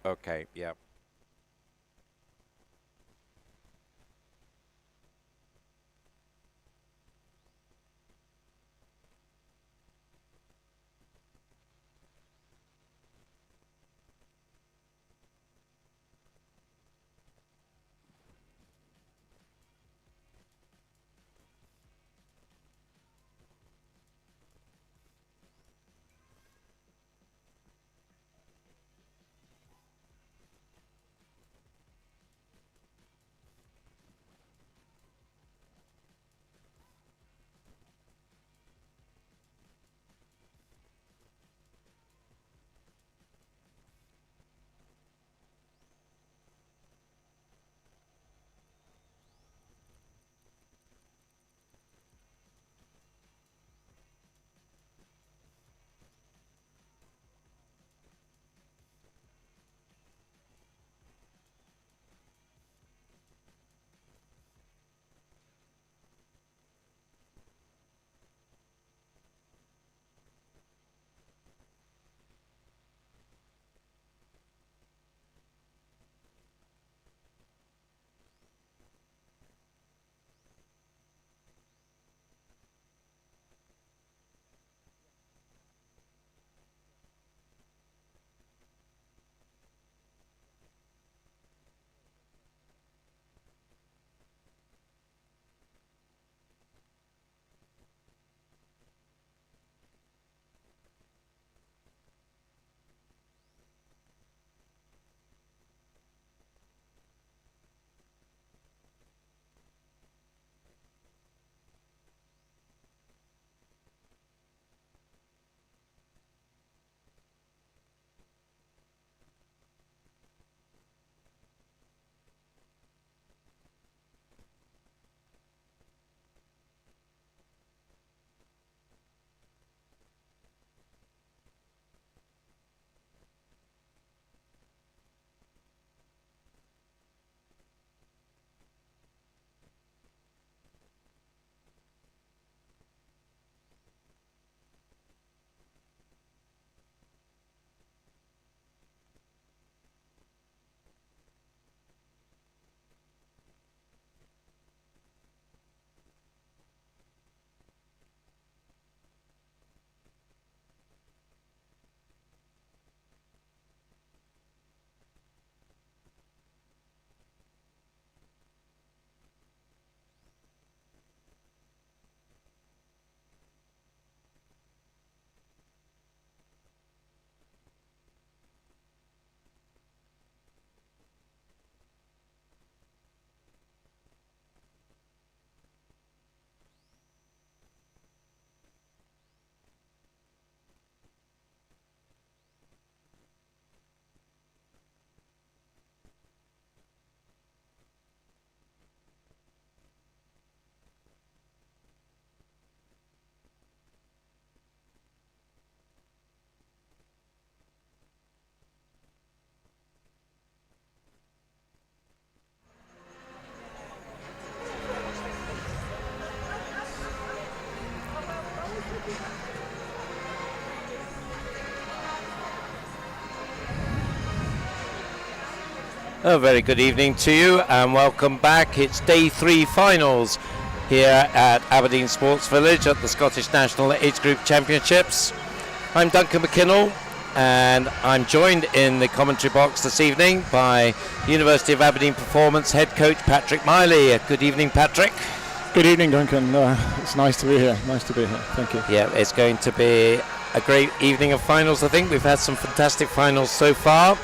Okay, yeah. A very good evening to you and welcome back. It's day 3 finals here at Aberdeen Sports Village at the Scottish National Age Group Championships. I'm Duncan McKinnell and I'm joined in the commentary box this evening by University of Aberdeen Performance head coach Patrick Miley. Good evening, Patrick. Good evening, Duncan. It's nice to be here. Thank you. Yeah, it's going to be a great evening of finals, I think. We've had some fantastic finals so far.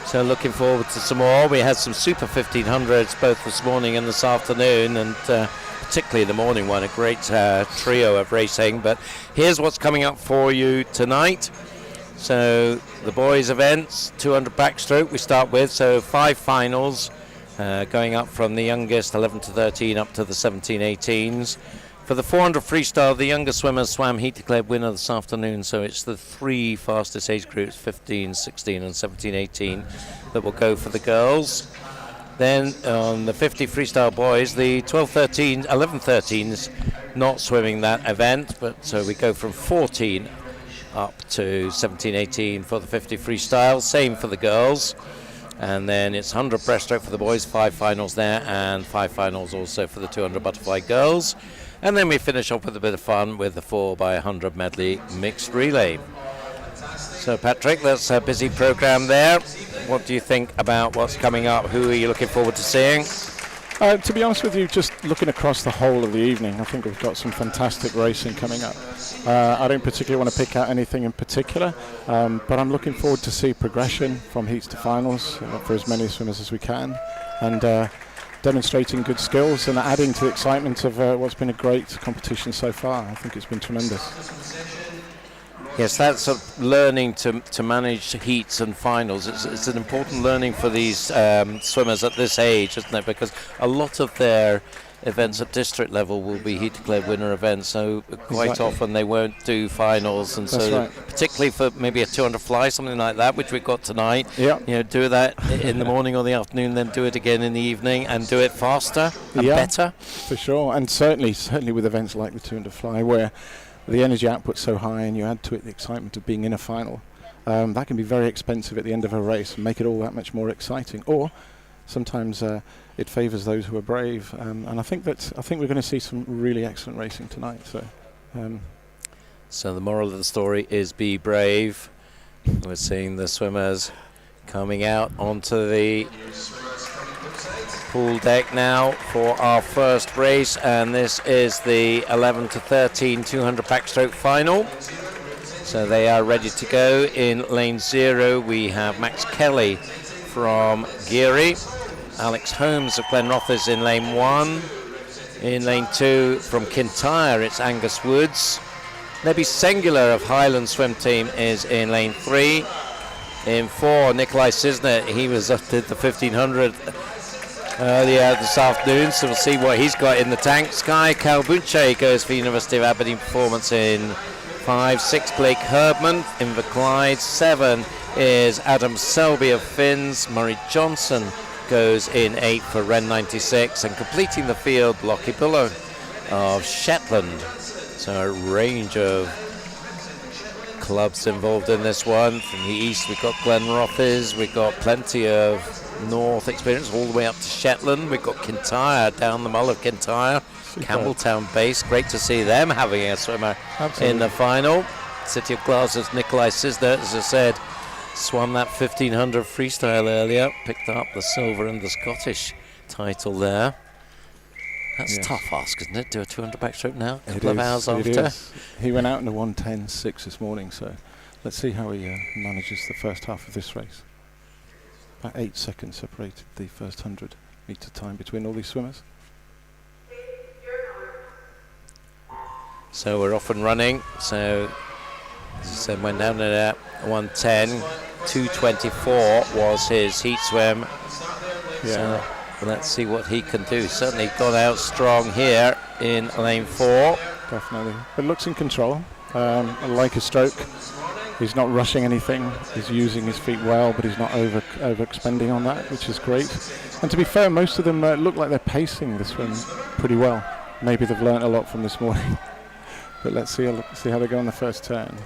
So looking forward to some more. We had some Super 1500s both this morning and this afternoon, and particularly the morning one, a great trio of racing. But here's what's coming up for you tonight. So the boys' events, 200 backstroke we start with. So 5 finals going up from the youngest 11 to 13 up to the 17-18s. For the 400 freestyle, the younger swimmers swam heat declared winner this afternoon, so it's the 3 fastest age groups, 15, 16 and 17, 18, that will go for the girls. Then on the 50 freestyle boys, the 12, 13, 11, 13s not swimming that event, but so we go from 14 up to 17, 18 for the 50 freestyle, same for the girls. And then it's 100 breaststroke for the boys, 5 finals there, and 5 finals also for the 200 butterfly girls. And then we finish off with a bit of fun with the 4x100 medley mixed relay. So Patrick, that's a busy program there. What do you think about what's coming up? Who are you looking forward to seeing? To be honest with you, just looking across the whole of the evening, I think we've got some fantastic racing coming up. I don't particularly want to pick out anything in particular, but I'm looking forward to see progression from heats to finals for as many swimmers as we can, and demonstrating good skills and adding to the excitement of what's been a great competition so far. I think it's been tremendous. Yes, that's sort of learning to manage heats and finals. It's an important learning for these swimmers at this age, isn't it? Because a lot of their events at district level will be heat declared winner events, so quite often they won't do finals, and that's so right. particularly for maybe a 200 fly, something like that, which we've got tonight. Yeah. You know, do that in the morning or the afternoon, then do it again in the evening, and do it faster and better. For sure, and certainly with events like the 200 fly, where the energy output's so high and you add to it the excitement of being in a final, that can be very expensive at the end of a race and make it all that much more exciting. Or sometimes it favours those who are brave, and I think we're going to see some really excellent racing tonight. So the moral of the story is be brave. We're seeing the swimmers coming out onto the pool deck now for our first race, and this is the 11 to 13 200 backstroke final. So they are ready to go. In lane 0 we have Max Kelly from Geary, Alex Holmes of Glenrothes in lane 1. In lane 2 from Kintyre it's Angus Woods. Nebby Singular of Highland Swim Team is in lane 3. In 4 Nikolai Cisner, he was up to the 1500 earlier this afternoon, so we'll see what he's got in the tank. Sky Kalbunche goes for University of Aberdeen Performance in 5. 6 Blake Herdman, Inverclyde. 7 is Adam Selby of Finns. Murray Johnson goes in 8 for Ren 96, and completing the field Lockie Bullow of Shetland. So a range of clubs involved in this one. From the east we've got Glenrothes, we've got plenty of north experience all the way up to Shetland. We've got Kintyre down the Mull of Kintyre, Campbelltown base. Great to see them having a swimmer in the final. City of Glasgow's Nikolai Cisner, as I said, swam that 1500 freestyle earlier, picked up the silver and the Scottish title there. That's a tough ask, isn't it? Do a 200 backstroke now, a couple of hours after. He went out in a 1:10.6 this morning, so let's see how he manages the first half of this race. About 8 seconds separated the first 100 metre time between all these swimmers. So we're off and running. So, as I said, went down at 1:10. 2:24 was his heat swim. Yeah. So let's see what he can do. Certainly got out strong here in lane 4. Definitely. But looks in control. I like his stroke. He's not rushing anything. He's using his feet well, but he's not overexpending on that, which is great. And to be fair, most of them look like they're pacing the swim pretty well. Maybe they've learnt a lot from this morning. But let's see how they go on the first turn.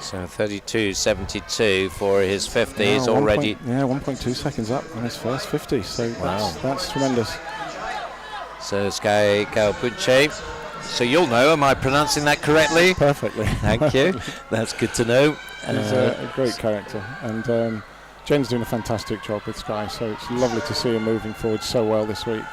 So 32.72 for his 50 is already... 1.2 seconds up on his first 50. So that's tremendous. So Sky Kalbunche. So you'll know, am I pronouncing that correctly? Perfectly. Thank you. That's good to know. He's a great character. And Jen's doing a fantastic job with Sky, so it's lovely to see him moving forward so well this week.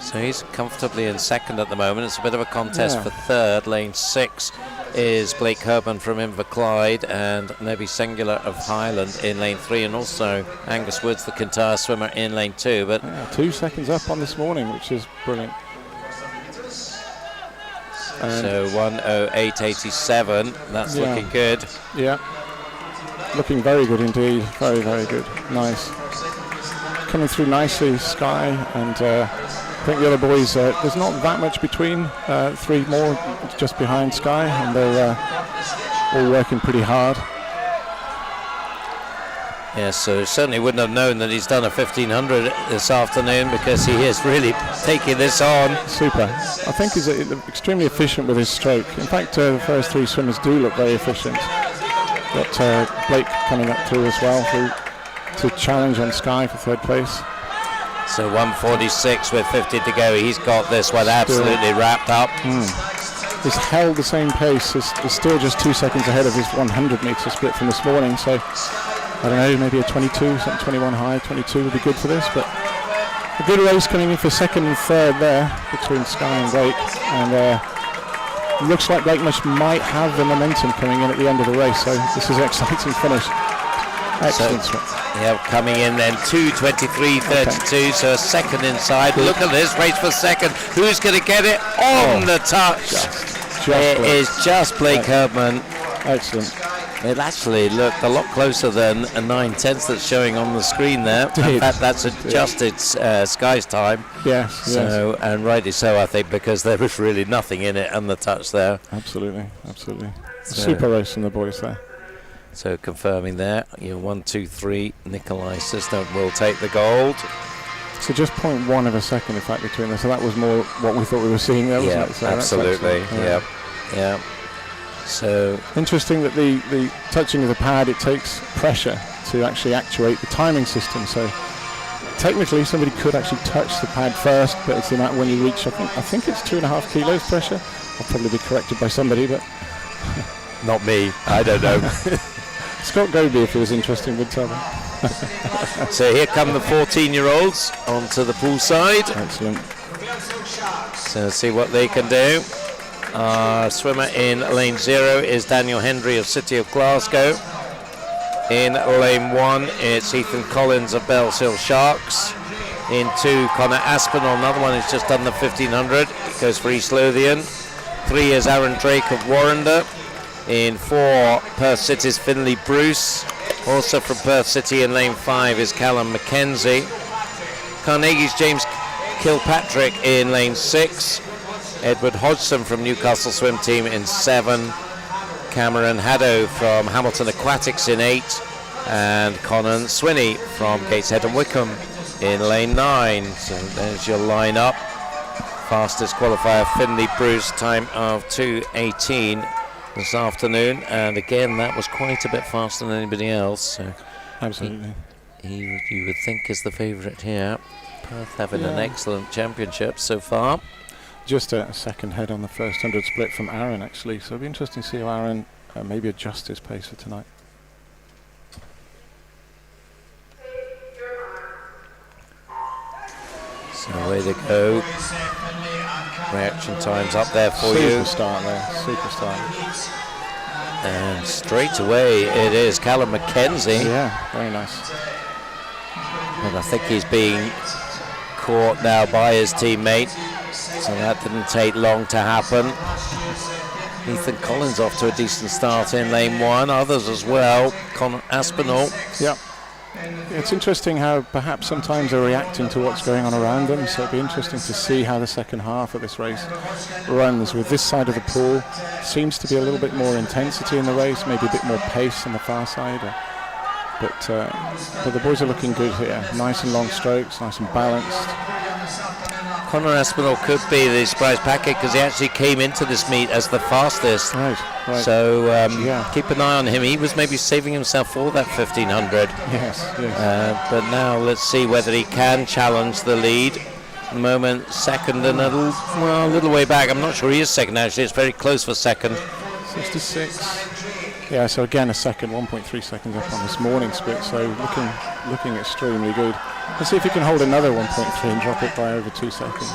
So he's comfortably in second at the moment. It's a bit of a contest for third. Lane 6 is Blake Herban from Inverclyde, and Nebby Singular of Highland in lane 3, and also Angus Woods, the Kintyre swimmer, in lane 2. But 2 seconds up on this morning, which is brilliant. So 1:08.87. That's looking good. Yeah, looking very good indeed. Very, very good. Nice. Coming through nicely, Sky, and I think the other boys, there's not that much between. 3 more just behind Sky, and they're all working pretty hard. Yes, so certainly wouldn't have known that he's done a 1500 this afternoon, because he is really taking this on. Super. I think he's extremely efficient with his stroke. In fact, the first 3 swimmers do look very efficient. Got Blake coming up through as well, through to challenge on Sky for third place. So 1:46 with 50 to go. He's got this one absolutely wrapped up. He's held the same pace. He's still just 2 seconds ahead of his 100-meter split from this morning. So I don't know, maybe a 22, something 21 high, 22 would be good for this. But a good race coming in for second and third there between Sky and Blake. And looks like Blake might have the momentum coming in at the end of the race. So this is an exciting finish. Excellent. So, coming in then 2:23.32, so a second inside. Look at this race for second. Who's going to get it on the touch? It is just Blake Herbman. Excellent. It actually looked a lot closer than a 9/10 that's showing on the screen there. In fact, that's adjusted Sky's time. Yes. So, and rightly so, I think, because there was really nothing in it on the touch there. Absolutely. Super race from the boys there. So confirming there, 1, 2, 3, Nikolai Sisner will take the gold. So just 0.1 of a second, in fact, between them. So that was more what we thought we were seeing there, wasn't it? So absolutely. Yeah. So interesting that the touching of the pad, it takes pressure to actually actuate the timing system. So technically, somebody could actually touch the pad first, but it's the amount when you reach. I think it's 2.5 kilos pressure. I'll probably be corrected by somebody, but not me. I don't know. Scott Goby, if it was interesting, would tell me. So here come the 14-year-olds onto the pool side. Excellent. So see what they can do. Swimmer in lane 0 is Daniel Hendry of City of Glasgow. In lane 1, it's Ethan Collins of Bells Hill Sharks. In 2, Connor Aspinall. Another one who's just done the 1500. It goes for East Lothian. 3 is Aaron Drake of Warrender. In 4, Perth City's Finley Bruce. Also from Perth City in lane 5 is Callum Mackenzie. Carnegie's James Kilpatrick in lane 6. Edward Hodgson from Newcastle Swim Team in 7. Cameron Haddo from Hamilton Aquatics in 8. And Conan Swinney from Gateshead and Wickham in lane 9. So there's your lineup. Fastest qualifier Finley Bruce, time of 2:18 this afternoon, and again that was quite a bit faster than anybody else. So absolutely, you would think is the favourite here. Perth having an excellent championship so far. Just a second head on the first 100 split from Aaron, actually. So it'll be interesting to see how Aaron maybe adjusts his pace for tonight. So away they go. Reaction time's up there for you. Super start. And straight away it is Callum Mackenzie. Yeah, very nice. And I think he's being caught now by his teammate. So that didn't take long to happen. Ethan Collins off to a decent start in lane 1. Others as well. Connor Aspinall. Yeah. It's interesting how perhaps sometimes they're reacting to what's going on around them, so it'll be interesting to see how the second half of this race runs. With this side of the pool, seems to be a little bit more intensity in the race, maybe a bit more pace on the far side. But the boys are looking good here. Nice and long strokes, nice and balanced. Connor Aspinall could be the surprise packet because he actually came into this meet as the fastest. Right. So keep an eye on him. He was maybe saving himself for that 1500. Yes. But now let's see whether he can challenge the lead. At the moment, second and a little way back. I'm not sure he is second actually. It's very close for second. 66. Yeah, so again a second, 1.3 seconds up on this morning split. So looking extremely good. Let's see if he can hold another 1.3 and drop it by over 2 seconds.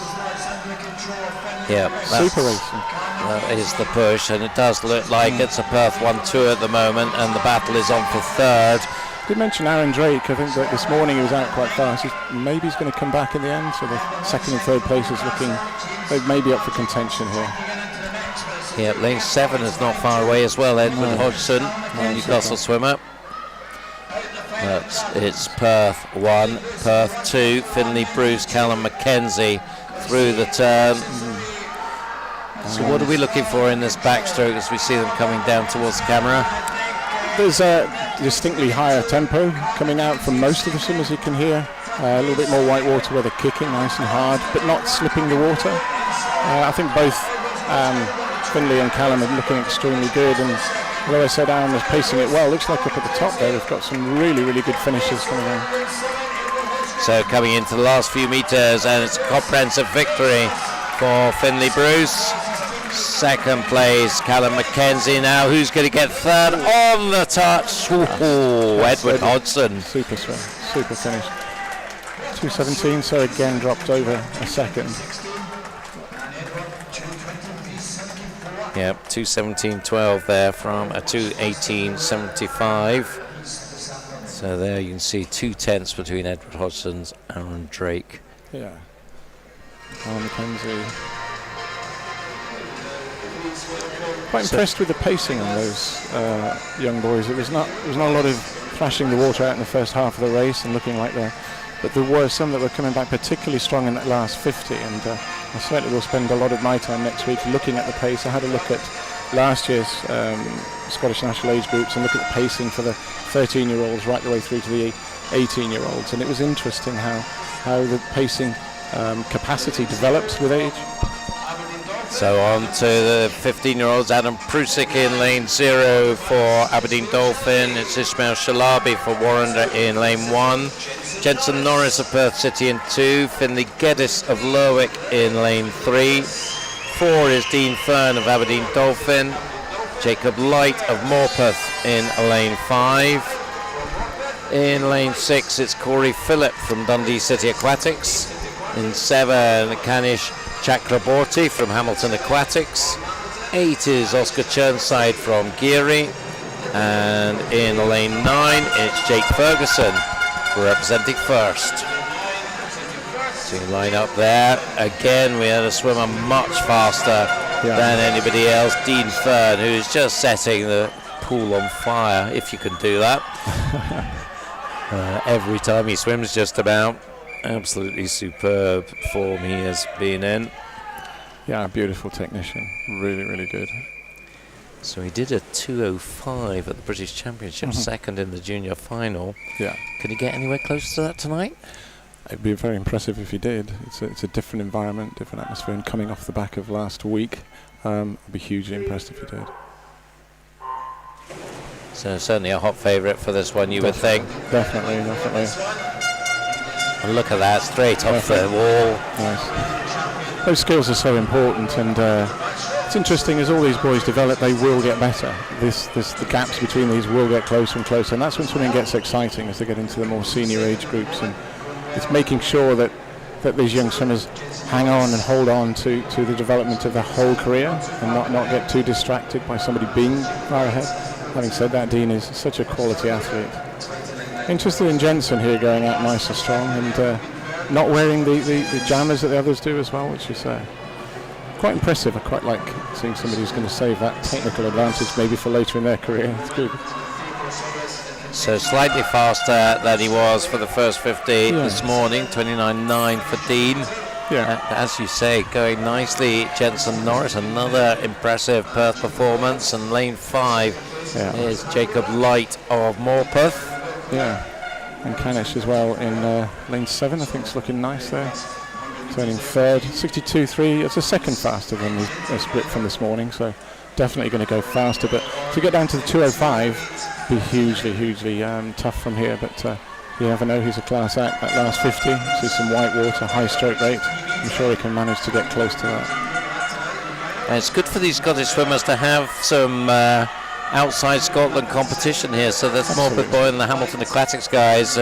Yeah, super racing. That is the push, and it does look like it's a Perth 1-2 at the moment, and the battle is on for third. I did mention Aaron Drake. I think that this morning he was out quite fast. Maybe he's going to come back in the end. So the second and third place is looking maybe up for contention here. Yeah, lane 7 is not far away as well. Edward Hodgson, Newcastle swimmer. It's Perth 1, Perth 2, Finley Bruce, Callum Mackenzie through the turn. So what are we looking for in this backstroke as we see them coming down towards the camera? There's a distinctly higher tempo coming out from most of the swimmers you can hear. A little bit more white water where they're kicking nice and hard, but not slipping the water. I think both Finley and Callum are looking extremely good, and Although I said Aaron was pacing it well, looks like up at the top there we've got some really, really good finishes coming on. So coming into the last few meters, and it's a comprehensive victory for Finley Bruce. Second place, Callum Mackenzie now. Who's going to get third on the touch? Edward Hodgson. Super swim, super finish. 2:17, so again dropped over a second. Yep, 2:17.12 there from a 2:18.75. So there you can see 2/10 between Edward Hodgson's and Aaron Drake. Yeah. Alan Mackenzie. Quite impressed with the pacing on those young boys. It was not a lot of thrashing the water out in the first half of the race and looking like that. But there were some that were coming back particularly strong in that last 50, and I certainly will spend a lot of my time next week looking at the pace. I had a look at last year's Scottish national age groups and look at the pacing for the 13-year-olds right the way through to the 18-year-olds, and it was interesting how the pacing capacity develops with age. So on to the 15-year-olds, Adam Prusik in lane 0 for Aberdeen Dolphin. It's Ismail Shalabi for Warrender in lane 1. Jensen Norris of Perth City in 2. Finley Geddes of Lerwick in lane 3. 4 is Dean Fern of Aberdeen Dolphin. Jacob Light of Morpeth in lane 5. In lane 6 it's Corey Phillip from Dundee City Aquatics. In 7, Kanish Chakraborty from Hamilton Aquatics. 8 is Oscar Churnside from Geary. And in lane 9 it's Jake Ferguson representing First. So you line up there. Again, we had a swimmer much faster than anybody else. Dean Fern, who's just setting the pool on fire, if you can do that. Every time he swims, just about. Absolutely superb form he has been in. Yeah, beautiful technician. Really, really good. So he did a 2:05 at the British Championship, second in the junior final. Yeah. Can he get anywhere close to that tonight? It'd be very impressive if he did. It's a different environment, different atmosphere, and coming off the back of last week, I'd be hugely impressed if he did. So certainly a hot favourite for this one, you would think. Definitely. And look at that, straight off the wall. Nice. Those skills are so important, and it's interesting as all these boys develop, they will get better. The gaps between these will get closer and closer, and that's when swimming gets exciting as they get into the more senior age groups. And it's making sure that these young swimmers hang on and hold on to the development of their whole career and not get too distracted by somebody being far ahead. Having said that, Dean is such a quality athlete. Interested in Jensen here going out nice and strong, and not wearing the jammers that the others do as well, which is quite impressive. I quite like seeing somebody who's going to save that technical advantage maybe for later in their career. It's good. So slightly faster than he was for the first 50 this morning, 29.9 for Dean. Yeah. As you say, going nicely. Jensen Norris, another impressive Perth performance, and lane 5 is Jacob Light of Morpeth. Yeah, and Kanish as well in lane 7, I think it's looking nice there. Turning third, 62.3, it's a second faster than the split from this morning, so definitely going to go faster. But to get down to the 2:05, be hugely tough from here, but you never know, he's a class act. That last 50, see some white water, high stroke rate, I'm sure he can manage to get close to that. And it's good for these Scottish swimmers to have some outside Scotland competition here, so there's Morpeth Boy and the Hamilton Aquatics guys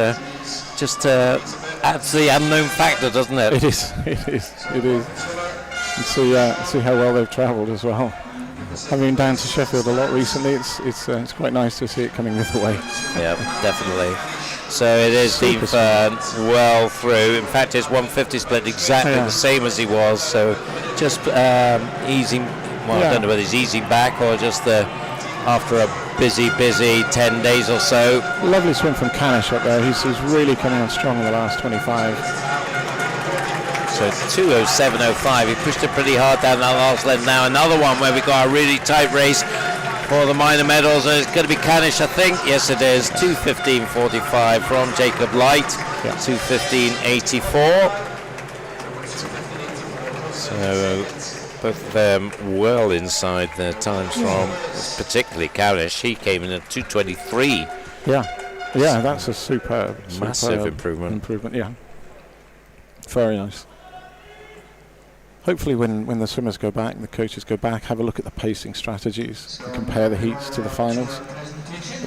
just adds the unknown factor, doesn't it? It is. And see how well they've travelled as well. Having been down to Sheffield a lot recently, it's quite nice to see it coming the other way. Yeah, definitely. So it is Dean Fern well through. In fact, his 150 split exactly the same as he was, so just easing, I don't know whether he's easing back or just after a busy 10 days or so. Lovely swim from Kanish up there. He's really coming on strong in the last 25. So 2:07.05. He pushed it pretty hard down that last length. Now another one where we got a really tight race for the minor medals, and it's going to be Kanish, I think. Yes, it is. 2:15.45 from Jacob Light. 2:15.84. So both of them well inside their times from, particularly Karish. He came in at 2:23. Yeah, that's a superb Massive improvement. Yeah, very nice. Hopefully when the swimmers go back, the coaches go back, have a look at the pacing strategies and compare the heats to the finals.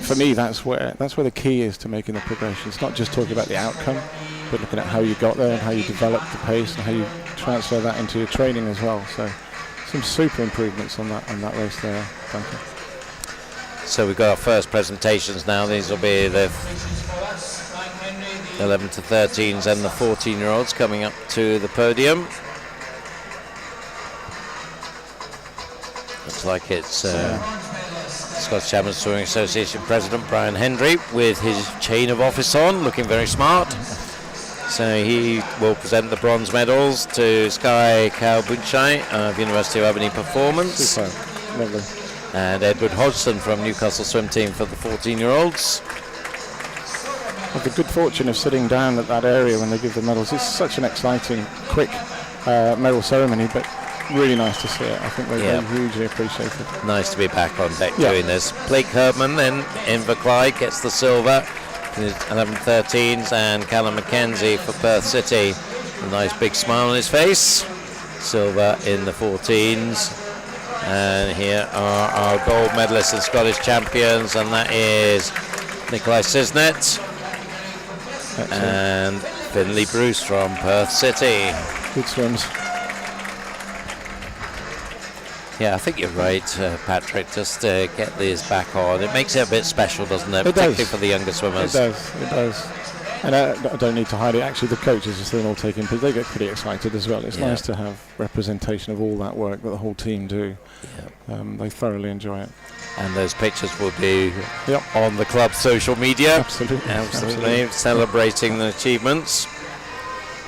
For me, that's where the key is to making the progression. It's not just talking about the outcome, but looking at how you got there and how you developed the pace and how you transfer that into your training as well. So some super improvements on that race there, Duncan. So we've got our first presentations now. These will be the 11 to 13s and the 14-year-olds coming up to the podium. Looks like it's Scottish Chairman Swimming Association President Brian Hendry with his chain of office on, looking very smart. So he will present the bronze medals to Sky Kaubunchai of University of Aberdeen Performance. Super, lovely. And Edward Hodgson from Newcastle Swim Team for the 14-year-olds. I've the good fortune of sitting down at that area when they give the medals. It's such an exciting, quick medal ceremony, but really nice to see it. I think they're hugely appreciated. Nice to be back on deck doing this. Blake Herdman then in Clyde gets the silver in his 11-13s, and Callum McKenzie for Perth City. A nice big smile on his face. Silver in the 14s. And here are our gold medalists and Scottish champions, and that is Nikolai Cisnet and Finlay Bruce from Perth City. Good swims. Yeah, I think you're right, Patrick. Just get these back on. It makes it a bit special, doesn't it? It Particularly does. for the younger swimmers. It does. And I don't need to hide it. Actually, the coaches are still all taking pictures. They get pretty excited as well. It's nice to have representation of all that work that the whole team do. Yeah. They thoroughly enjoy it. And those pictures will be on the club's social media. Absolutely. Celebrating the achievements.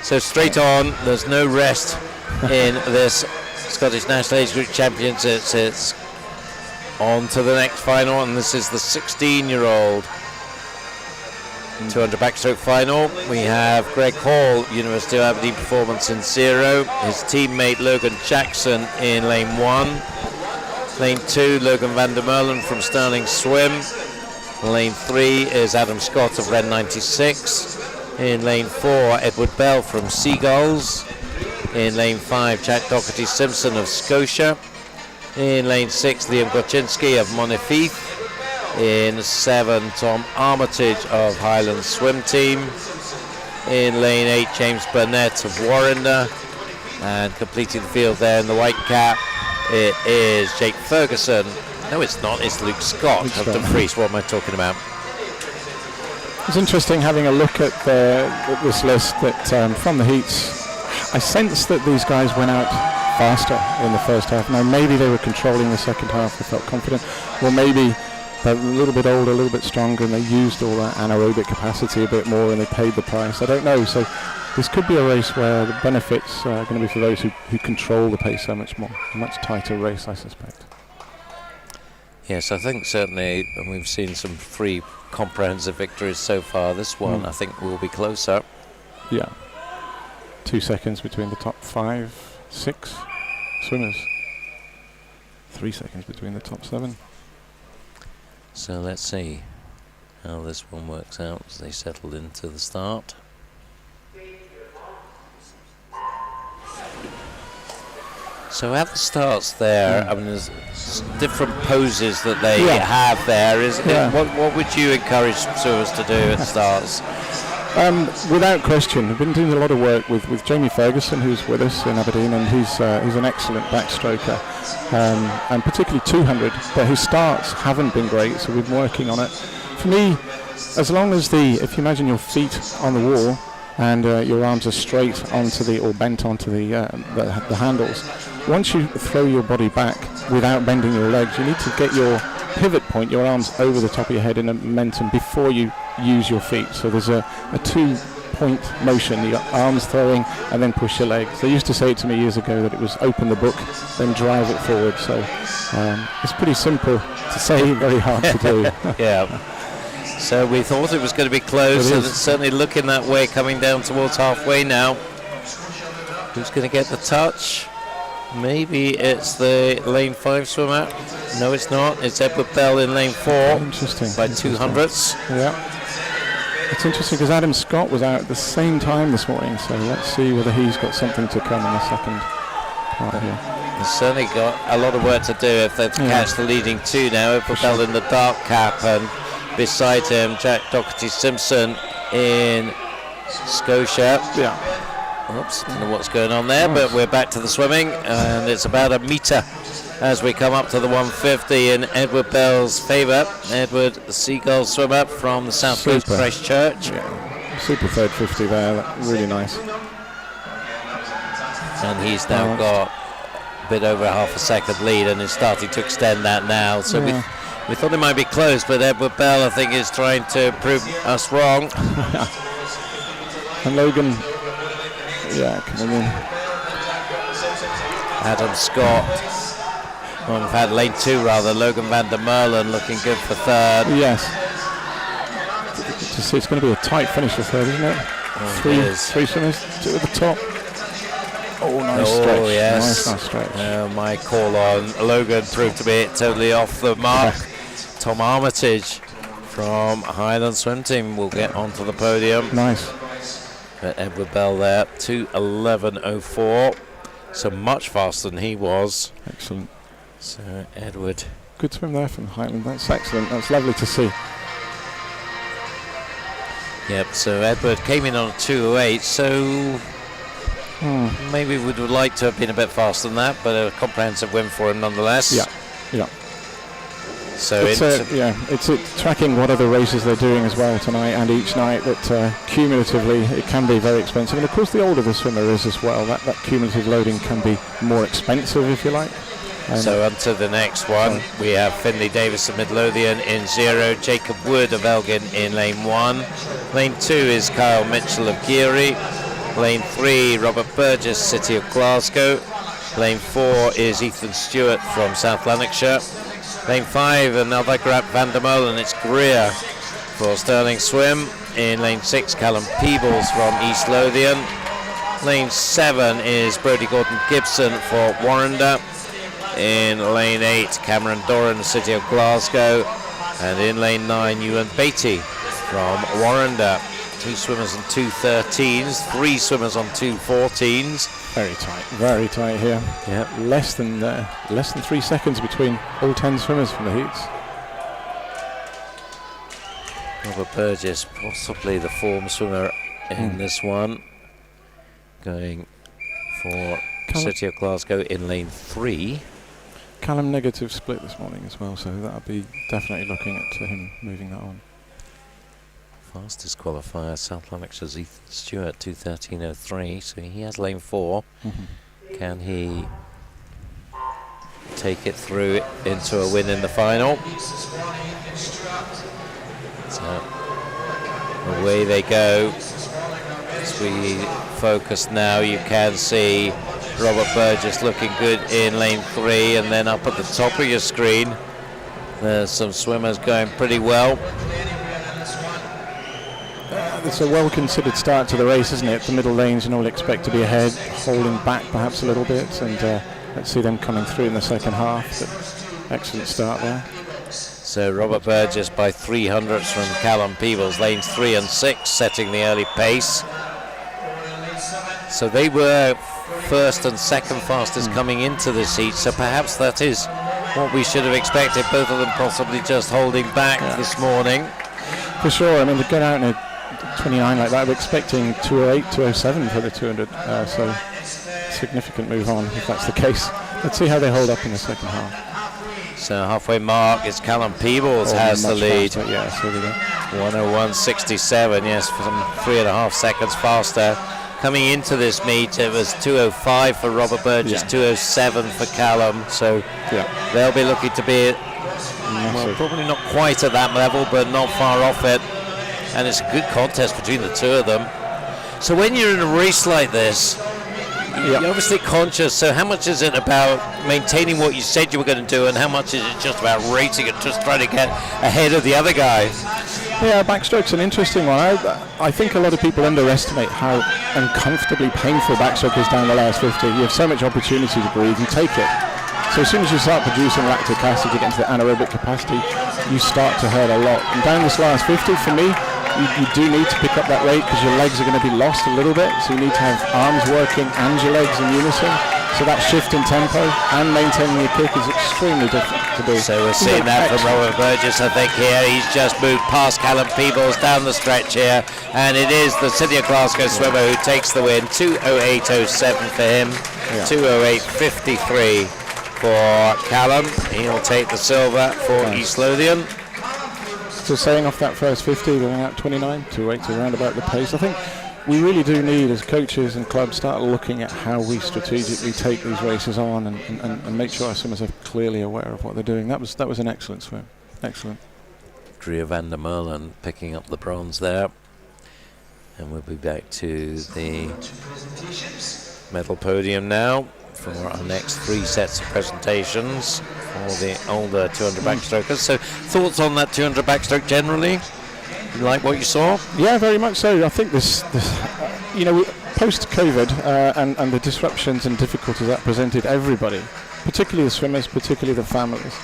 So straight on, there's no rest in this Scottish National Age Group Champions. It's on to the next final, and this is the 16-year-old 200 backstroke final. We have Greg Hall, University of Aberdeen Performance in 0. His teammate Logan Jackson in lane 1. Lane 2, Logan van der Merlen from Sterling Swim. Lane 3 is Adam Scott of Ren 96. In lane 4, Edward Bell from Seagulls. In lane 5, Jack Doherty Simpson of Scotia. In lane 6, Liam Goczynski of Montefiore. In 7, Tom Armitage of Highland Swim Team. In lane 8, James Burnett of Warrender. And completing the field there in the white cap, it is Jake Ferguson. No, it's not. It's Luke Scott of Dumfries. What am I talking about? It's interesting having a look at this list that from the heats. I sense that these guys went out faster in the first half. Now, maybe they were controlling the second half. They felt confident. Or maybe they're a little bit older, a little bit stronger, and they used all that anaerobic capacity a bit more and they paid the price. I don't know. So this could be a race where the benefits are going to be for those who control the pace so much more. A much tighter race, I suspect. Yes, I think certainly we've seen some 3 comprehensive victories so far. This one, I think, will be closer. Yeah. 2 seconds between the top 5, 6 swimmers. 3 seconds between the top 7. So let's see how this one works out as they settle into the start. So at the starts there, I mean, there's different poses that they have there. What would you encourage swimmers to do at the starts? Without question, we've been doing a lot of work with Jamie Ferguson, who's with us in Aberdeen, and he's an excellent backstroker, and particularly 200, but his starts haven't been great, so we've been working on it. For me, as long as if you imagine your feet on the wall and your arms are straight or bent onto the handles, once you throw your body back without bending your legs, you need to get your pivot point, your arms over the top of your head in a momentum before you use your feet. So there's a 2-point motion, your arms throwing and then push your legs. They used to say it to me years ago that it was open the book, then drive it forward. So it's pretty simple to say, very hard to do. Yeah. So we thought it was going to be close, and it's certainly looking that way, coming down towards halfway now. Who's going to get the touch? Maybe it's the lane 5 swimmer. No, it's not. It's Edward Bell in lane 4. Interesting. By 200ths. Yeah. It's interesting because Adam Scott was out at the same time this morning, so let's see whether he's got something to come in the second part here. He's certainly got a lot of work to do if they catch the leading 2 now. Edward Bell in the dark cap, and beside him, Jack Doherty-Simpson in Scotia. Yeah. Oops, don't know what's going on there, but we're back to the swimming, and it's about a metre as we come up to the 150 in Edward Bell's favour. Edward, the Seagull swimmer from the South Coast Christchurch. Yeah. Super third 50 there, really nice. And he's now got a bit over half a second lead and is starting to extend that now. So we thought it might be close, but Edward Bell, I think, is trying to prove us wrong. And Logan, coming in. Adam Scott. Well, we've had lane 2 rather. Logan van der Merlen looking good for third. Yes. It's going to be a tight finish for third, isn't it? Three swimmers, 2 at the top. Oh, nice stretch. Oh, yes. Nice stretch. My call on Logan proved to be totally off the mark. Tom Armitage from Highland Swim Team will get onto the podium. Nice. Edward Bell there, 2:11.04. So much faster than he was. Excellent. So Edward. Good swim there from Highland. That's excellent. That's lovely to see. Yep, so Edward came in on a 2:08, so maybe we would like to have been a bit faster than that, but a comprehensive win for him nonetheless. Yeah. So it's tracking what other races they're doing as well tonight and each night, that cumulatively it can be very expensive. And of course the older the swimmer is as well, that cumulative loading can be more expensive, if you like. So on to the next one. We have Finlay Davis of Midlothian in 0, Jacob Wood of Elgin in lane 1. Lane 2 is Kyle Mitchell of Geary. Lane 3, Robert Burgess, City of Glasgow. Lane 4 is Ethan Stewart from South Lanarkshire. Lane 5, another Grant van der Molen, it's Greer for Stirling Swim. In lane 6, Callum Peebles from East Lothian. Lane 7 is Brodie Gordon-Gibson for Warrender. In lane 8, Cameron Doran, City of Glasgow. And in lane 9, Ewan Beatty from Warrender. 2 swimmers on 2:13s, 3 swimmers on 2:14s. Very tight here. Yeah, less than 3 seconds between all 10 swimmers from the heats. Robert Burgess, possibly the form swimmer in this one, going for City of Glasgow in lane 3. Callum negative split this morning as well, so that'll be definitely looking at him moving that on. Fastest qualifier, South Lanarkshire's Ethan Stewart, 2:13.03, so he has lane 4. Can he take it through into a win in the final? So away they go. As we focus now, you can see Robert Burgess looking good in lane 3, and then up at the top of your screen there's some swimmers going pretty well. It's a well-considered start to the race, isn't it? The middle lanes, all expect to be ahead, holding back perhaps a little bit, and let's see them coming through in the second half. But excellent start there. So Robert Burgess by 300ths from Callum Peebles, lanes 3 and 6, setting the early pace. So they were first and second fastest coming into this heat, so perhaps that is what we should have expected, both of them possibly just holding back this morning. For sure, I mean, to get out in a 29 like that, we're expecting 2:08, 2:07 for the 200, so significant move on if that's the case. Let's see how they hold up in the second half. So halfway mark is Callum Peebles has the lead. Faster. Yeah, so we go. 1:01.67, yes, for some 3.5 seconds faster. Coming into this meet, it was 2:05 for Robert Burgess, 2:07 for Callum, so they'll be looking to be probably not quite at that level, but not far off it. And it's a good contest between the two of them. So when you're in a race like this, you're obviously conscious, so how much is it about maintaining what you said you were going to do, and how much is it just about racing and just trying to get ahead of the other guy? Yeah, backstroke's an interesting one. I think a lot of people underestimate how uncomfortably painful backstroke is down the last 50. You have so much opportunity to breathe, you take it. So as soon as you start producing lactic acid, you get into the anaerobic capacity, you start to hurt a lot. And down this last 50, for me, you do need to pick up that rate because your legs are going to be lost a little bit. So you need to have arms working and your legs in unison. So that shift in tempo and maintaining your kick is extremely difficult to do. So we're seeing that from Robert Burgess, I think, here. He's just moved past Callum Peebles down the stretch here. And it is the City of Glasgow swimmer who takes the win. 2:08.07 for him. 2:08.53 for Callum. He'll take the silver for East Lothian. So saying off that first 50, going out 29, 2:08 around about the pace. I think we really do need, as coaches and clubs, start looking at how we strategically take these races on and make sure our swimmers are clearly aware of what they're doing. That was an excellent swim. Excellent. Drea van der Merlen picking up the bronze there. And we'll be back to the medal podium now for our next 3 sets of presentations for the older 200 backstrokers. So thoughts on that 200 backstroke generally? You like what you saw? Yeah, very much so. I think this post-COVID and the disruptions and difficulties that presented everybody, particularly the swimmers, particularly the families.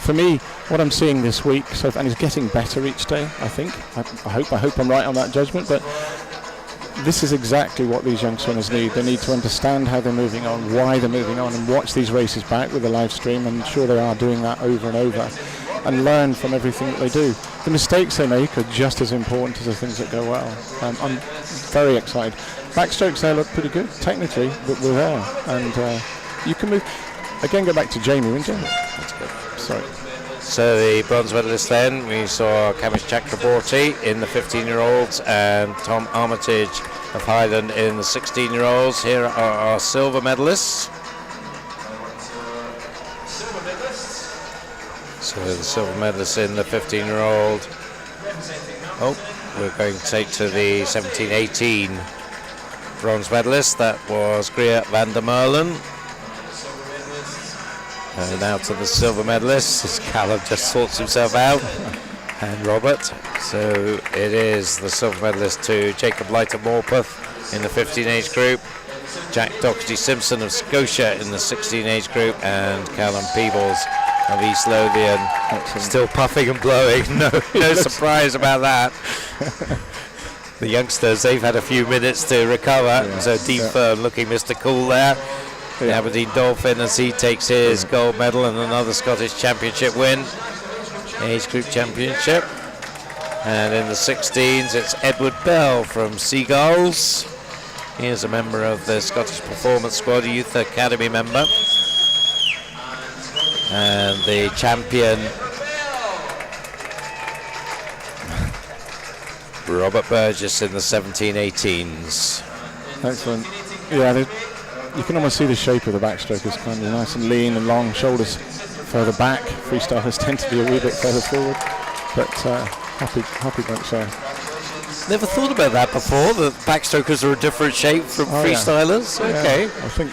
For me, what I'm seeing this week, and it's getting better each day, I think. I hope I'm right on that judgment, but this is exactly what these young swimmers need. They need to understand how they're moving on, why they're moving on, and watch these races back with the live stream, and sure they are doing that over and over, and learn from everything that they do. The mistakes they make are just as important as the things that go well. I'm very excited. Backstrokes there look pretty good, technically, but we're there. And you can move. Again, go back to Jamie, wouldn't you? That's good. Sorry. So the bronze medalists then, we saw Kamish Chakraborty in the 15-year-olds and Tom Armitage of Highland in the 16-year-olds. Here are our silver medalists. So the silver medalists in the 15-year-old. Oh, we're going to take to the 17-18 bronze medalist. That was Drea van der Merlen. And now to the silver medalists, as Callum just sorts himself out, and Robert. So it is the silver medalist to Jacob Leiter Morpeth in the 15 age group, Jack Doherty Simpson of Scotia in the 16 age group, and Callum Peebles of East Lothian. Still puffing and blowing, no surprise about that. The youngsters, they've had a few minutes to recover, so Dean Fern looking Mr. Cool there. The Aberdeen Dolphin, as he takes his gold medal and another Scottish Championship win, age group championship. And in the 16s, it's Edward Bell from Seagulls. He is a member of the Scottish Performance Squad, a Youth Academy member. And the champion, Robert Burgess, in the 17-18s. Excellent. Yeah, you can almost see the shape of the backstroke is kind of nice and lean and long, shoulders further back. Freestylers tend to be a wee bit further forward, but happy bunch there. Never thought about that before, that backstrokers are a different shape from freestylers. Yeah. Okay. I think,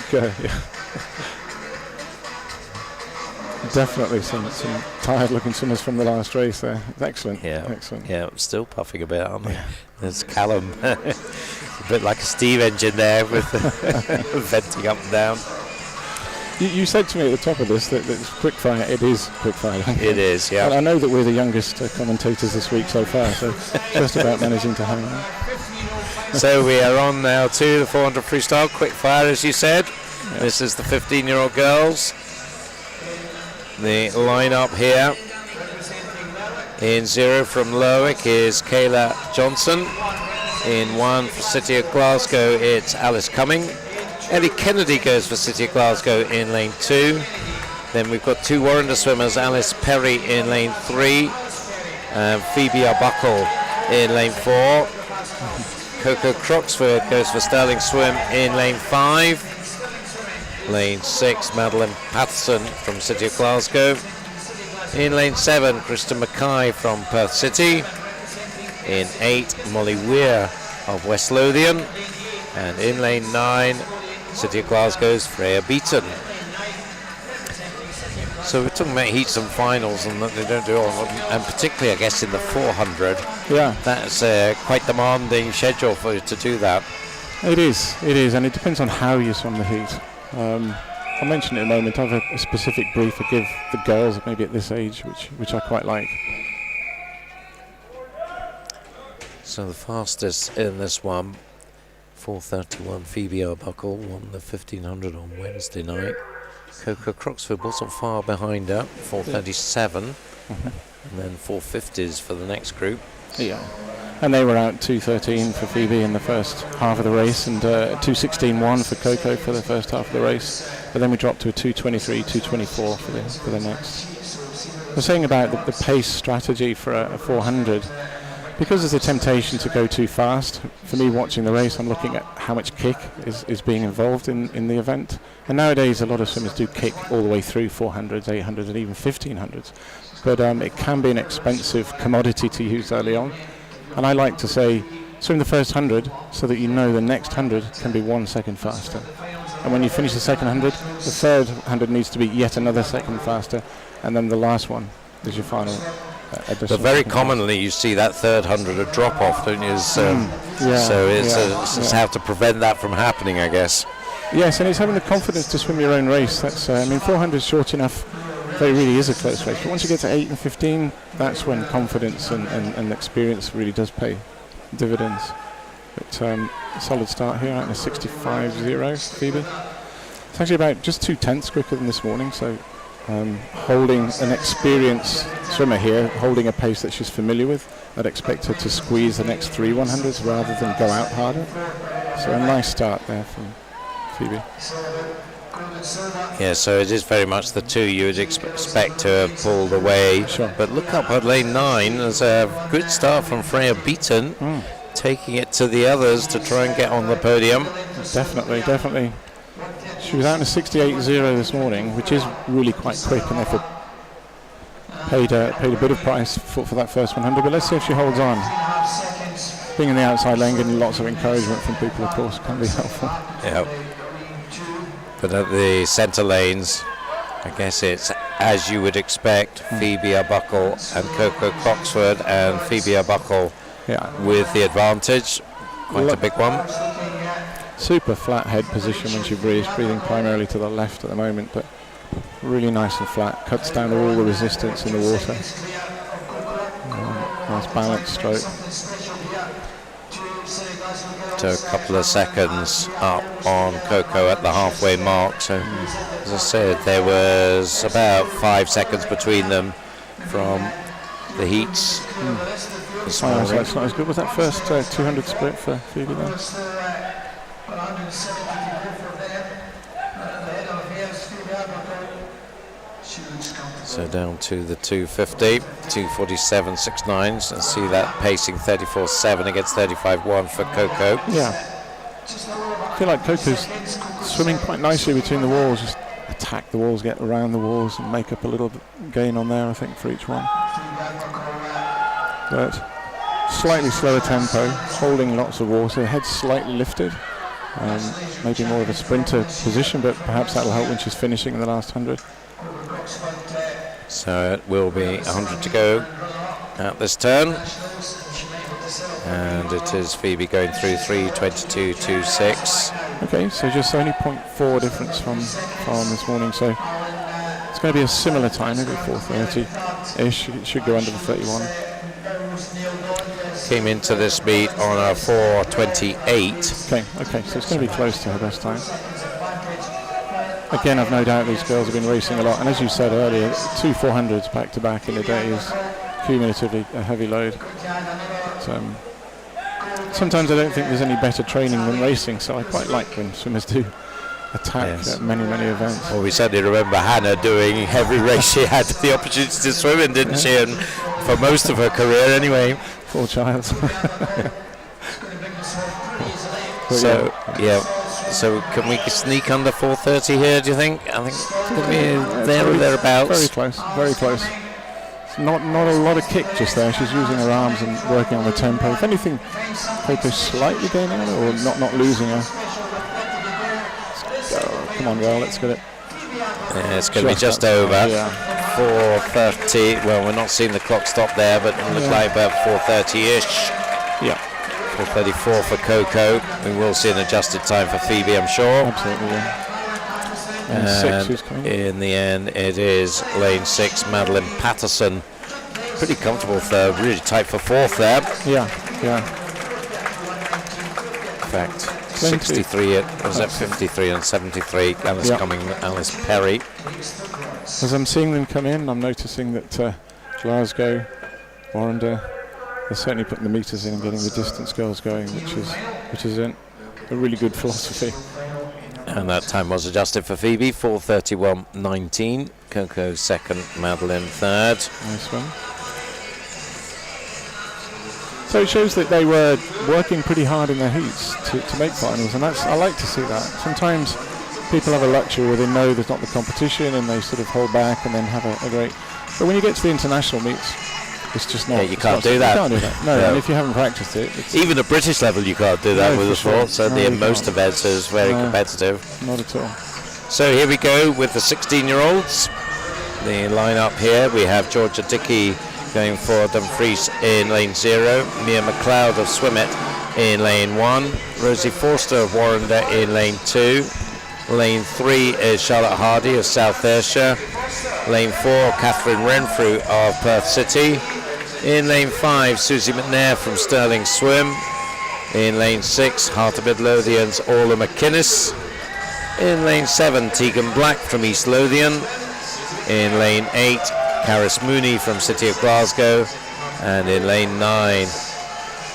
definitely some tired-looking swimmers from the last race there. Excellent. Yeah. Excellent. Yeah, I'm still puffing a bit, aren't they? There's Callum. A bit like a steam engine there with venting up and down. You said to me at the top of this that it's quickfire. It is quickfire. It is, yeah. And I know that we're the youngest commentators this week so far, so just about managing to hang on. So we are on now to the 400 freestyle quickfire, as you said. Yeah. This is the 15-year-old girls. The lineup here in 0 from Lerwick is Kayla Johnson. In 1 for City of Glasgow, it's Alice Cumming. Ellie Kennedy goes for City of Glasgow in lane 2. Then we've got 2 Warrender swimmers, Alice Perry in lane 3, and Phoebe Arbuckle in lane 4. Coco Croxford goes for Sterling Swim in lane 5. Lane 6, Madeline Patterson from City of Glasgow. In lane 7, Krista Mackay from Perth City. In 8, Molly Weir of West Lothian. And in lane 9, City of Glasgow's Freya Beaton. So we're talking about heats and finals, and that they don't do all of them, and particularly, I guess, in the 400. Yeah, That's quite demanding schedule for you to do that. it is, and it depends on how you swim the heat. I'll mention it in a moment. I have a specific brief I give the girls maybe at this age, which I quite like. So the fastest in this one, 4:31, Phoebe Arbuckle won the 1500 on Wednesday night. Coco Croxford wasn't far behind her, 4:37, and then 4:50s for the next group. Yeah, and they were out 2:13 for Phoebe in the first half of the race, and 2:16.1 for Coco for the first half of the race. But then we dropped to a 2:23, 2:24 for the next. I was saying about the pace strategy for a 400. Because there's a temptation to go too fast, for me watching the race, I'm looking at how much kick is being involved in the event. And nowadays a lot of swimmers do kick all the way through 400s, 800s and even 1500s. But it can be an expensive commodity to use early on. And I like to say, swim the first 100 so that you know the next 100 can be 1 second faster. And when you finish the second 100, the third 100 needs to be yet another second faster. And then the last one is your final. But very commonly you see that third 100 a drop off, don't you? So it's how to prevent that from happening, I guess. Yes, and it's having the confidence to swim your own race. That's 400 is short enough that it really is a close race. But once you get to 8 and 15, that's when confidence and experience really does pay dividends. But solid start here out in a 65.0, Phoebe. It's actually about just 2/10 quicker than this morning, so holding an experienced swimmer here, holding a pace that she's familiar with. I'd expect her to squeeze the next 3 100s rather than go out harder. So a nice start there from Phoebe. Yeah, so it is very much the two you would expect to have pulled away. Sure. But look up at lane 9. There's a good start from Freya Beaton, taking it to the others to try and get on the podium. Definitely. She was out in a 68.0 this morning, which is really quite quick, and therefore paid a bit of price for that first 100. But let's see if she holds on. Being in the outside lane, getting lots of encouragement from people, of course, can be helpful. Yeah. But at the centre lanes, I guess it's as you would expect, Phoebe Arbuckle and Coco Croxford, and Phoebe Arbuckle with the advantage. Quite a big one. Super flat head position when she breathes, breathing primarily to the left at the moment, but really nice and flat, cuts down all the resistance in the water. Nice balanced stroke. So a couple of seconds up on Coco at the halfway mark. So as I said, there was about 5 seconds between them from the heats. So it's not as good. Was that first 200 split for Phoebe then? So down to the 250, 247.69, and see that pacing 34.7 against 35.1 for Coco. Yeah. I feel like Coco's swimming quite nicely between the walls, just attack the walls, get around the walls and make up a little gain on there, I think, for each one. But slightly slower tempo, holding lots of water, head slightly lifted. Maybe more of a sprinter position, but perhaps that'll help when she's finishing in the last 100. So it will be 100 to go at this turn. And it is Phoebe going through 3:22.26. Okay, so just only 0.4 difference from this morning. So it's going to be a similar time, maybe 4:30-ish. It should go under the 31. Came into this meet on a 4:28. Okay, so it's going to be close to her best time. Again, I've no doubt these girls have been racing a lot, and as you said earlier, 2 400s back to back in a day is cumulatively a heavy load. So, sometimes I don't think there's any better training than racing, so I quite like when swimmers do attack at many events. Well, we certainly remember Hannah doing every race she had the opportunity to swim in, didn't she? And for most of her career anyway. Poor child. So can we sneak under 4:30 here, do you think? I think it's going to be there or thereabouts. Very close. Not a lot of kick just there. She's using her arms and working on the tempo. If anything, Coco's slightly gaining on her, or not losing her. Come on, girl, let's get it. Yeah, it's going to be just over. Yeah. 4:30. Well, we're not seeing the clock stop there, but it looks like about 4:30-ish. Yeah. 4:34 for Coco. We will see an adjusted time for Phoebe, I'm sure. Absolutely, yeah. And 6 who's coming. In the end, it is lane 6, Madeline Patterson. Pretty comfortable third, really tight for 4th there. Yeah, yeah. In fact, 63, it was at 53 and 73. Alice Alice Perry. As I'm seeing them come in, I'm noticing that Glasgow, Warrender, they're certainly putting the meters in and getting the distance girls going, which is a really good philosophy. And that time was adjusted for Phoebe, 4:31.19. Coco second, Madeline third. Nice one. So it shows that they were working pretty hard in their heats to make finals, and I like to see that. Sometimes people have a luxury where they know there's not the competition and they sort of hold back and then have a great... But when you get to the international meets, it's just not... Yeah, you can't do that. You can't do that. No, and if you haven't practiced it... Even at British level you can't do that with the sport, so in most events is very competitive. Not at all. So here we go with the 16-year-olds. The line-up here, we have Georgia Dickey going for Dumfries in lane 0, Mia McLeod of Swimmet in lane 1, Rosie Forster of Warrender in lane 2, lane 3 is Charlotte Hardy of South Ayrshire, lane 4 Catherine Renfrew of Perth City, in lane 5 Susie McNair from Stirling Swim, in lane 6 Heart of Midlothian's Orla McInnes, in lane 7 Tegan Black from East Lothian, in lane 8 Caris Mooney from City of Glasgow, and in lane 9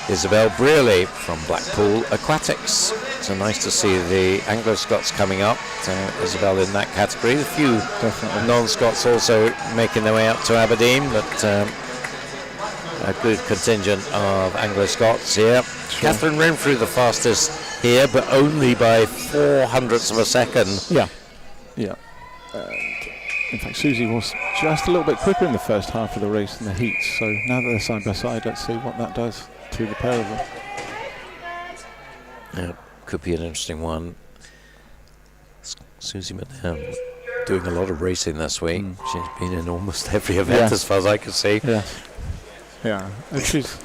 Isabel Brearley from Blackpool Aquatics. So nice to see the Anglo-Scots coming up. Isabel in that category. A few non-Scots also making their way up to Aberdeen, but a good contingent of Anglo-Scots here. Sure. Catherine Renfrew the fastest here, but only by 0.04 of a second. Yeah, yeah. In fact, Susie was just a little bit quicker in the first half of the race in the heats. So now that they're side by side, let's see what that does to the pair of them. Yeah, could be an interesting one. Susie McNair doing a lot of racing this week. She's been in almost every event as far as I can see. Yeah, yeah. And she's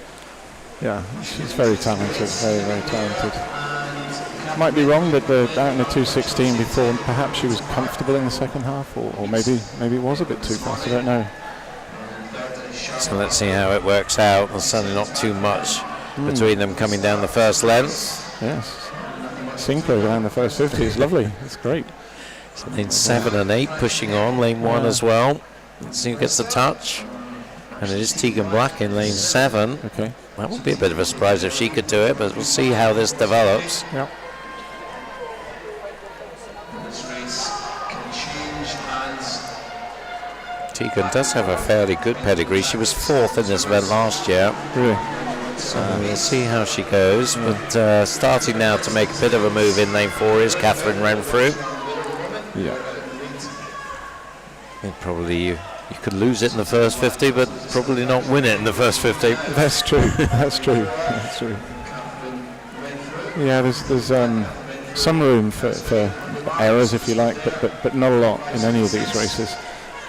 very talented, very, very talented. Might be wrong, but out in the 2:16 before, perhaps she was comfortable in the second half, or maybe it was a bit too fast. I don't know. So let's see how it works out. There's certainly not too much between them coming down the first length. Yes, Sinclair around the first 50 is lovely. It's great. So lane 7 and 8 pushing on, lane 1 as well. Let's see who gets the touch. And it is Tegan Black in lane 7. Okay. That would be a bit of a surprise if she could do it, but we'll see how this develops. Yep. Tegan does have a fairly good pedigree. She was 4th in this event last year. Really? So we'll see how she goes. But starting now to make a bit of a move in lane 4 is Catherine Renfrew. Yeah. And probably you could lose it in the first 50, but probably not win it in the first 50. That's true. That's true. That's true. Yeah, there's some room for errors, if you like, but not a lot in any of these races.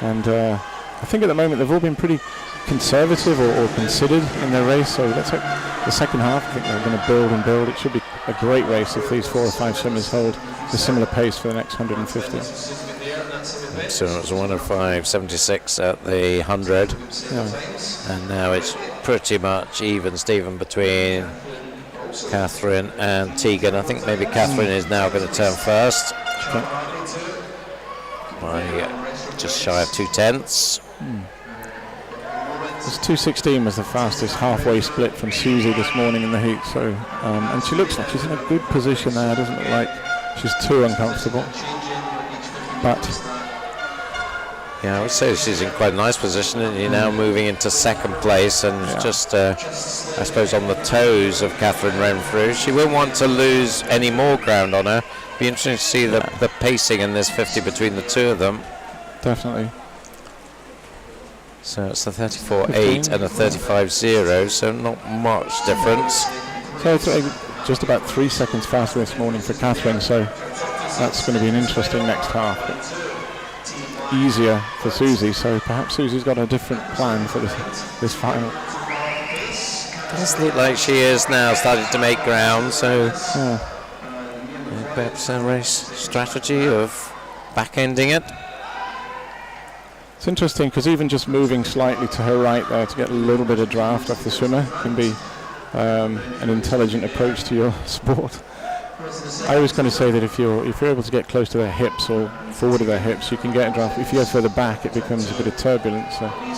And I think at the moment they've all been pretty conservative or considered in their race. So let's hope the second half, I think they're going to build and build. It should be a great race if these 4 or 5 swimmers hold a similar pace for the next 150. So it was 105.76 at the 100. Yeah. And now it's pretty much even Steven between Catherine and Tegan. I think maybe Catherine is now going to turn first. Okay. By just shy of 2/10. This 2:16 was the fastest halfway split from Susie this morning in the heat. So, and she looks like she's in a good position there. Doesn't look like she's too uncomfortable. But yeah, I would say she's in quite a nice position, and you're now moving into second place, and just, I suppose, on the toes of Catherine Renfrew. She won't want to lose any more ground on her. Be interesting to see the pacing in this 50 between the two of them. Definitely. So it's a 34.8 and a 35.0, so not much difference. So it's just about 3 seconds faster this morning for Catherine, so that's going to be an interesting next half. easier for Susie, so perhaps Susie's got a different plan for this final. Does look like she is now starting to make ground, so perhaps a race strategy of back-ending it. It's interesting because even just moving slightly to her right there to get a little bit of draft off the swimmer can be an intelligent approach to your sport. I was going to say that if you're able to get close to their hips or forward of their hips, you can get a draft. If you go further back, it becomes a bit of turbulence. So I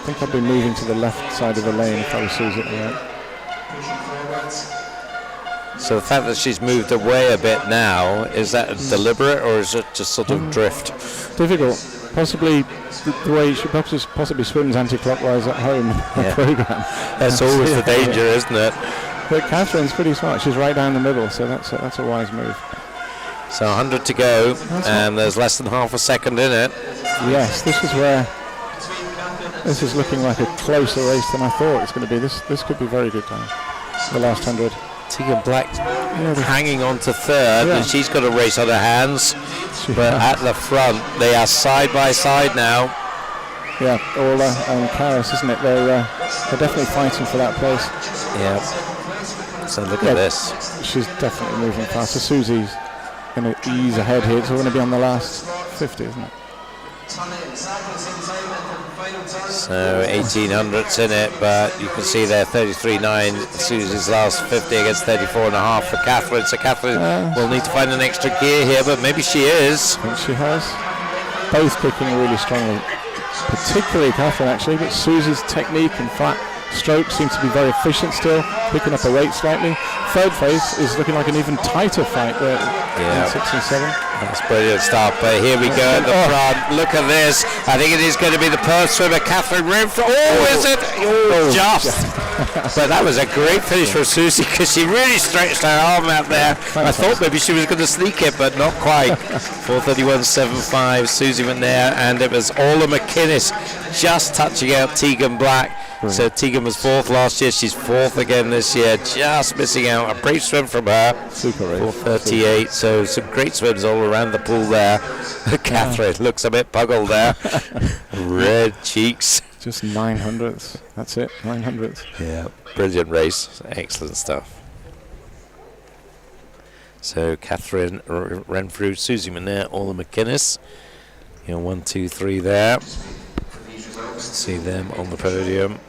think I'd be moving to the left side of the lane if I was Susie. So the fact that she's moved away a bit now, is that deliberate or is it just sort of drift? Difficult. Possibly the way she possibly swims anti-clockwise at home in the programme. That's always the danger, isn't it? But Catherine's pretty smart. She's right down the middle, so that's a wise move. So 100 to go, and there's less than half a second in it. Yes, this is looking like a closer race than I thought it's going to be. This could be very good time. The last 100. Tegan Black hanging on to third, and she's got a race on her hands. But at the front, they are side by side now. Yeah, Orla and Karas, isn't it? They're definitely fighting for that place. Yeah. So look at this. She's definitely moving faster. Susie's going to ease ahead here. It's going to be on the last 50, isn't it? So 1800s in it, but you can see there 33.9 Susie's last 50 against 34.5 for Catherine. So Catherine will need to find an extra gear here, but maybe she is. I think she has. Both kicking really strongly, particularly Catherine actually, but Susie's technique and flat stroke seems to be very efficient still, picking up a rate slightly. Third phase is looking like an even tighter fight there in 6 and 7. That's brilliant stuff, but here we go at the front. Look at this. I think it is going to be the Perth swimmer, Catherine Renfrew. Is it? Just. But that was a great finish for Susie because she really stretched her arm out there. I thought maybe she was going to sneak it, but not quite. 4:31.75, Susie went there, and it was Orla McInnes just touching out Tegan Black. So Tegan was 4th last year, she's 4th again this year, just missing out. A brave swim from her. Super race. 4:38, so some great swims all around the pool there. Catherine looks a bit puggled there. Red cheeks. Just 900ths, that's it, 900ths. Yeah, brilliant race, excellent stuff. So Catherine Renfrew, Susie Manette, Orla McInnes. 1, 2, 3 there. See them on the podium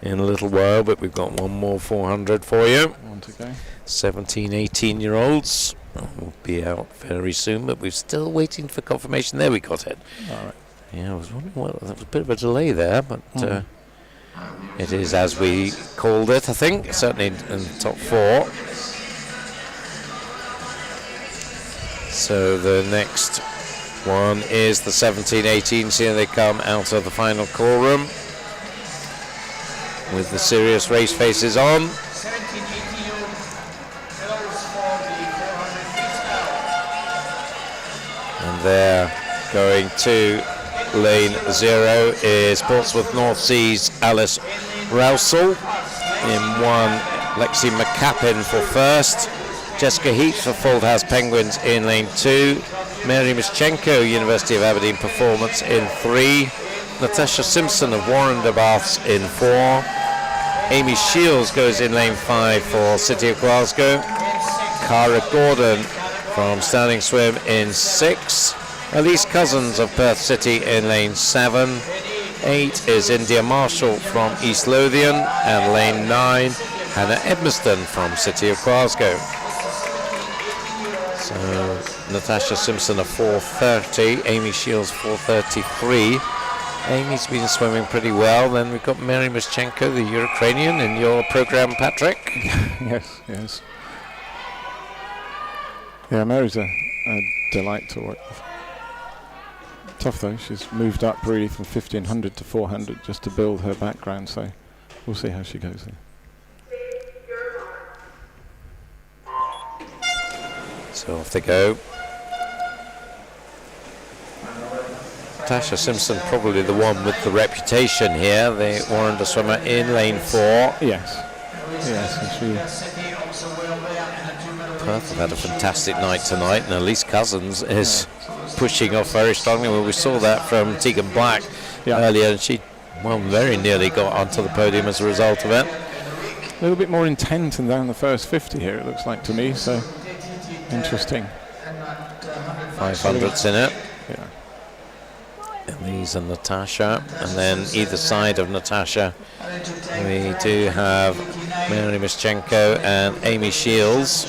in a little while, but we've got one more 400 for you. One to go. 17, 18-year-olds will be out very soon, but we're still waiting for confirmation. There we got it. All right. Yeah, I was wondering what, there was a bit of a delay there, but it is as we called it, I think, certainly in the top 4. So the next one is the 17-18. See, they come out of the final call room with the serious race faces on. And they're going to lane 0 is Portsmouth North Sea's Alice Rousel. In 1, Lexi McCappin for first. Jessica Heaps for Fauldhouse Penguins in lane 2. Mary Mischenko, University of Aberdeen Performance in 3. Natasha Simpson of Warren de Baths in 4. Amy Shields goes in lane 5 for City of Glasgow. Cara Gordon from Standing Swim in 6. Elise Cousins of Perth City in lane 7. 8 is India Marshall from East Lothian, and lane 9, Hannah Edmiston from City of Glasgow. So Natasha Simpson of 4:30, Amy Shields 4:33. Amy's been swimming pretty well. Then we've got Mary Mischenko, the Ukrainian, in your program, Patrick. Yes. Yeah, Mary's a delight to work with. Tough though, she's moved up really from 1500 to 400 just to build her background, so we'll see how she goes there. So off they go. Natasha Simpson, probably the one with the reputation here, the Warrender swimmer in lane 4. Yes, and she... Perth have had a fantastic night tonight, and Elise Cousins is pushing off very strongly. Well, we saw that from Tegan Black earlier, and she, very nearly got onto the podium as a result of it. A little bit more intent than down the first 50 here, it looks like to me, so interesting. 500s in it. Yeah. Elise and Natasha, and then either side of Natasha we do have Mary Mischenko and Amy Shields.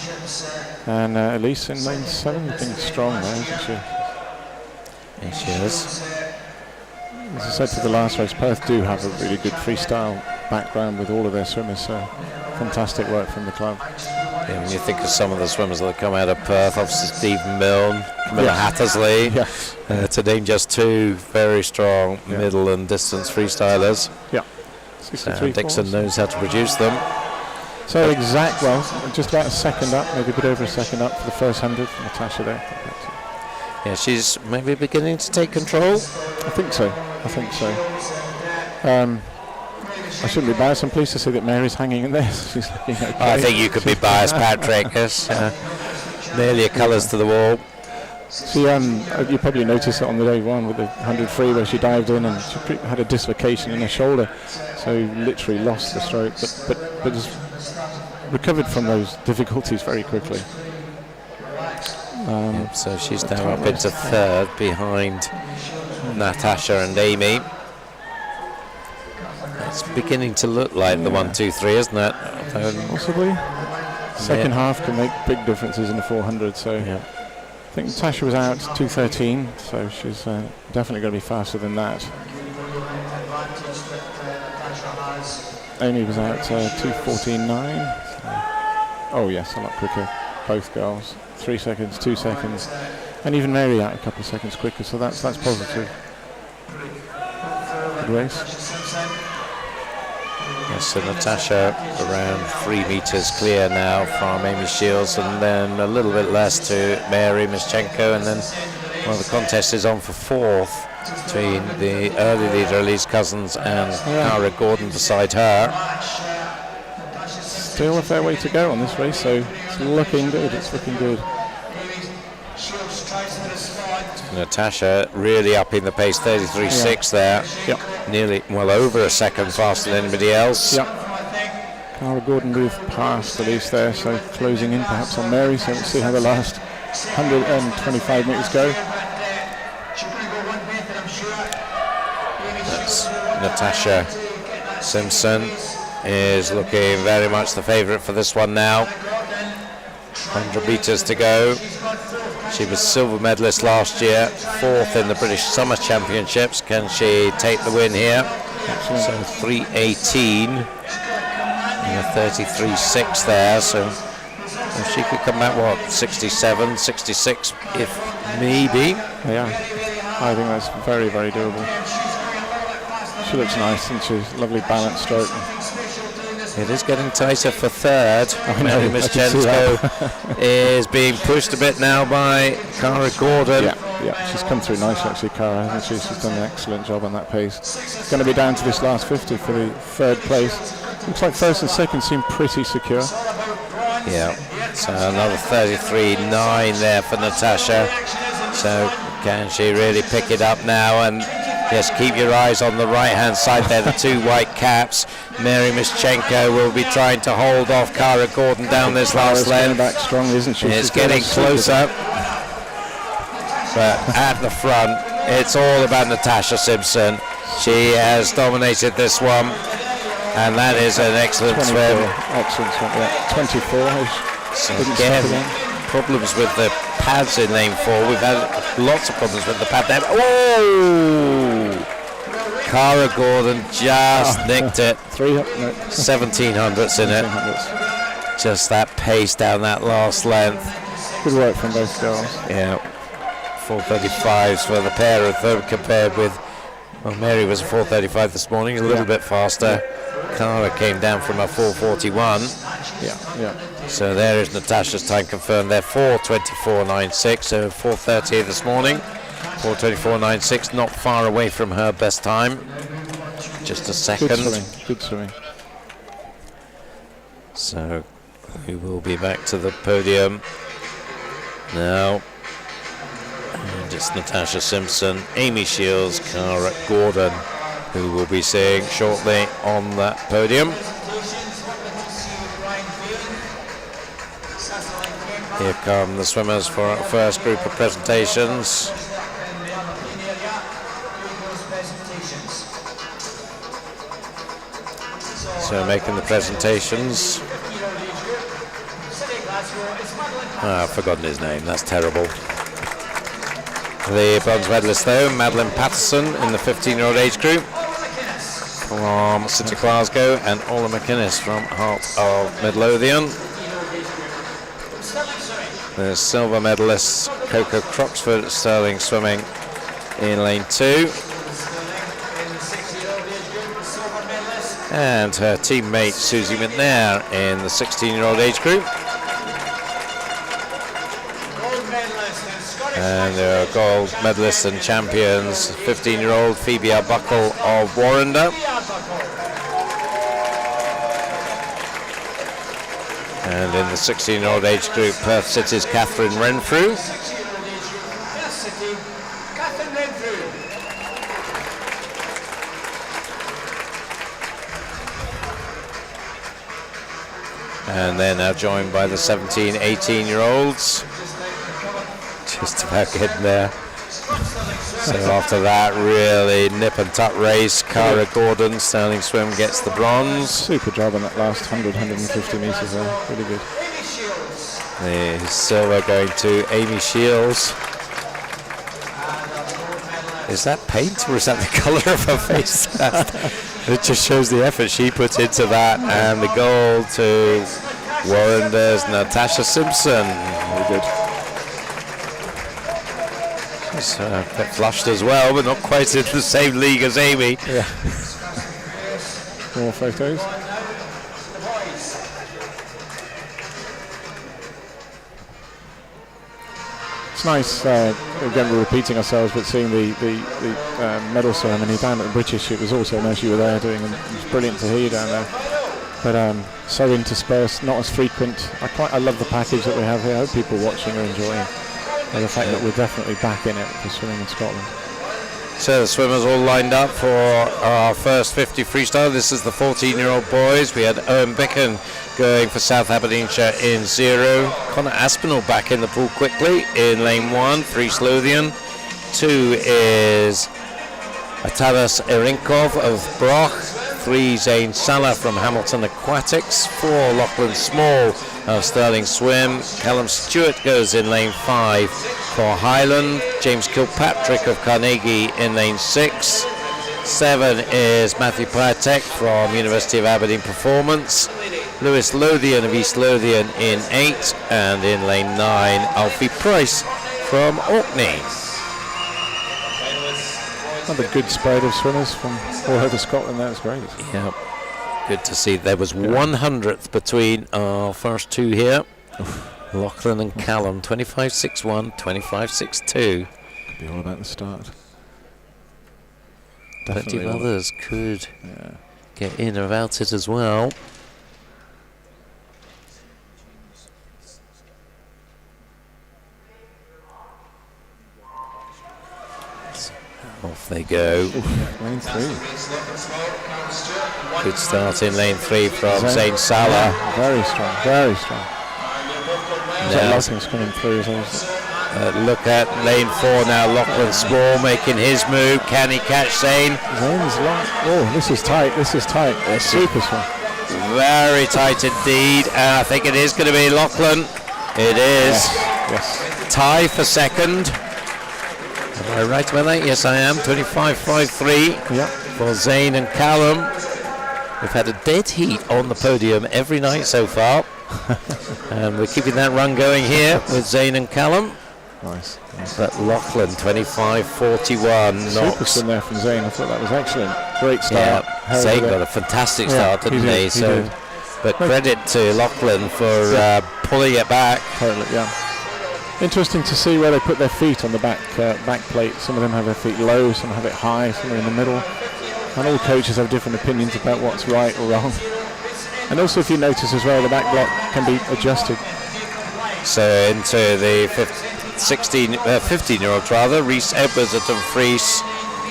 And Elise in lane 7, looking strong there, isn't she? Yes, she is. As I said for the last race, Perth do have a really good freestyle background with all of their swimmers, so fantastic work from the club. Yeah, when you think of some of the swimmers that come out of Perth, obviously Stephen Milne, Camilla Hattersley, to name just two very strong middle and distance freestylers. Yeah. Dixon knows how to produce them. So just about a second up, maybe a bit over a second up for the first 100 from Natasha there. Yeah, she's maybe beginning to take control. I think so. I shouldn't be biased. I'm pleased to see that Mary's hanging in there. She's looking okay. I think you could be biased, Patrick. Yes, nearly a colours to the wall. She, you probably noticed it on the day one with the 100 free where she dived in and she had a dislocation in her shoulder, so literally lost the stroke, but has recovered from those difficulties very quickly. So she's now up into third behind Natasha and Amy. It's beginning to look like the 1, 2, 3, isn't it? Possibly. Second half can make big differences in the 400, so I think Natasha was out 2:13, so she's definitely going to be faster than that. Amy was out 2:14.9. Oh yes, a lot quicker, both girls. 3 seconds, 2 seconds, and even Mary out a couple of seconds quicker, so that's positive. Good race. Yes, so Natasha around 3 meters clear now from Amy Shields, and then a little bit less to Mary Mischenko, and then the contest is on for fourth between the early leader Elise Cousins and Cara Gordon beside her. Still a fair way to go on this race, so it's looking good. Natasha really upping the pace, 33.6 there. Nearly, over a second faster than anybody else. Cara Gordon moved past Elise there, so closing in perhaps on Mary, so we'll see how the last 125 metres go. That's Natasha Simpson is looking very much the favourite for this one now. 100 metres to go. She was silver medalist last year, fourth in the British Summer Championships. Can she take the win here? Excellent. So 3:18 and a 33.6 there. So if she could come back, 67, 66, if maybe. Yeah, I think that's very, very doable. She looks nice, and she's lovely balanced stroke. It is getting tighter for third. Mary Mischenko is being pushed a bit now by Cara Gordon. Yeah, she's come through nicely actually, Cara, hasn't she? She's done an excellent job on that pace. It's going to be down to this last 50 for the third place. Looks like first and second seem pretty secure. Yeah, so another 33.9 there for Natasha. So can she really pick it up now? And yes, keep your eyes on the right-hand side there, the two white caps. Mary Mischenko will be trying to hold off Cara Gordon down this last lane. Back strong, isn't she? It's getting closer. But at the front, it's all about Natasha Simpson. She has dominated this one, and that is an excellent swim. Excellent swim, 24-ish. So again, problems with the pads in lane 4. We've had lots of problems with the pad there. Oh! Cara Gordon just nicked it. 1700s in it. Just that pace down that last length. Good work from both girls. Yeah. 4:35s for the pair of them compared with, Mary was a 4:35 this morning, a little bit faster. Cara came down from a 4:41. Yeah. So there is Natasha's time confirmed there, 4:24.96, so 4:30 this morning. 4:24.96, not far away from her best time. Just a second. Good swimming. So we will be back to the podium now. And it's Natasha Simpson, Amy Shields, Cara Gordon, who we'll be seeing shortly on that podium. Here come the swimmers for our first group of presentations. So making the presentations. I've forgotten his name, that's terrible. The bronze medalist though, Madeline Patterson in the 15-year-old age group from City Glasgow, and Ola McInnes from Heart of Midlothian. The silver medalist Coco Croxford Sterling swimming in lane 2. And her teammate Susie McNair in the 16-year-old age group. And there are gold medalists and champions, 15-year-old Phoebe Arbuckle of Warrender. And in the 16-year-old age group, Perth City's Catherine Renfrew. And they're now joined by the 17, 18-year-olds. Just about getting there. So after that really nip and tuck race, Cara Gordon, Sterling Swim gets the bronze. Super job on that last 100, 150 metres there, really good. The silver going to Amy Shields. Is that paint or is that the colour of her face? It just shows the effort she put into that. And the gold to Warrender's Natasha Simpson. Very good. She's a bit flushed as well, but not quite in the same league as Amy. Yeah. More photos. It's nice, again we're repeating ourselves, but seeing the medal ceremony down at the British, it was also nice you were there doing, and it was brilliant to hear you down there. But so interspersed, not as frequent. I love the package that we have here. I hope people watching are enjoying the fact that we're definitely back in it for swimming in Scotland. So the swimmers all lined up for our first 50 freestyle. This is the 14-year-old boys. We had Owen Bicken going for South Aberdeenshire in 0. Connor Aspinall back in the pool quickly in lane 1 for East Lothian. 2 is Ataras Erinkov of Broch. 3 Zane Salah from Hamilton Aquatics. 4 Lachlan Small of Sterling Swim. Callum Stewart goes in lane 5 for Highland. James Kilpatrick of Carnegie in lane 6. 7 is Matthew Piatek from University of Aberdeen Performance. Lewis Lothian of East Lothian in 8. And in lane 9, Alfie Price from Orkney. Another good spread of swimmers from all over Scotland. That's great. Yeah, good to see. There was 100th between our first two here. Lachlan and Callum, 25.61, 25.62. Could be all about the start. Plenty of others could get in or out it as well. Off they go. Lane 3. Good start in lane 3 from Zane Salah. Yeah, very strong, very strong. Now, Lachlan's coming through as well. look at lane 4 now. Lachlan Small making his move. Can he catch Zane? Zane's long. Oh, this is tight. This is tight. It's super strong. Very tight indeed. And I think it is going to be Lachlan. It is. Yes. Tie for second. Am I right about that? Yes, I am. 25.53 for Zane and Callum. We've had a dead heat on the podium every night so far. And we're keeping that run going here with Zane and Callum. Nice. But Lachlan, 25.41. Super swim there from Zane. I thought that was excellent. Great start. Yeah, Zane got a fantastic start, didn't he? So, but credit to Lachlan for pulling it back. Totally, yeah. Interesting to see where they put their feet on the back plate. Some of them have their feet low, some have it high, some are in the middle. And all coaches have different opinions about what's right or wrong. And also, if you notice as well, the back block can be adjusted. So into the 15-year-olds rather. Reese Edwards at Dumfries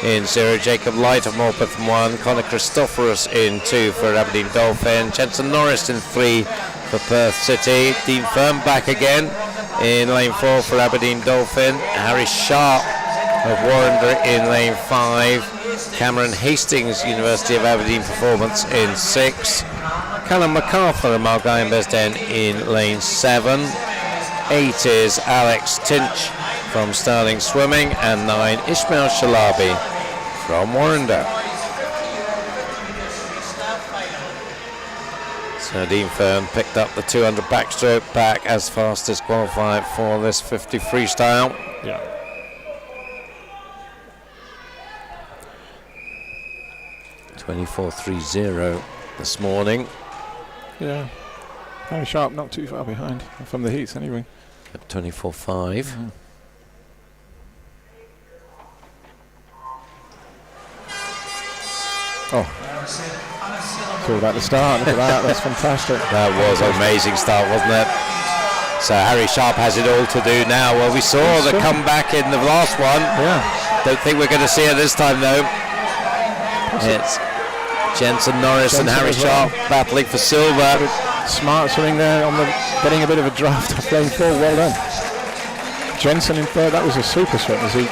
in 0. Jacob Light of Morpeth 1. Connor Christophorus in 2 for Aberdeen Dolphin. Jensen Norris in 3 for Perth City. Dean Firm back again in lane 4 for Aberdeen Dolphin. Harry Sharp of Warrender in lane 5. Cameron Hastings, University of Aberdeen Performance in 6. Callum MacArthur of Malgaian Besden in lane 7. 8 is Alex Tinch from Starling Swimming, and 9 Ishmael Shalabi from Warrender. So Dean Fern picked up the 200 backstroke back as fastest qualifier for this 50 freestyle. Yeah. .24.30 this morning. Yeah. Very sharp, not too far behind from the heats anyway. 24.5. Mm-hmm. Oh, it's all about the start. Look at that, that's fantastic. That was an amazing start, wasn't it? So Harry Sharp has it all to do now. Well, we saw the comeback in the last one. Yeah. Don't think we're going to see it this time, though. It's Jensen Norris and Harry Sharp battling for silver. Smart swimming there on the getting a bit of a draft off lane 4. Well done. Jensen in third. That was a super swim as he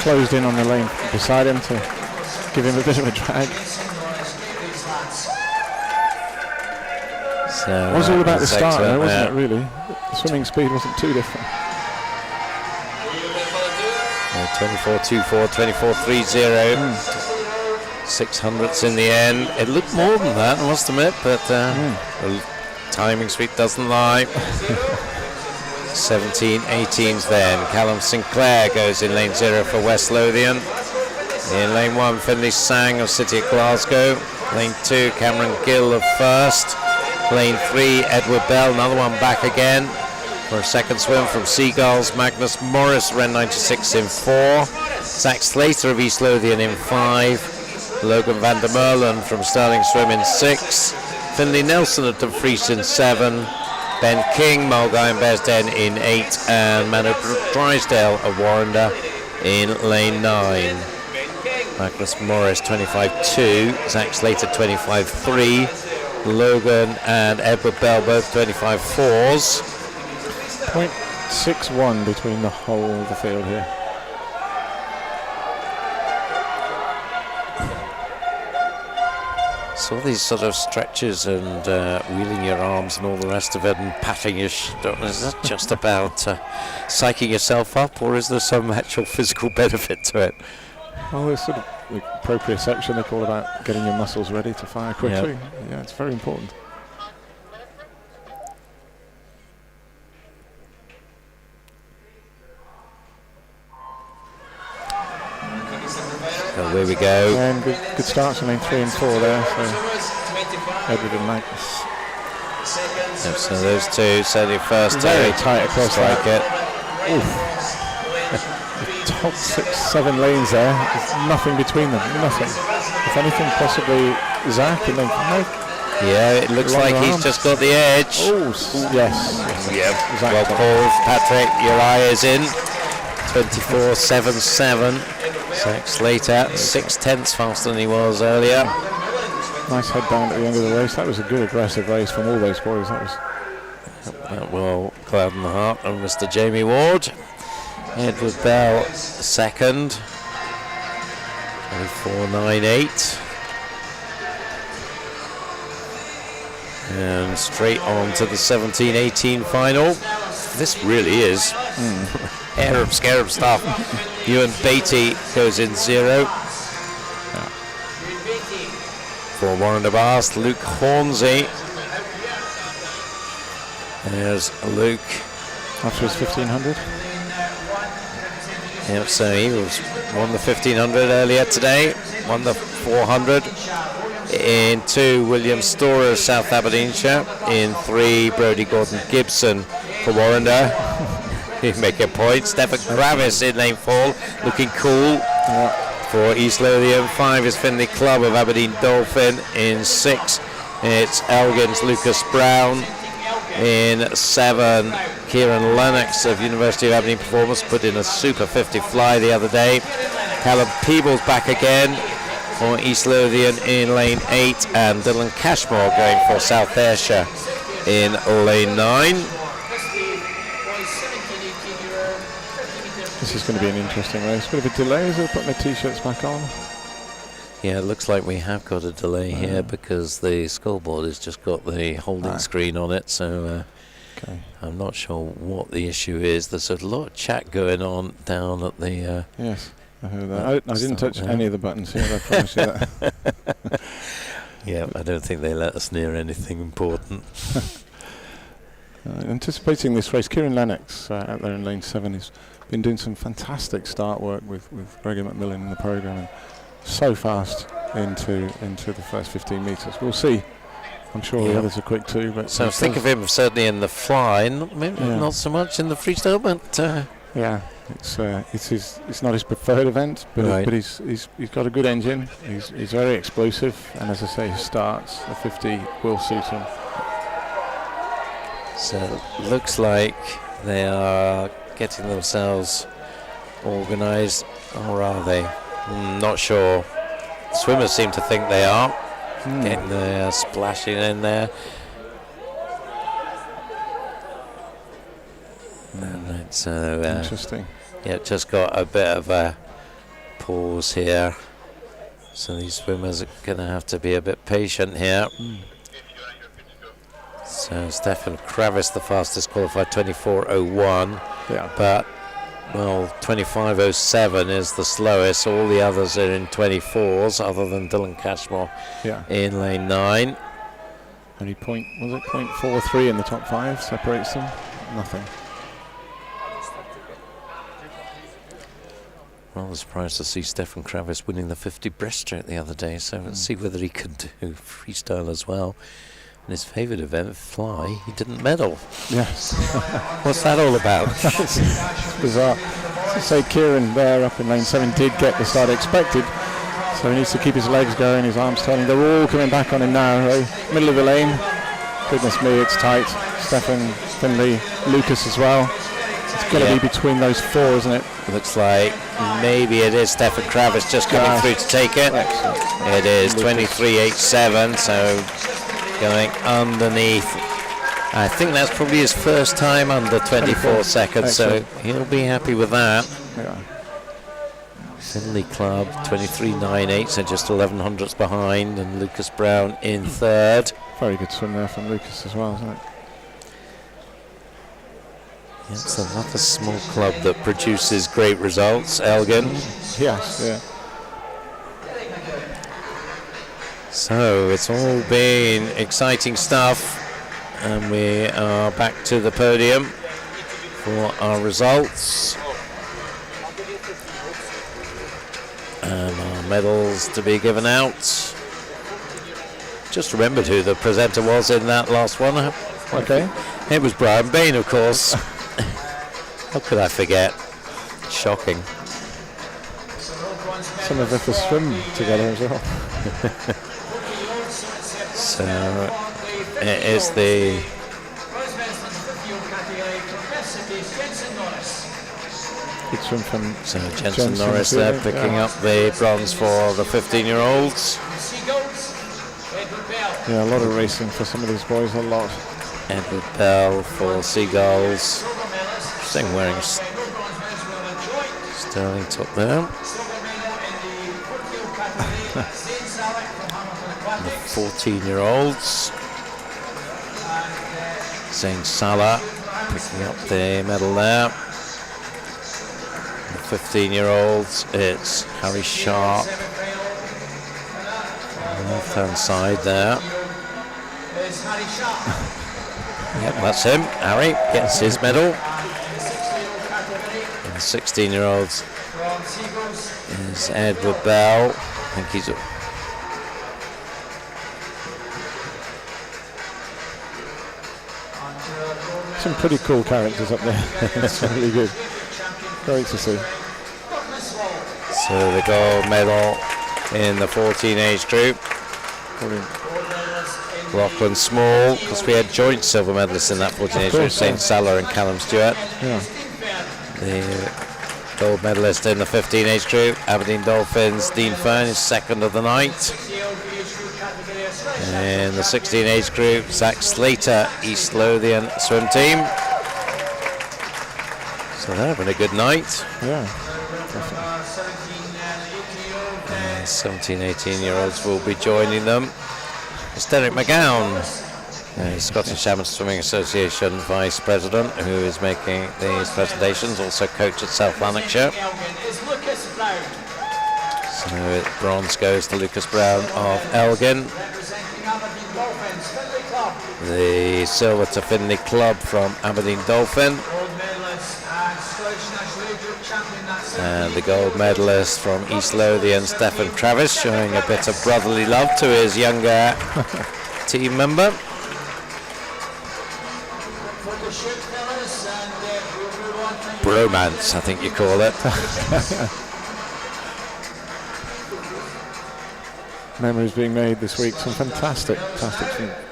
closed in on the lane beside him to give him a bit of a drag. So it was all about the start, though, wasn't it? Really, the swimming speed wasn't too different. 24.24, 24.30. 600ths in the end. It looked more than that, I must admit, but the timing suite doesn't lie. 17, 18s then. Callum Sinclair goes in lane 0 for West Lothian. In lane 1, Finlay Sang of City of Glasgow. Lane 2, Cameron Gill of First. Lane 3, Edward Bell, another one back again for a second swim from Seagulls. Magnus Morris, Ren 96 in 4. Zach Slater of East Lothian in 5. Logan van der Merlen from Starling Swim in 6. Finlay Nelson of Dumfries in 7. Ben King, Malgaian Besden in 8. And Manu Drysdale of Warrender in lane 9. Magnus Morris 25.2. Zach Slater 25.3. Logan and Edward Bell both 25.4s. 0.61 between the whole of the field here. So these sort of stretches and wheeling your arms and all the rest of it and patting your stomach, is that just about psyching yourself up, or is there some actual physical benefit to it? Well, it's sort of the proprioception they call about getting your muscles ready to fire quickly. Yep. Yeah, it's very important. So there we go. And good starts in lane 3 and 4 there. So Edward and Magnus. Yep, so those two, certainly first very tight across strike it. Top 6-7 lanes there. There's nothing between them. Nothing. If anything, possibly Zach and then yeah, it looks like he's just got the edge. Oh, yes. Yep. Well called, Patrick. Your eye is in. 24.77. Zach Slater 6/10 faster than he was earlier. Nice head down at the end of the race. That was a good aggressive race from all those boys. That was well, gladden the heart of Mr. Jamie Ward. Edward Bell second. 24.98. And straight on to the 17-18 final. This really is Arab scarab stuff. Ewan Beatty goes in 0. For Warrender Bast, Luke Hornsey. There's Luke. After his 1500. Yep, so he won the 1500 earlier today, won the 400. In 2, William Storer of South Aberdeenshire. In 3, Brodie Gordon Gibson for Warrender. You make a point. Stefan Gravis in lane 4, looking cool for East Lothian. 5 is Finlay Club of Aberdeen Dolphin. In 6, it's Elgin's Lucas Brown. In 7, Kieran Lennox of University of Aberdeen Performance put in a super 50 fly the other day. Callum Peebles back again for East Lothian in lane 8, and Dylan Cashmore going for South Ayrshire in lane 9. This is going to be an interesting race. Bit of a delay as they're putting the t-shirts back on. Yeah, it looks like we have got a delay here because the scoreboard has just got the holding screen on it, so I'm not sure what the issue is. There's a lot of chat going on down at the... yes, I heard that. I didn't touch any of the buttons here, I promise you that. Yeah, I don't think they let us near anything important. Anticipating this race, Kieran Lennox out there in lane 7 has been doing some fantastic start work with Gregor McMillan in the programme, and so fast into the first 15 metres. We'll see. I'm sure the others are quick too. But so think of him certainly in the fly, not so much in the freestyle, but yeah, it's not his preferred event, but he's got a good engine. He's very explosive, and as I say, his starts the 50 will suit him. So looks like they are getting themselves organised, or are they? Not sure. Swimmers seem to think they are. Getting the splashing in there. And so interesting. Yeah, just got a bit of a pause here. So these swimmers are going to have to be a bit patient here. So Stefan Kravis, the fastest qualified, 24:01. Yeah. But 25:07 is the slowest. All the others are in 24s, other than Dylan Cashmore in lane 9. Only 0.43 in the top 5 separates them. Nothing. Rather surprised to see Stefan Kravis winning the 50 breaststroke the other day. So let's see whether he could do freestyle as well. In his favourite event, fly, he didn't medal. Yes. What's that all about? It's bizarre. To say Kieran there up in lane 7 did get the start expected, so he needs to keep his legs going, his arms turning. They're all coming back on him now, right? Middle of the lane. Goodness me, it's tight. Stefan, Finley, Lucas as well. It's got to be between those 4, isn't it? Looks like maybe it is Stefan Kravis just coming through to take it. Excellent. It is 23:87, so going underneath. I think that's probably his first time under 24 seconds, so he'll be happy with that. Yeah. Finley Club 23:98, so just 1100ths behind, and Lucas Brown in 3rd. Very good swim there from Lucas as well, isn't it? It's another small club that produces great results, Elgin. Yes, yeah. So it's all been exciting stuff, and we are back to the podium for our results and our medals to be given out. Just remembered who the presenter was in that last one. Okay. It was Brian Bain, of course. How could I forget? Shocking. Some of us will swim together as well. So it is the good swim from Jensen Norris there picking up the bronze for the 15-year-olds. Yeah, a lot of racing for some of these boys, a lot. Edward Bell for Seagulls. Interesting, wearing sterling top there. The 14-year-olds. Zane Salah picking up the medal there. The 15-year-olds, it's Harry Sharp on the left-hand side there. Yep, that's him. Harry gets his medal. And the 16-year-olds is Edward Bell. I think he's some pretty cool characters up there. It's really good. Great to see. So the gold medal in the 14 age group. Brilliant. Lachlan Small, because we had joint silver medalists in that 14 age group, St. Salah and Callum Stewart. Yeah. The gold medalist in the 15 age group, Aberdeen Dolphins, Dean Fern is second of the night. In the 16 age group, Zach Slater, East Lothian swim team. So they're having a good night. Yeah, definitely. 17, 18-year-olds will be joining them. It's Derek McGowan, Scottish Amateur Swimming Association Vice President, who is making these presentations, also coach at South Lanarkshire. So bronze goes to Lucas Brown of Elgin. The silver to Finley Club from Aberdeen Dolphin. And the gold medalist from East Lothian, Stefan Travis, showing a bit of brotherly love to his younger team member. Bromance, I think you call it. Memories being made this week. Some fantastic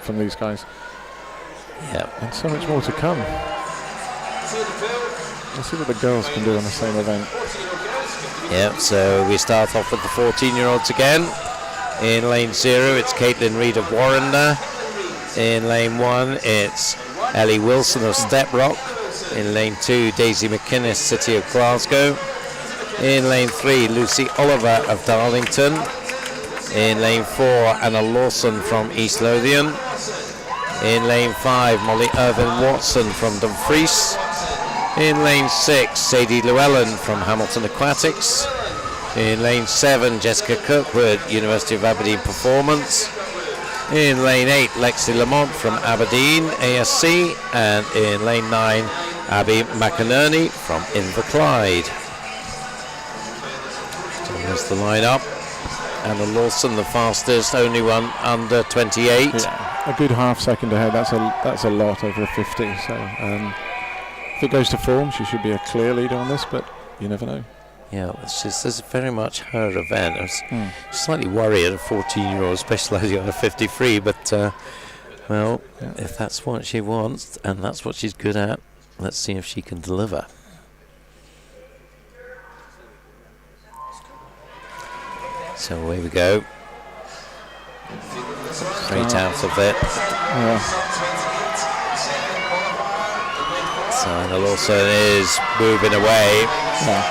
from these guys. Yeah. And so much more to come. Let's see what the girls can do on the same event. Yeah, so we start off with the 14-year-olds again. In lane 0, it's Caitlin Reid of Warrender. In lane 1, it's Ellie Wilson of Steprock. In lane 2, Daisy McInnes, City of Glasgow. In lane 3, Lucy Oliver of Darlington. In lane 4, Anna Lawson from East Lothian. In lane 5, Molly Irvin Watson from Dumfries. In lane 6, Sadie Llewellyn from Hamilton Aquatics. In lane 7, Jessica Kirkwood, University of Aberdeen Performance. In lane 8, Lexi Lamont from Aberdeen ASC. And in lane 9, Abby McInerney from Inverclyde. So there's the lineup. Anna Lawson, the fastest, only one under 28. Yeah, a good half second ahead. That's a lot over 50. So. If it goes to form, she should be a clear leader on this, but you never know. Yeah, this is very much her event. I was slightly worried a 14-year-old specialising on a 53, but, well, if that's what she wants and that's what she's good at, let's see if she can deliver. So away we go. Straight out of it. Yeah. So Anna Lawson is moving away. Yeah.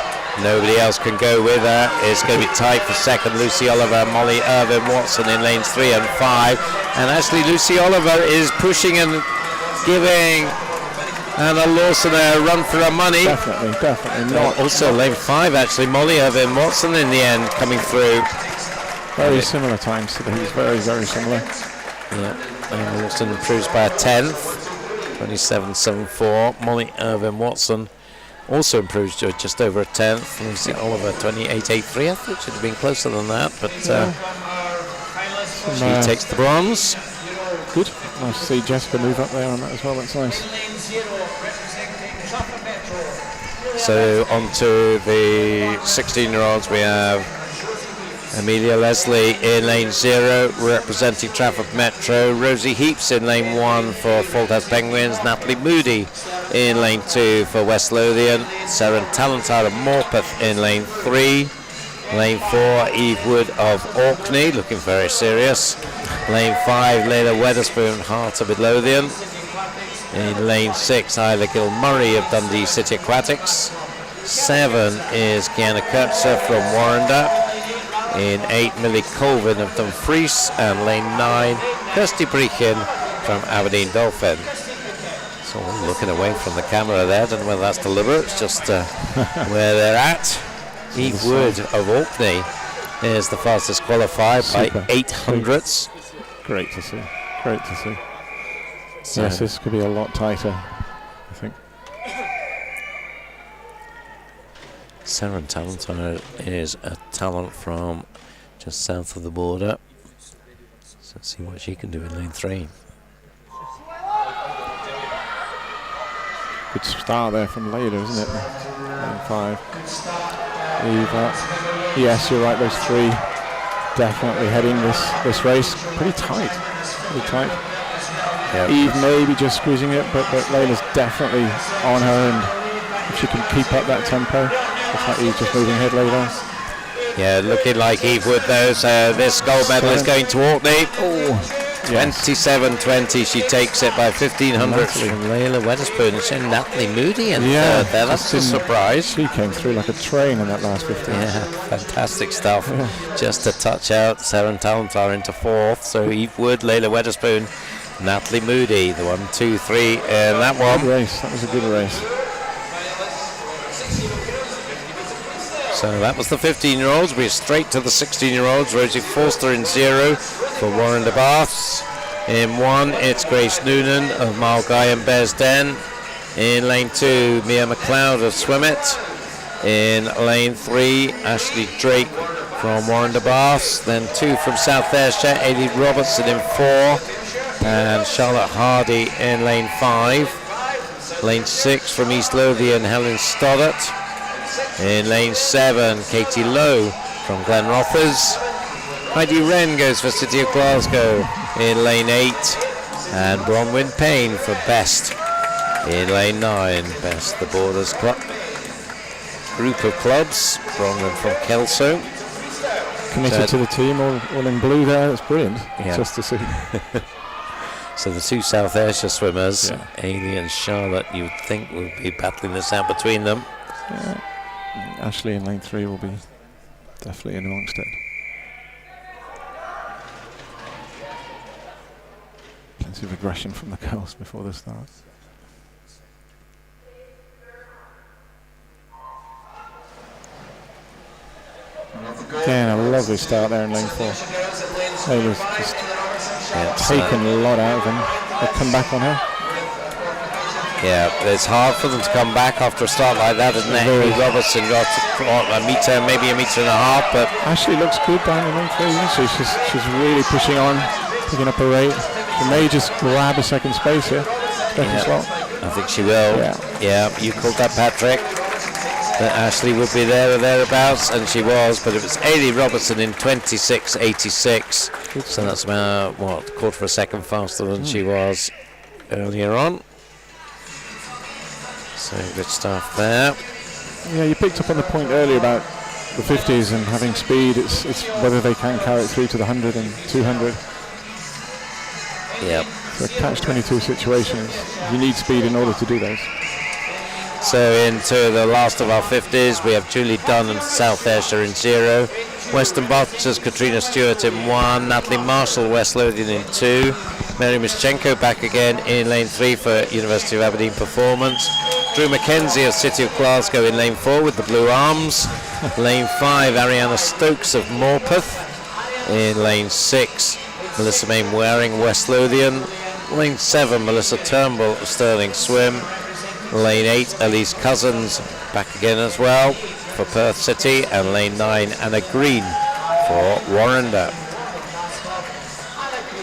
Nobody else can go with her. It's going to be tight for second. Lucy Oliver, Molly Irvin Watson in lanes 3 and 5. And actually Lucy Oliver is pushing and giving Anna Lawson a run for her money. Definitely. Not Also lane 5 actually, Molly Irvin Watson in the end coming through. Very similar times to these, very similar. Yeah, Anna Lawson improves by a 10th. 27.74. Molly Irvin Watson also improves to just over a 10th. Lucy Oliver 28.83. I thought she'd have been closer than that, but she takes the bronze. Good. Nice to see Jessica move up there on that as well. That's nice. So on to the 16-year-olds. We have Amelia Leslie in lane 0, representing Trafford Metro. Rosie Heaps in lane 1 for Fauldhouse Penguins. Natalie Moody in lane 2 for West Lothian. Seren Talentire of Morpeth in lane 3. Lane 4, Eve Wood of Orkney, looking very serious. Lane 5, Layla Weatherspoon, Heart of Midlothian. In lane 6, Isla Gill Murray of Dundee City Aquatics. 7 is Kiana Kurtzer from Warrender. In 8, Millie Colvin of Dumfries. And lane 9, Kirsty Brechin from Aberdeen Dolphin. So looking away from the camera there, don't know whether that's deliberate, it's just where they're at. Eve Wood of Orkney is the fastest qualified by 800ths. Great to see. So yes, this could be a lot tighter, I think. Seren Talentire is a talent from just south of the border. So let's see what she can do in lane 3. Good start there from Layla, isn't it? Lane 5. Eva. Yes, you're right, those 3 definitely heading this race pretty tight. Pretty tight. Yep. Eve maybe just squeezing it, but Layla's definitely on her, and if she can keep up that tempo, looks like Eve just moving ahead later. Yeah, looking like Eve Wood though. So this gold medal is going to Orkney. Oh, yes. 27-20. She takes it by 1,500 from Layla Wetherspoon. And Natalie Moody in third there. That's a surprise. She came through like a train in that last 15. Yeah, fantastic stuff. Yeah. Just a touch out. Sarah Talentar into fourth. So Eve Wood, Layla Wetherspoon, Natalie Moody, the 1, 2, 3 in that one. Good race. That was a good race. So that was the 15-year-olds. We're straight to the 16-year-olds. Rosie Forster in 0 for Warren de Baths. In 1, it's Grace Noonan of Mile Guy and Bearsden. In lane 2, Mia McLeod of Swimit. In lane 3, Ashley Drake from Warren de Baths. Then 2 from South Ayrshire, Ailey Robertson in 4. And Charlotte Hardy in lane 5. Lane 6 from East Lothian, Helen Stoddart. In lane 7, Katie Lowe from Glenrothes. Heidi Wren goes for City of Glasgow in lane 8. And Bronwyn Payne for Best in lane 9. Best, the Borders Club. Group of clubs. Bronwyn from Kelso. Committed to the team, all in blue there. That's brilliant. Yeah. Just to see. So the 2 South Ayrshire swimmers, Ailey and Charlotte, you would think will be battling this out between them. Yeah. Ashley in lane 3 will be definitely in amongst it. Plenty of aggression from the girls before the start. Again, a lovely start there in lane 4. Layla's just taken a lot out of them. They come back on her. Yeah, it's hard for them to come back after a start like that, isn't it? Amy Robertson got a metre, maybe a metre and a half, but Ashley looks good down in lane 3. She's really pushing on, picking up her rate. She may just grab a second space here. Second slot. I think she will. Yeah, you called that, Patrick. That Ashley would be there or thereabouts, and she was, but it was Ailey Robertson in 26.86. So that's about, quarter of a second faster than she was earlier on. So good stuff there. Yeah, you picked up on the point earlier about the 50s and having speed. It's whether they can carry it through to the 100 and 200. Yep. So catch-22 situations. You need speed in order to do those. So into the last of our 50s, we have Julie Dunn and South Ayrshire in 0. Western Bucks, Katrina Stewart in 1. Natalie Marshall, West Lothian in 2. Mary Mischenko back again in lane 3 for University of Aberdeen Performance. Drew Mackenzie of City of Glasgow in lane 4 with the Blue Arms. Lane 5, Ariana Stokes of Morpeth. In lane 6, Melissa May Waring, West Lothian. Lane 7, Melissa Turnbull of Stirling Swim. Lane 8, Elise Cousins back again as well for Perth City. And lane 9, Anna Green for Warrender.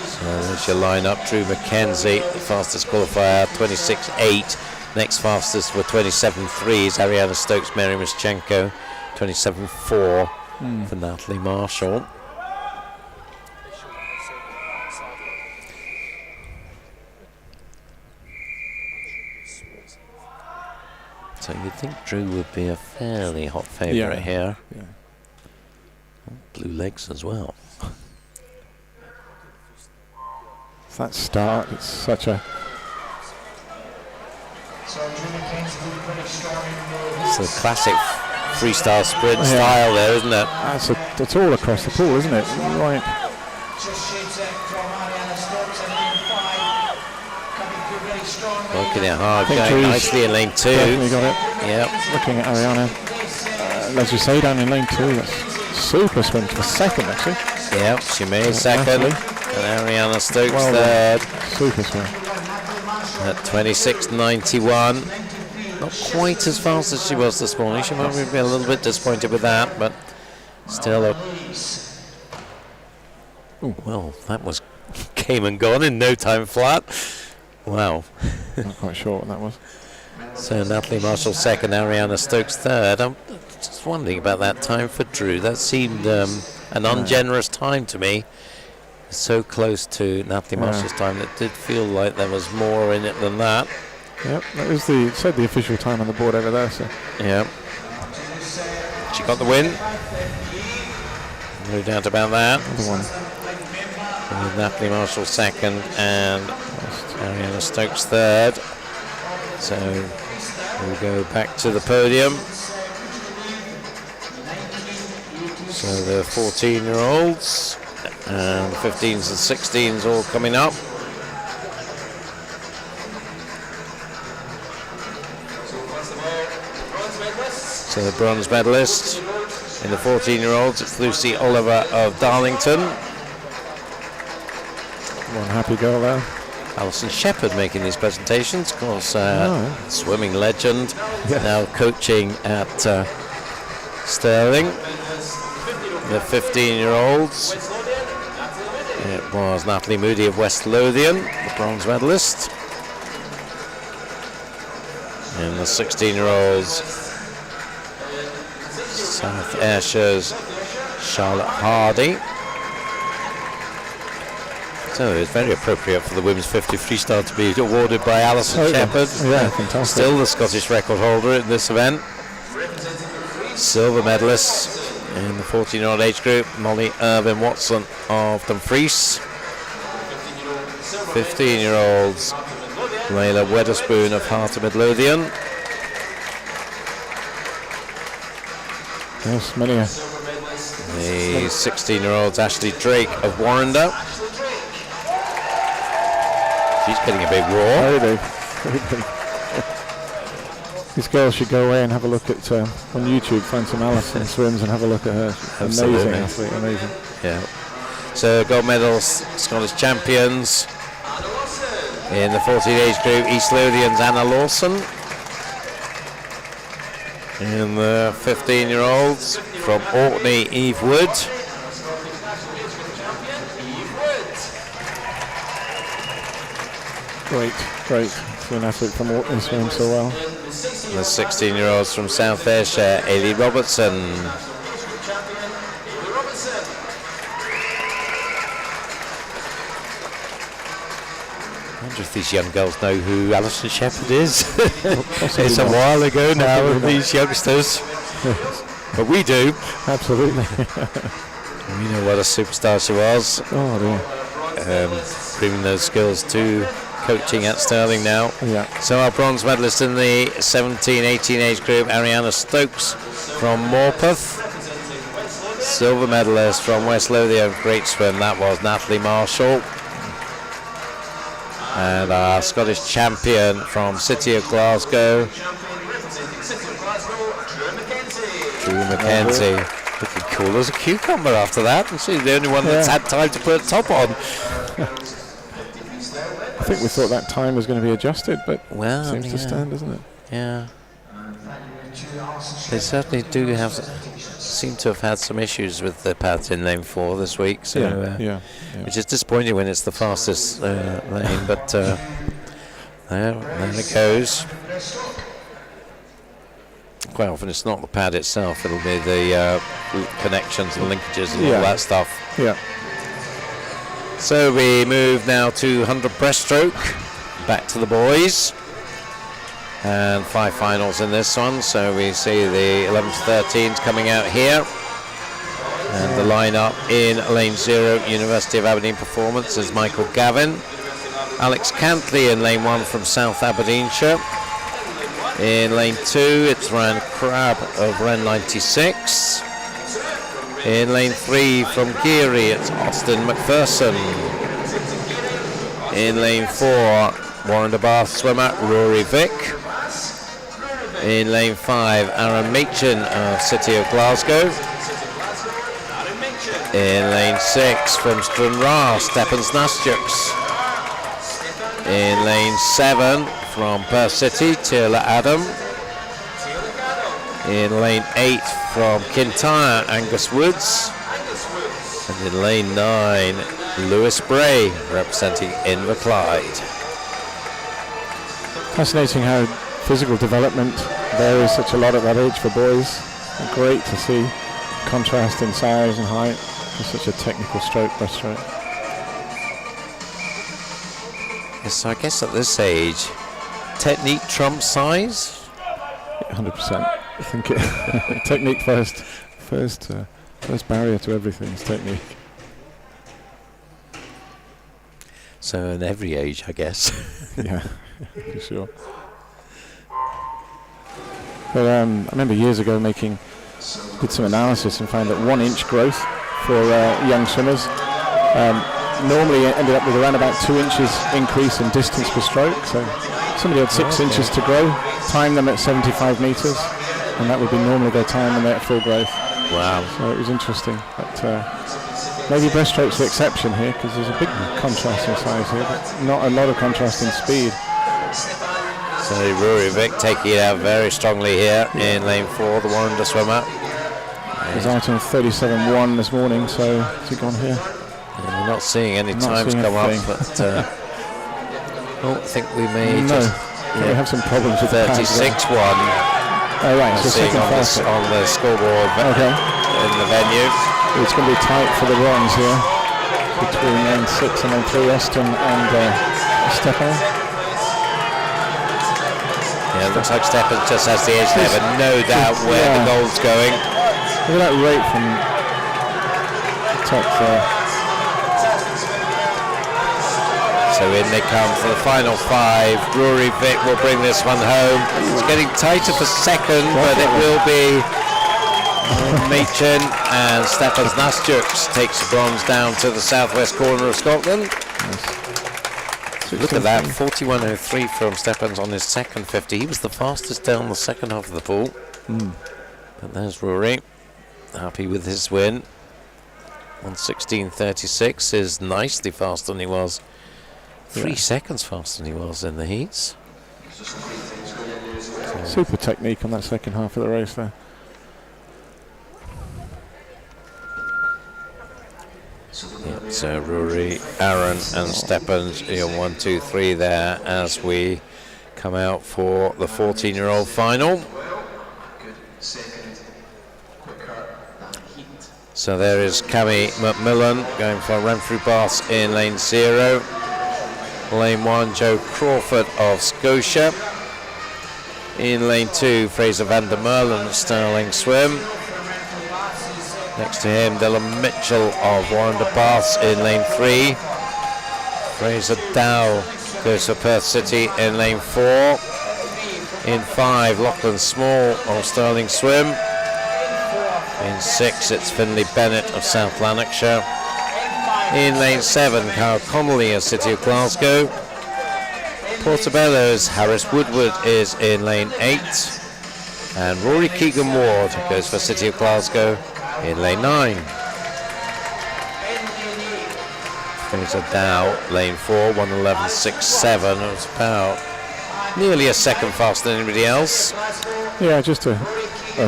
So there's your lineup. Drew Mackenzie, the fastest qualifier, 26.8. Next fastest for 27.3 is Ariana Stokes, Mary Mischenko, 27.4 for Natalie Marshall. So you'd think Drew would be a fairly hot favourite here. Yeah. Blue legs as well. That start, it's such a... It's a classic freestyle sprint style there, isn't it? That's all across the pool, isn't it? Right. Working it hard, going nicely in lane 2. Definitely got it. Yep. Looking at Ariana, as you say, down in lane 2, that's super swim for second, actually. Yep, she made second. And Ariana Stokes third. Super swim. At 26.91. Not quite as fast as she was this morning. She might be a little bit disappointed with that, but still a... Ooh, well, that was came and gone in no time flat. Wow. Not quite sure what that was. So Natalie Marshall second, Ariana Stokes third. I'm just wondering about that time for Drew. That seemed an ungenerous time to me. So close to Natalie Marshall's time, it did feel like there was more in it than that. Yep, that is the official time on the board over there. So. Yeah. She got the win. No doubt about that. Another one. With Natalie Marshall second and Ariana Stokes third. So we'll go back to the podium. So the 14-year-olds and 15s and 16s all coming up. So the bronze medalist in the 14-year-olds, it's Lucy Oliver of Darlington. One happy girl there. Alison Shepherd making these presentations, of course, swimming legend, now coaching at Stirling. The 15-year-olds, it was Natalie Moody of West Lothian, the bronze medalist. And the 16-year-olds, South Ayrshire's Charlotte Hardy. So it's very appropriate for the women's 50 freestyle to be awarded by Alison Shepherd. Yeah, fantastic. Still the Scottish record holder in this event. Silver medalist in the 14-year-old age group, Molly Irvin Watson of Dumfries. 15-year-olds, Layla Weatherspoon of Heart of Midlothian. Yes, many. The 16-year-olds, Ashley Drake of Warrender. She's getting a big roar. Very big. These girls should go away and have a look at on YouTube, find some Alison swims and have a look at her. Absolutely. Amazing athlete, amazing. Yeah. So gold medals, Scottish champions. In the 14 age group, East Lothian's Anna Lawson. In the 15-year-olds, from Orkney, Eve Wood. Great. For an athlete from Orkney swimming so well. And the 16-year-olds from South Ayrshire, Ailey Robertson. I wonder if these young girls know who Alison Shepherd is. It's a while ago now with these youngsters. But we do. Absolutely. We know what a superstar she was. Oh dear. Bringing those skills to coaching at Stirling now. Yeah. So our bronze medalist in the 17-18 age group, Ariana Stokes from Morpeth. Silver medalist from West Lothian, great swim, that was Natalie Marshall. And our Scottish champion from City of Glasgow, Drew Mackenzie. Looking cool as a cucumber after that, and she's the only one that's had time to put a top on. I think we thought that time was going to be adjusted, but well, seems to stand, doesn't it? Yeah. They certainly seem to have had some issues with the pads in lane 4 this week, so which is disappointing when it's the fastest lane, but there it goes. Quite often it's not the pad itself, it'll be the connections and linkages and all that stuff. Yeah. So we move now to 100 breaststroke, back to the boys, and 5 finals in this one. So we see the 11 to 13s coming out here, and the lineup in lane 0, University of Aberdeen Performance, is Michael Gavin, Alex Cantley in lane 1 from South Aberdeenshire. In lane 2, it's Ryan Crabb of Ren 96. In lane 3 from Geary, it's Austin McPherson. In lane 4, Warren de Bath swimmer Rory Vick. In lane 5, Aaron Machin of City of Glasgow. In lane 6 from Stranraer, Stepan Snastjuks. In lane 7 from Perth City, Tierla Adam. In lane 8 from Kintyre, Angus Woods. And in lane 9, Lewis Bray, representing Inverclyde. Fascinating how physical development varies such a lot at that age for boys. Great to see contrast in size and height. for such a technical stroke, breaststroke. Yes, so I guess at this age, technique trumps size. 100%. I think it technique first barrier to everything is technique. So at every age, I guess. Yeah, for sure. But I remember years ago did some analysis and found that 1 inch growth for young swimmers normally ended up with around about 2 inches increase in distance per stroke. So somebody had 6 inches to grow, time them at 75 meters, and that would be normally their time when they're at full growth. Wow. So it was interesting. But maybe breaststroke's the exception here, because there's a big contrast in size here, but not a lot of contrast in speed. So Rory Vick taking it out very strongly here in lane 4, the Warrender swimmer. He's out on 37.1 this morning, so has he gone here? We're not seeing any times come up, but I think we may we have some problems with 36.1. Oh right, so seeing on the scoreboard in the venue. It's going to be tight for the bronze here between lane 6 and lane 3, Austin and Stephan. Yeah, it looks like Stephan just has the edge there, but no doubt where the gold's going. Look at that rate from the top there. So in they come for the final 5. Rory Vick will bring this one home. It's getting tighter for second, but it will be Machen and Stephan Nastjuks takes the bronze down to the southwest corner of Scotland. Look at that, 41.03 from Stephan's on his second 50. He was the fastest down the second half of the pool. But there's Rory, happy with his win. 1:16.36 is nicely faster than he was. 3 seconds faster than he was in the heats. Super technique on that second half of the race there. Yeah, so Rory, Aaron and Stephan's 1, 2, 3 there as we come out for the 14-year-old final. So there is Cammy McMillan going for Renfrew Baths in lane 0. Lane 1, Joe Crawford of Scotia. In lane 2, Fraser van der Merlen at Stirling Swim. Next to him, Dylan Mitchell of Warrender Baths in lane 3. Fraser Dow goes for Perth City in lane 4. In 5, Lachlan Small of Stirling Swim. In 6, it's Finlay Bennett of South Lanarkshire. In lane 7, Carl Connolly of City of Glasgow. Portobello's Harris Woodward is in lane 8. And Rory Keegan-Ward goes for City of Glasgow in lane 9. Fraser Dow, lane 4, 1:11.67. It was about nearly a second faster than anybody else. Yeah, just a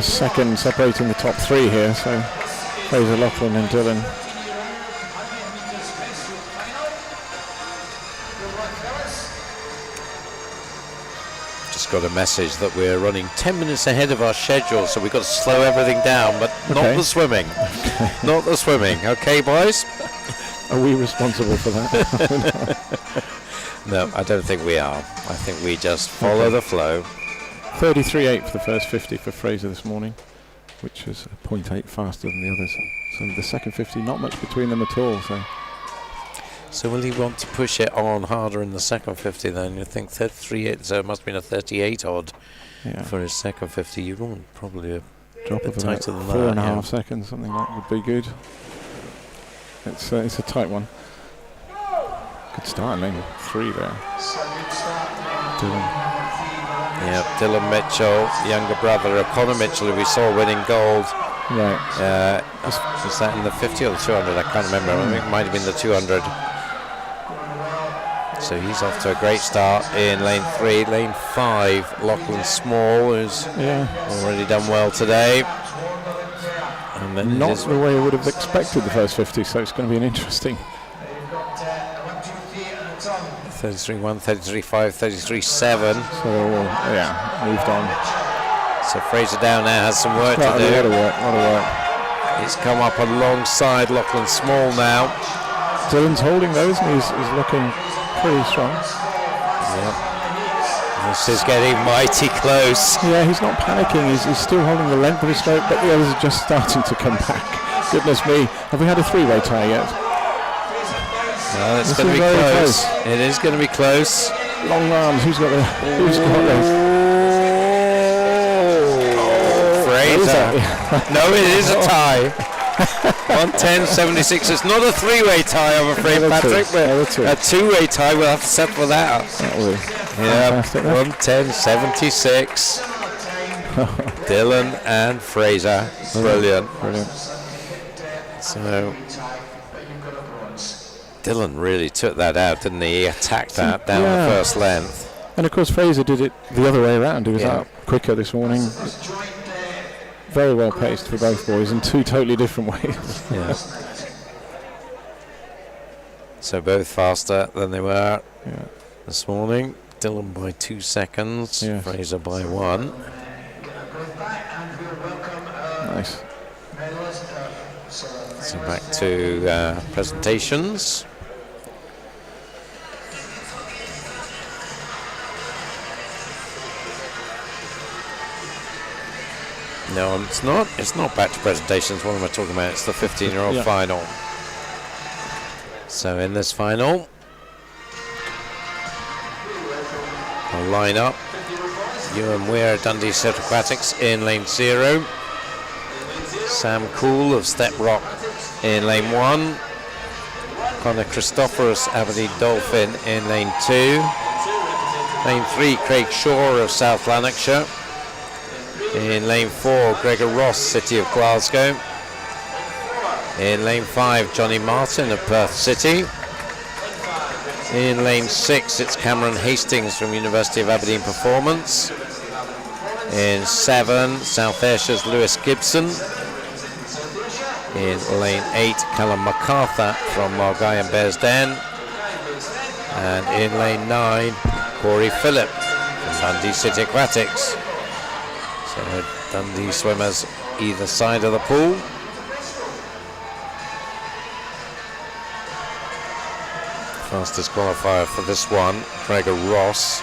second separating the top 3 here, so Fraser, Lachlan and Dylan. Just got a message that we're running 10 minutes ahead of our schedule, so we've got to slow everything down, but not the swimming. Not the swimming. Okay, boys? Are we responsible for that? No, I don't think we are. I think we just follow the flow. 33.8 for the first 50 for Fraser this morning, which is 0.8 faster than the others. So the second 50, not much between them at all. So will he want to push it on harder in the second 50 then? You think 33.8, so it must have been a 38 odd for his second 50. You'd want probably a drop bit of tighter than 4.5 seconds, something like that would be good. It's a tight one. Good start in lane 3 there. Dylan Mitchell, younger brother of Conor Mitchell, who we saw winning gold. Right. Was that in the 50 or the 200? I can't remember. I think it might have been the 200. So he's off to a great start in lane 3. Lane 5, Lachlan Small, who's already done well today. And then not the way I would have expected the first 50, so it's going to be an interesting. 33.1, 33.5, 33.7. So moved on. So Fraser Dow now has some work to do. A lot of work. It's come up alongside Lachlan Small now. Dylan's holding those, and he's looking pretty strong. Yep. This is getting mighty close. Yeah, he's not panicking. He's still holding the length of his stroke, but the others are just starting to come back. Goodness me. Have we had a three-way tie yet? No, it's going to be close. It is going to be close. Long arms. Who's got this? Fraser. No, it is a tie. 110.76. It's not a three-way tie, I'm afraid, Patrick. But a two-way tie, we'll have to settle for that. Yeah, 110.76. Dylan and Fraser. Brilliant. So Dylan really took that out, didn't he? He attacked that down the first length. And of course Fraser did it the other way around. He was out quicker this morning. Very well paced for both boys in two totally different ways. Yeah. So both faster than they were this morning. Dylan by 2 seconds, Fraser by 1. Nice. So back to presentations. No, it's not. It's not back to presentations. What am I talking about? It's the 15-year-old final. So in this final, I'll line up. Ewan Weir, Dundee City Aquatics in lane 0. Sam Cool of Step Rock in lane 1. Connor Christophorus, Aberdeen Dolphin in lane 2. Lane 3, Craig Shaw of South Lanarkshire. In lane 4, Gregor Ross, City of Glasgow. In lane 5, Johnny Martin of Perth City. In lane 6, it's Cameron Hastings from University of Aberdeen Performance. In 7, South Ayrshire's Lewis Gibson. In lane 8, Callum MacArthur from Margai and Bearsden. And in lane 9, Corey Phillip from Dundee City Aquatics. So Dundee swimmers either side of the pool. Fastest qualifier for this one, Gregor Ross.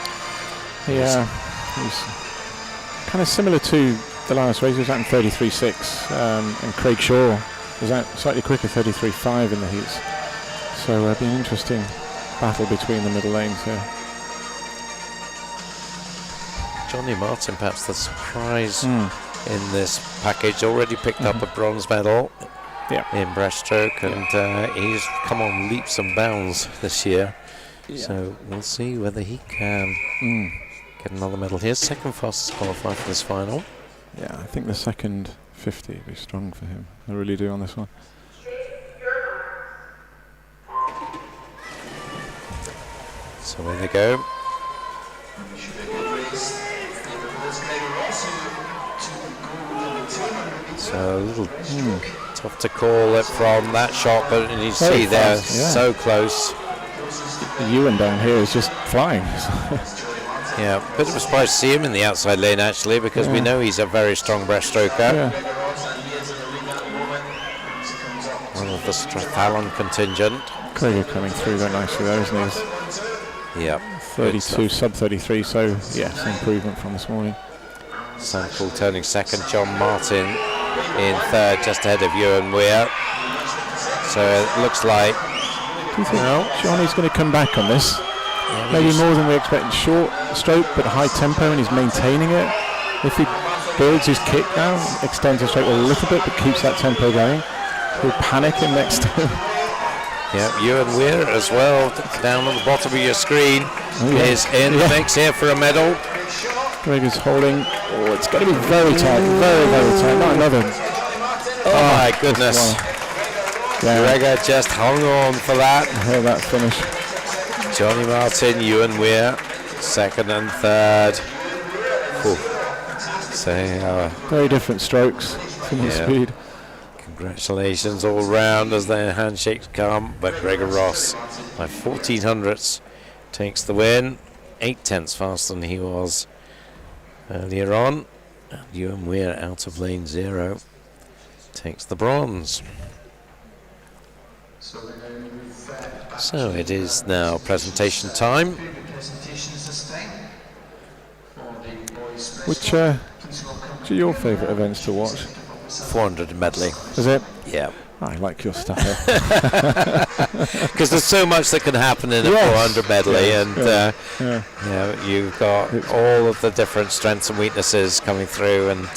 Yeah, he's kind of similar to the last race. He was out in 33.6, and Craig Shaw was out slightly quicker, 33.5 in the heats. So it'll be an interesting battle between the middle lanes here. Johnny Martin, perhaps the surprise in this package, already picked up a bronze medal in breaststroke, and he's come on leaps and bounds this year. So we'll see whether he can get another medal here. Second fastest qualifier for this final. Yeah, I think the second 50 will be strong for him. I really do on this one. So there they go. So a little tough to call it from that shot, but you see there, so close. Ewan down here is just flying. Yeah, bit of a surprise to see him in the outside lane actually, because we know he's a very strong breaststroker. One of the Strathallan contingent. Craig coming through very nicely there, isn't he? Yeah. 32, sub 33, so yes, improvement from this morning. Sam Cool turning second, John Martin in third, just ahead of Ewan Weir. So it looks like... Do you think Johnny's going to come back on this? Maybe more than we expected. Short stroke, but high tempo, and he's maintaining it. If he builds his kick now, extends the stroke a little bit, but keeps that tempo going, he'll panic him next time. Yeah, Ewan Weir as well, down on the bottom of your screen, is in the mix here for a medal. Greg is holding. Oh, it's going to be very tight, very, very tight. Not another. Oh my goodness. Gregor just hung on for that. I heard that finish. Johnny Martin, Ewan Weir, second and third. So, very different strokes from the speed. Congratulations all round as their handshakes come, but Gregor Ross by 14 hundredths takes the win. 0.8 faster than he was earlier on. And Ewan Weir out of lane 0 takes the bronze. So it is now presentation time. Which are your favourite events to watch? 400 medley. Is it? Yeah. I like your stuff. Because there's so much that can happen in a 400 medley, and you've got all of the different strengths and weaknesses coming through, and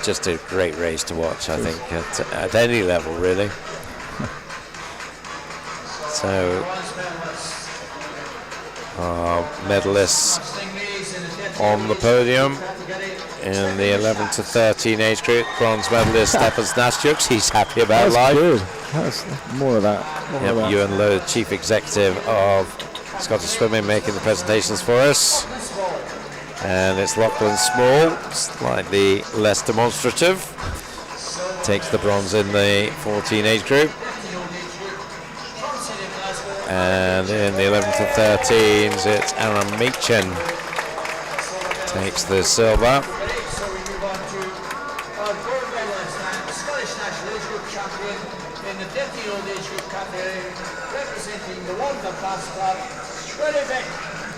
just a great race to watch. I think at any level, really. So our medalists on the podium. In the 11 to 13 age group, bronze medalist Stefan Stasiuk. He's happy about life. Good. That's more of that. Ewan Lowe, Chief Executive of Scottish Swimming, making the presentations for us. And it's Lachlan Small, slightly less demonstrative. Takes the bronze in the 14 age group. And in the 11 to 13s, it's Aaron Meechin. Takes the silver.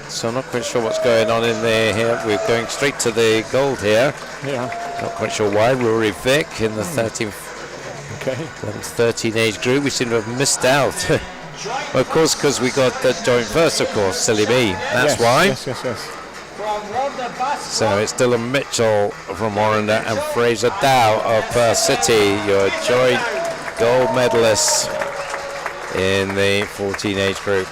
So I'm not quite sure what's going on in there here. We're going straight to the gold here. Yeah. Not quite sure why. Rory Vick in the 13th, 13 age group. We seem to have missed out. Well, of course, because we got the joint first, of course. Silly me. That's why. Yes. So it's Dylan Mitchell from Warrender and Fraser Dow of Perth City, your joint gold medalists in the 14 age group.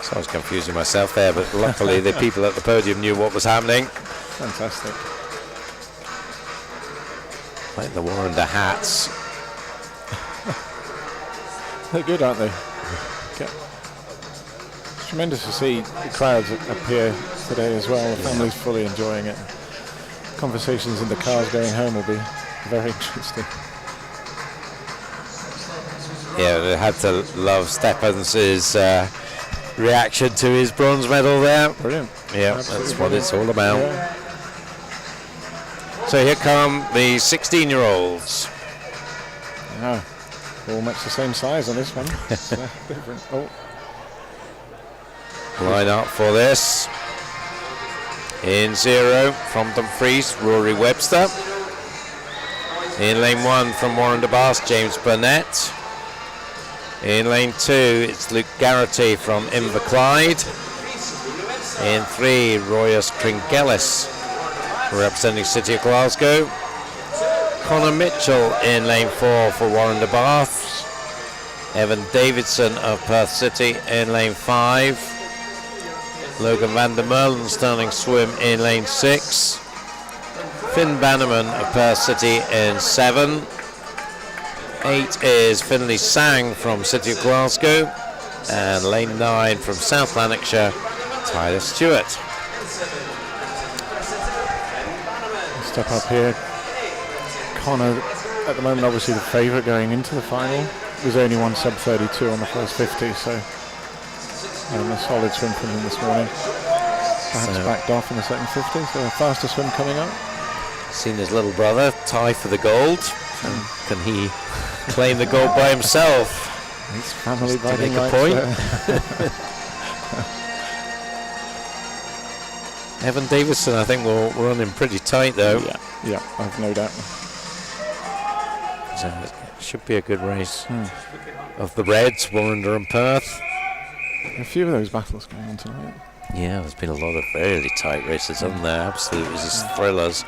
So I was confusing myself there, but luckily the people at the podium knew what was happening. Fantastic. Like the Warrender hats. They're good, aren't they? Okay. It's tremendous to see the crowds up here today as well. The family's fully enjoying it. Conversations in the cars going home will be very interesting. Yeah, they had to love Stefan's reaction to his bronze medal there. Brilliant. Yeah, Absolutely that's what brilliant. it's all about. Yeah. So here come the 16-year-olds. Yeah. All much the same size on this one. It's different. Oh. Line up for this. In 0 from Dumfries, Rory Webster. In lane 1 from Warren de Baas, James Burnett. In lane 2, it's Luke Garrity from Inverclyde. In 3, Royas Tringelis, representing City of Glasgow. Connor Mitchell in lane 4 for Warren de Bath. Evan Davidson of Perth City in lane 5. Logan van der Merlen starting swim in lane 6. Finn Bannerman of Perth City in 7. 8 is Finlay Sang from City of Glasgow. And lane 9 from South Lanarkshire, Tyler Stewart. Step up here. Connor, at the moment, obviously the favourite going into the final. There's only one sub-32 on the first 50, so a solid swim from him this morning. Perhaps backed off in the second 50, so a faster swim coming up. Seen his little brother tie for the gold. Can he claim the gold by himself? His family to make a point. Evan Davison, I think, will run him pretty tight, though. Yeah, I've no doubt. So it should be a good race. Of the Reds, Warrender and Perth. A few of those battles going on tonight. Yeah, there's been a lot of really tight races, haven't there? Absolutely, just thrillers,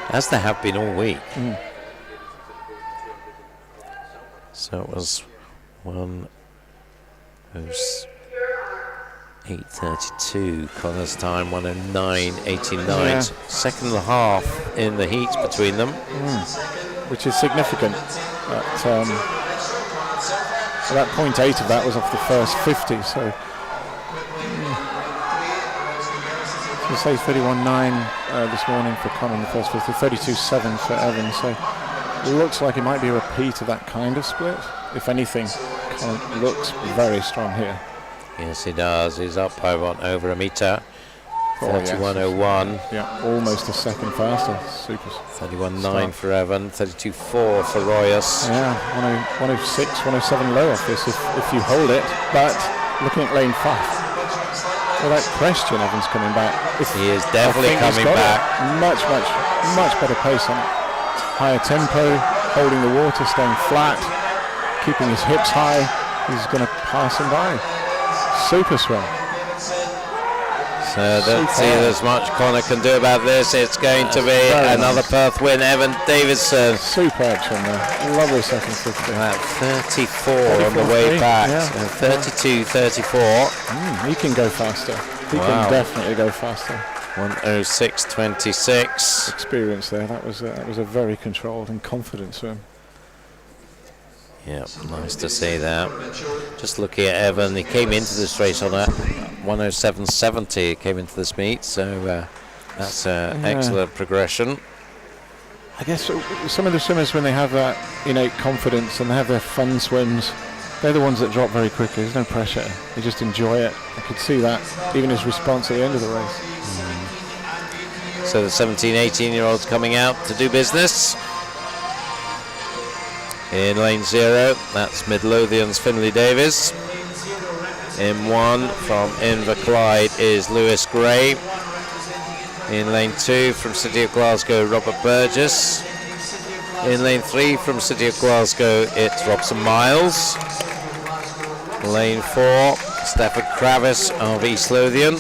as there have been all week. So it was 8:32 Connor's time, 1:09.89. Yeah. Second and a half in the heats between them. Which is significant. That 0.8 of that was off the first 50, so say 31.9 this morning for Connor in the first 50, 32.7 for Evan, so it looks like it might be a repeat of that kind of split. If anything, Connor looks very strong here. Yes, he does. He's up by over a metre. 31.01. Yeah, almost a second faster. Super. 31.9 for Evan, 32.4 for Royas. Yeah, 106, 107 low off this if you hold it. But looking at lane 5, without question, Evan's coming back. He is definitely coming back. Much better pace on it. Higher tempo, holding the water, staying flat, keeping his hips high. He's going to pass him by. Super swell. So let's see as much Connor can do about this. It's going to be another Perth win. Evan Davidson. Superb from there. Lovely second 50. At 34 on the way back. Yeah. 32, 34. He can go faster. He can definitely go faster. 106.26. Experience there. That was a very controlled and confident swim. Yeah, nice to see that. Just looking at Evan, he came into this race on a 107.70. He came into this meet, so that's excellent progression. I guess some of the swimmers, when they have that innate confidence and they have their fun swims, they're the ones that drop very quickly. There's no pressure. They just enjoy it. I could see that, even his response at the end of the race. So the 17, 18-year-olds coming out to do business. In lane 0, that's Midlothian's Finlay Davies. In 1 from Inverclyde is Lewis Gray. In lane 2 from City of Glasgow, Robert Burgess. In lane 3 from City of Glasgow, it's Robson Miles. Lane 4, Stefan Kravis of East Lothian.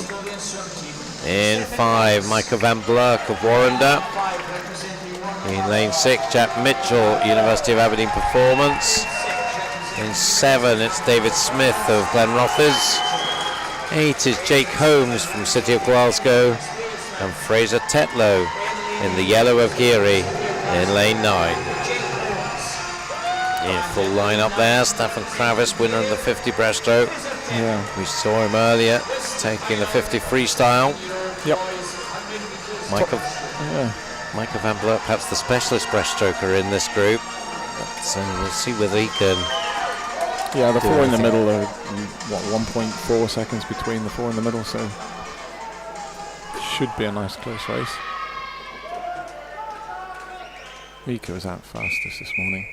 In 5, Micah Van Blurk of Warrender. In lane 6, Jack Mitchell, University of Aberdeen Performance. In 7, it's David Smith of Glenrothes. 8 is Jake Holmes from City of Glasgow. And Fraser Tetlow in the yellow of Geary in lane 9. In full lineup there, Stefan Kravis, winner of the 50 breaststroke. Yeah. We saw him earlier taking the 50 freestyle. Yep. Micah Van Blurk, perhaps the specialist breaststroker in this group. But we'll see whether he can. Yeah, the 4 in the middle are 1.4 seconds between the 4 in the middle, so should be a nice close race. Mika was out fastest this morning.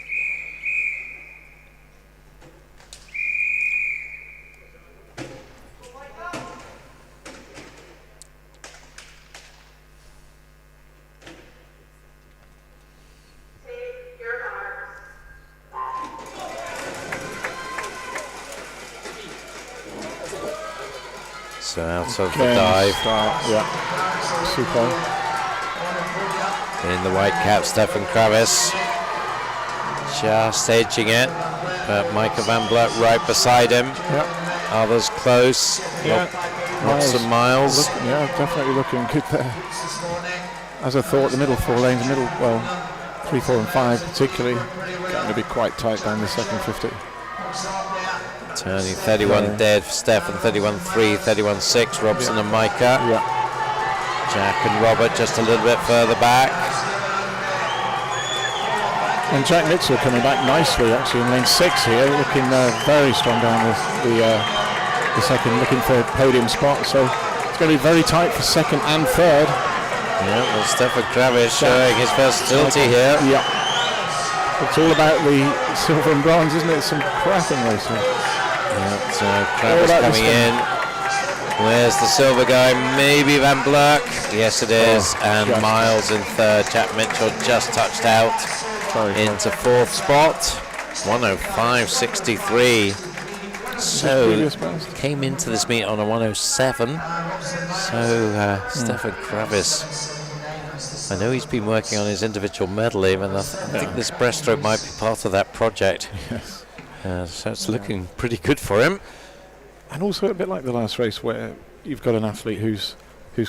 So out of the dive. Super. In the white cap, Stefan Kravis. Just edging it. But Micah Van Blurk right beside him. Yep. Others close. Robson Miles. Definitely looking good there. As I thought, the middle 4 lanes, 3, 4 and 5 particularly, going to be quite tight down the second 50. Turning 31 dead for Stefan, 31.3, 31.6, Robson and Micah. Yeah. Jack and Robert just a little bit further back. And Jack Mitchell coming back nicely actually in lane 6 here, looking very strong down the second, looking for a podium spot. So it's going to be very tight for second and third. Yeah, well, Stefan Kravis showing his versatility here. Yeah. It's all about the silver and bronze, isn't it? Some cracking racing. Yeah, so Kravis coming in. Where's the silver guy? Maybe Van Blurk. Yes, it is. And Miles in third. Jack Mitchell just touched out into fourth spot. 105.63. So came into this meet on a 107. So Stefan Kravis, I know he's been working on his individual medal even. I think this breaststroke might be part of that project. Yes. So it's looking pretty good for him. And also a bit like the last race where you've got an athlete who's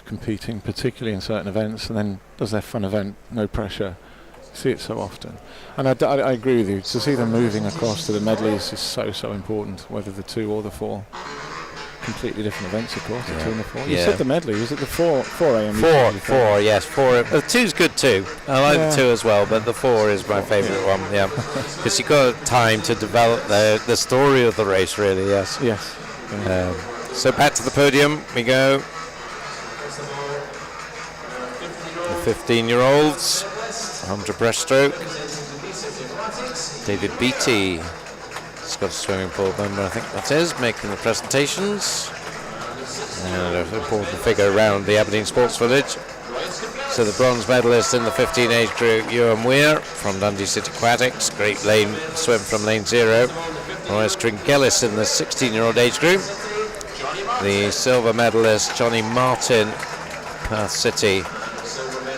competing, particularly in certain events, and then does their fun event, no pressure. You see it so often. And I agree with you. To see them moving across to the medleys is so important, whether the 2 or the 4. Completely different events, of course, the 2 and the 4. You said the medley, was it the 4 a.m.? 4, yes, 4. The 2's good too. I like the 2 as well, but the 4 is my favourite one, because you've got time to develop the story of the race, really, yes. Yes. So back to the podium we go. 15-year-olds, 100 breaststroke. David Beattie, Scottish Swimming Pool member, I think that is, making the presentations. And an important figure around the Aberdeen Sports Village. So the bronze medalist in the 15 age group, Ewan Weir from Dundee City Aquatics, great lane swim from lane 0. Royce Tringellis in the 16-year-old age group. The silver medalist, Johnny Martin, Perth City,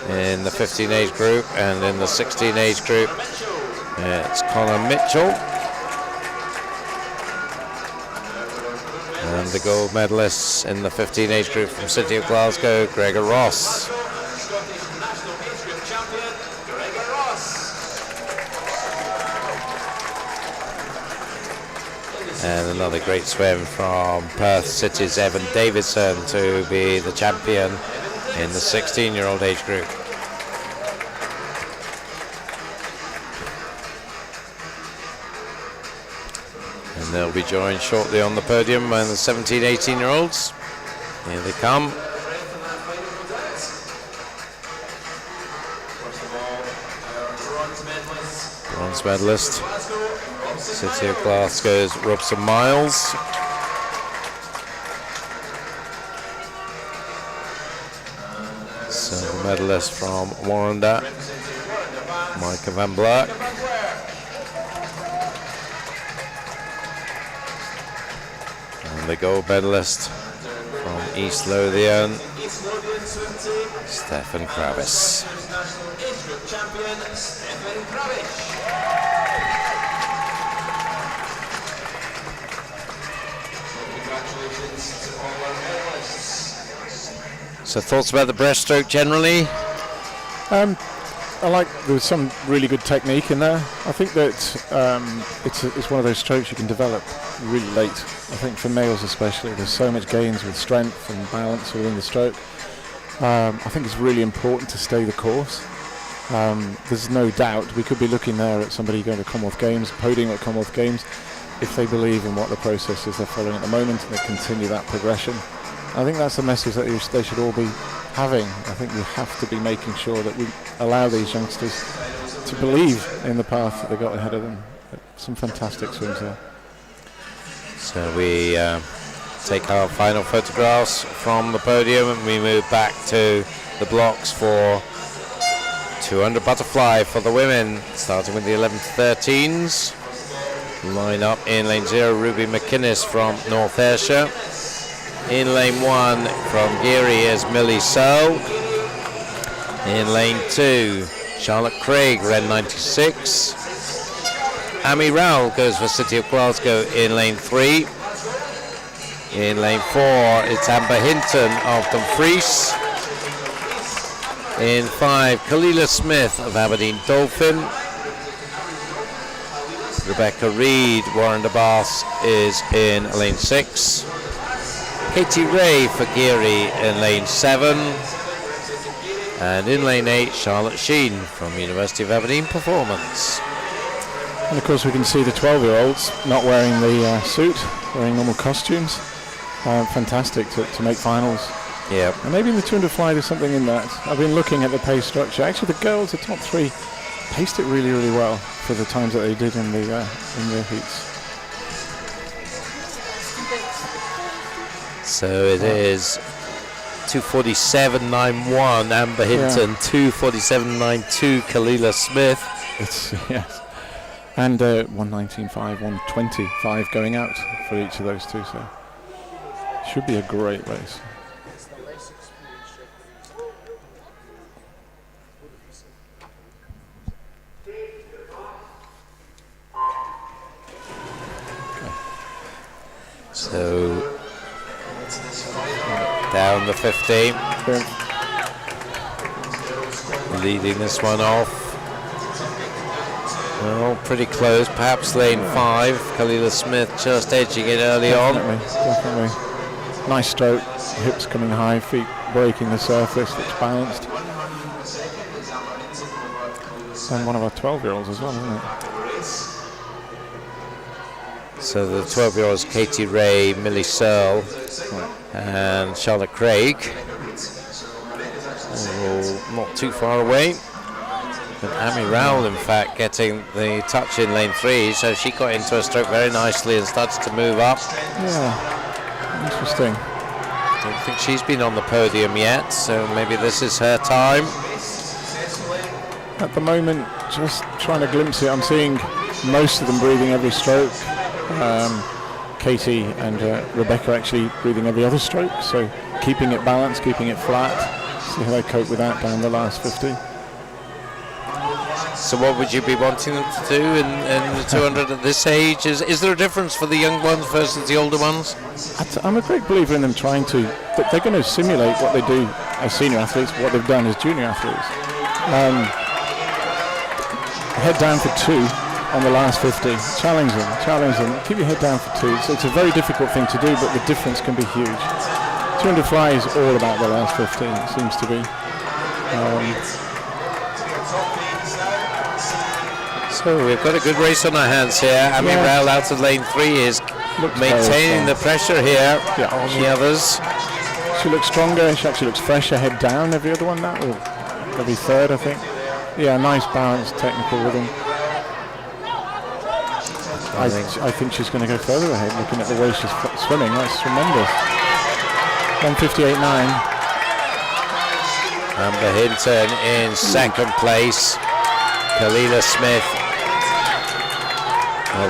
in the 15 age group, and in the 16 age group, it's Connor Mitchell. And the gold medalists in the 15 age group from City of Glasgow, Gregor Ross. And another great swim from Perth City's Evan Davidson to be the champion in the 16-year-old age group. And they'll be joined shortly on the podium by the 17, 18-year-olds. Here they come. Bronze medalist, City of Glasgow's Robson Miles. Silver medalist from Warrender, Micah Van Black. And the gold medalist from East Lothian, Stefan Kravis. So thoughts about the breaststroke generally? I like there was some really good technique in there. I think that it's one of those strokes you can develop really late. I think for males especially, there's so much gains with strength and balance within the stroke. I think it's really important to stay the course. There's no doubt we could be looking there at somebody going to Commonwealth Games, podium at Commonwealth Games, if they believe in what the process is they're following at the moment and they continue that progression. I think that's the message that they should all be having. I think we have to be making sure that we allow these youngsters to believe in the path that they got ahead of them. Some fantastic swims there. So we take our final photographs from the podium and we move back to the blocks for 200 butterfly for the women, starting with the 11 to 13s. Line up in lane 0, Ruby McInnes from North Ayrshire. In lane 1 from Geary is Millie Searle. In lane 2, Charlotte Craig, Ren 96. Amy Rowell goes for City of Glasgow in lane 3. In lane 4, it's Amber Hinton of Dumfries. In 5, Kalila Smith of Aberdeen Dolphin. Rebecca Reid, Warren de Bass, is in lane 6. Katie Ray for Geary in lane 7. And in lane 8, Charlotte Sheen from University of Aberdeen Performance. And of course we can see the 12-year-olds not wearing the suit, wearing normal costumes. Fantastic to make finals. Yeah. And maybe in the 200 fly there's something in that. I've been looking at the pace structure. Actually the girls, the top 3, paced it really, really well for the times that they did in the heats. So it is 2:47.91 Amber Hinton, 2:47.92 Kalila Smith. It's yes, and 1:19.5, 1:20.5 going out for each of those two. So should be a great race. So down the 15, leading this one off. Well, pretty close, perhaps lane 5. Kalila Smith just edging it early Definitely. Nice stroke, hips coming high, feet breaking the surface, looks balanced. And one of our 12-year-olds as well, isn't it? So the 12-year-olds, Katie Ray, Millie Searle, and Charlotte Craig. All not too far away. And Amy Rowell, in fact, getting the touch in lane 3, so she got into her stroke very nicely and started to move up. Yeah, interesting. I don't think she's been on the podium yet, so maybe this is her time. At the moment, just trying to glimpse it, I'm seeing most of them breathing every stroke. Katie and Rebecca actually breathing every other stroke, so keeping it balanced, keeping it flat. See how they cope with that down the last 50. So what would you be wanting them to do in the 200 at this age? Is there a difference for the young ones versus the older ones? I'm a great believer in them trying to, they're going to simulate what they do as senior athletes, what they've done as junior athletes. Head down for 2 on the last 50. Challenge them. Keep your head down for 2. So it's a very difficult thing to do, but the difference can be huge. 200 fly is all about the last 50, it seems to be. So we've got a good race on our hands here. Amy Rowell out of lane 3 is maintaining the pressure here on the others. She looks stronger. She actually looks fresher. Head down every other one. That will every third, I think. Yeah, nice balance, technical rhythm. I think she's going to go further ahead. Looking at the way she's swimming, that's tremendous. 1:58.9. Amber Hinton in second place. Kalila Smith.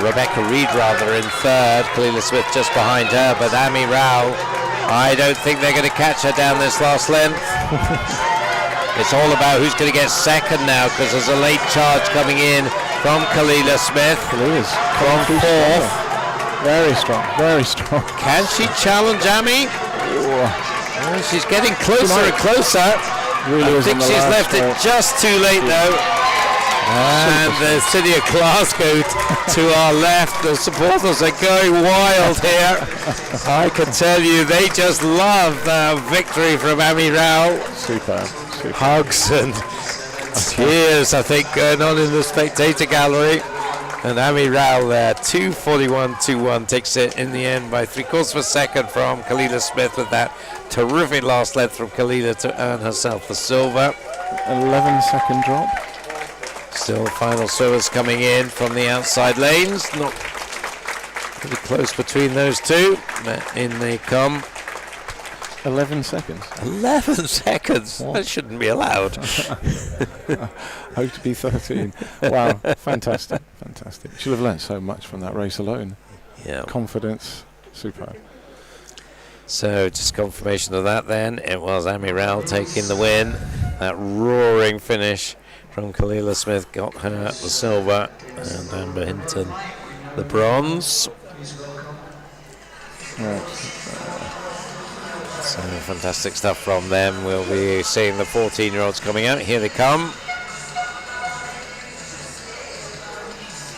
Rebecca Reed rather in third. Kalila Smith just behind her, but Amy Rowell, I don't think they're going to catch her down this last length. It's all about who's going to get second now, because there's a late charge coming in from Kalila Smith. Kalila's from fourth. Very strong, very strong. Can she challenge Amy? Well, she's getting closer and closer. Really I think she's left it just too late though. And the city of Glasgow to our left. The supporters are going wild here. I can tell you, they just love the victory from Amy Rowell. Super. Hugs and tears, I think, going on in the spectator gallery. And Amy Rowell there, 2:41.21, takes it in the end by 3/4 of a second from Kalila Smith, with that terrific last length from Kalila to earn herself the silver. 11-second drop. Still final swimmers coming in from the outside lanes. Not pretty close between those two. But in they come. 11 seconds. 11 seconds? What? That shouldn't be allowed. Hope to be 13. Wow, fantastic. She'll have learnt so much from that race alone. Yeah. Confidence, superb. So just confirmation of that then. It was Amy Rowell taking the win. That roaring finish from Kalila Smith got her the silver, and Amber Hinton the bronze. Right. So fantastic stuff from them. We'll be seeing the 14-year-olds coming out. Here they come.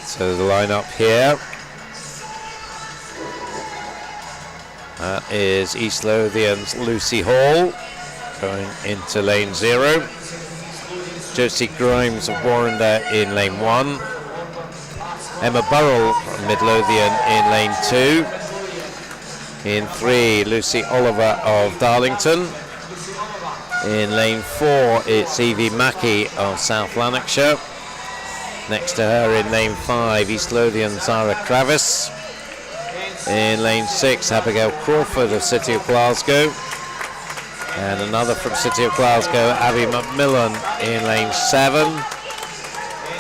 So the line-up here. That is East Lothian's Lucy Hall going into lane 0. Josie Grimes of Warrender in lane 1. Emma Burrell from Midlothian in lane 2. In 3, Lucy Oliver of Darlington. In lane 4, it's Evie Mackey of South Lanarkshire. Next to her in lane 5, East Lothian Zara Kravis. In lane 6, Abigail Crawford of City of Glasgow. And another from City of Glasgow, Abby McMillan in lane 7.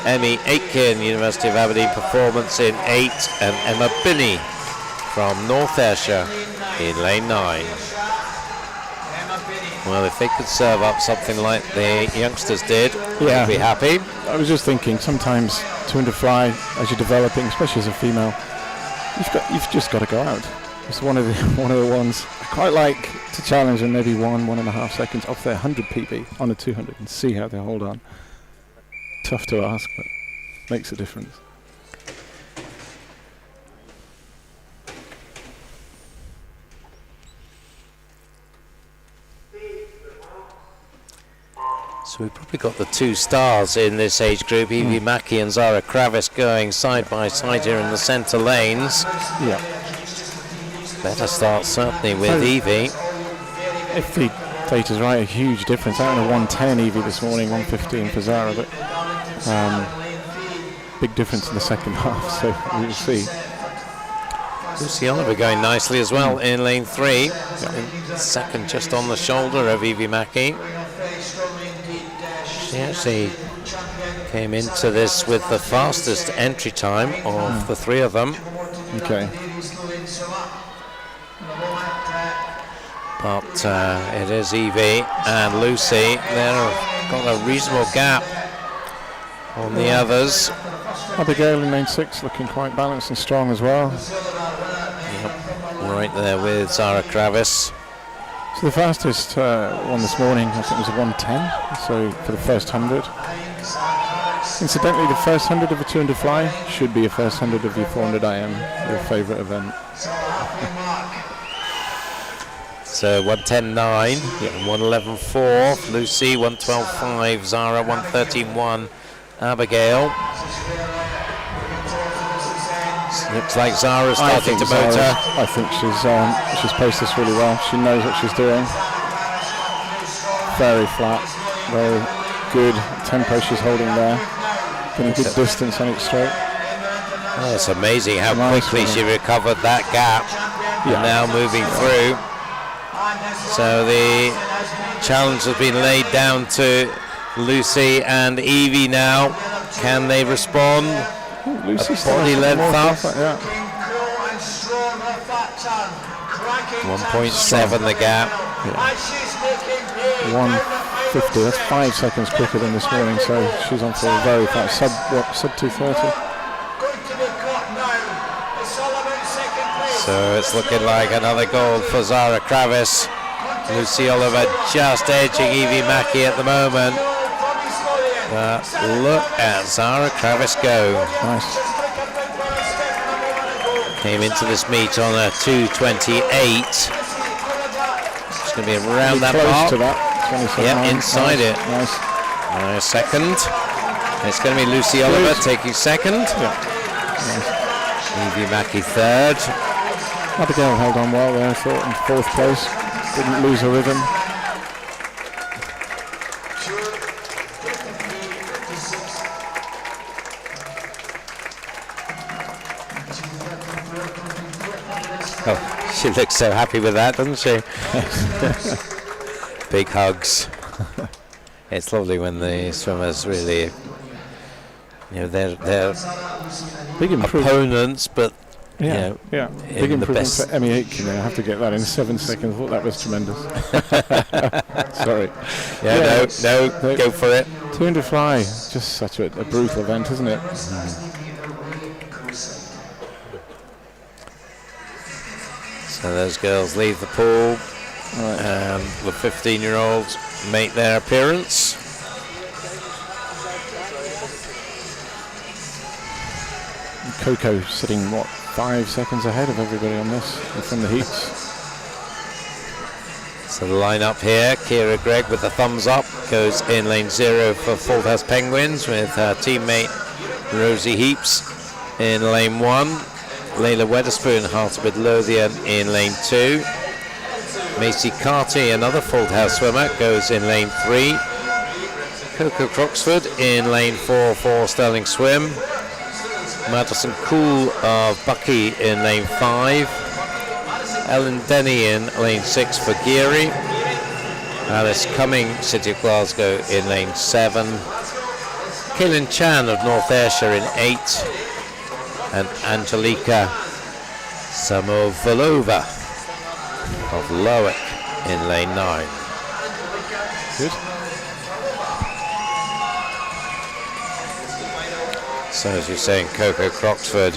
Emmy Aitken, University of Aberdeen Performance in 8. And Emma Binney from North Ayrshire in lane 9. Well, if they could serve up something like the youngsters did, we'd be happy. I was just thinking, sometimes 200 fly, as you're developing, especially as a female, you've just got to go out. It's one of the ones I quite like to challenge them, maybe 1.5 seconds off their 100 PB on a 200 and see how they hold on. Tough to ask, but makes a difference. So we've probably got the 2 stars in this age group, Evie Mackey and Zara Kravis, going side by side here in the centre lanes. Yeah. Better start certainly with Evie. If the Data's right, a huge difference. Out in a 110 Evie this morning, 115 for Zara, but big difference in the second half, so we will see. Lucy Oliver going nicely as well in lane 3. Yeah. Second just on the shoulder of Evie Mackey. She actually came into this with the fastest entry time of the three of them. Okay. But it is Evie and Lucy. They've got a reasonable gap on the others. Abigail in lane 6 looking quite balanced and strong as well. Yep. Right there with Zara Kravis. So the fastest one this morning, I think, was a 110. So for the first 100. Incidentally, the first 100 of a 200 fly should be a first 100 of your 400 IM, your favourite event. So 110.9, and 111.4, Lucy, 112.5, Zara, 113.1, Abigail. Looks like Zara's starting to motor. I think she's placed this really well. She knows what she's doing. Very flat, very good tempo she's holding there. Getting good distance on each stroke. Oh, it's amazing how quickly she recovered that gap. Yeah. And now moving through. So the challenge has been laid down to Lucy and Evie now. Can they respond? Lucy's body length up. 1.7 the gap. Yeah. 150. That's 5 seconds quicker than this morning. So she's on for a very fast sub 230. So it's looking like another gold for Zara Kravis. Lucy Oliver just edging Evie Mackey at the moment. But look at Zara Kravis go. Nice. Came into this meet on a 2:28. It's going to be around that mark. To that. Yeah, inside nice. it. Nice. Second. It's going to be Lucy Oliver taking second. Yeah. Nice. Evie Mackey third. Abigail held on well there, I thought, in 4th place. Didn't lose her rhythm. Oh, she looks so happy with that, doesn't she? Big hugs. It's lovely when the swimmers really, they're big opponents, but yeah. Big improvement for Emmy Aitken. I have to get that in 7 seconds. I thought that was tremendous. Sorry. No, go for it. 200 fly, just such a brutal event, isn't it? So those girls leave the pool. Right. The 15-year-olds make their appearance. Coco sitting, 5 seconds ahead of everybody on this from the heats. So the line-up here, Kira Gregg with the thumbs up goes in lane 0 for Fauldhouse Penguins with her teammate Rosie Heaps in lane 1. Layla Weatherspoon, Hartwood Lothian in lane 2. Macy Carty, another Fauldhouse swimmer, goes in lane 3. Coco Croxford in lane 4 for Sterling Swim. Madison Cool of Bucky in lane 5. Ellen Denny in lane 6 for Geary. Alice Cumming, City of Glasgow in lane 7. Kaylin Chan of North Ayrshire in 8. And Angelika Samovalova of Lowick in lane 9. Good. So as you're saying, Coco Croxford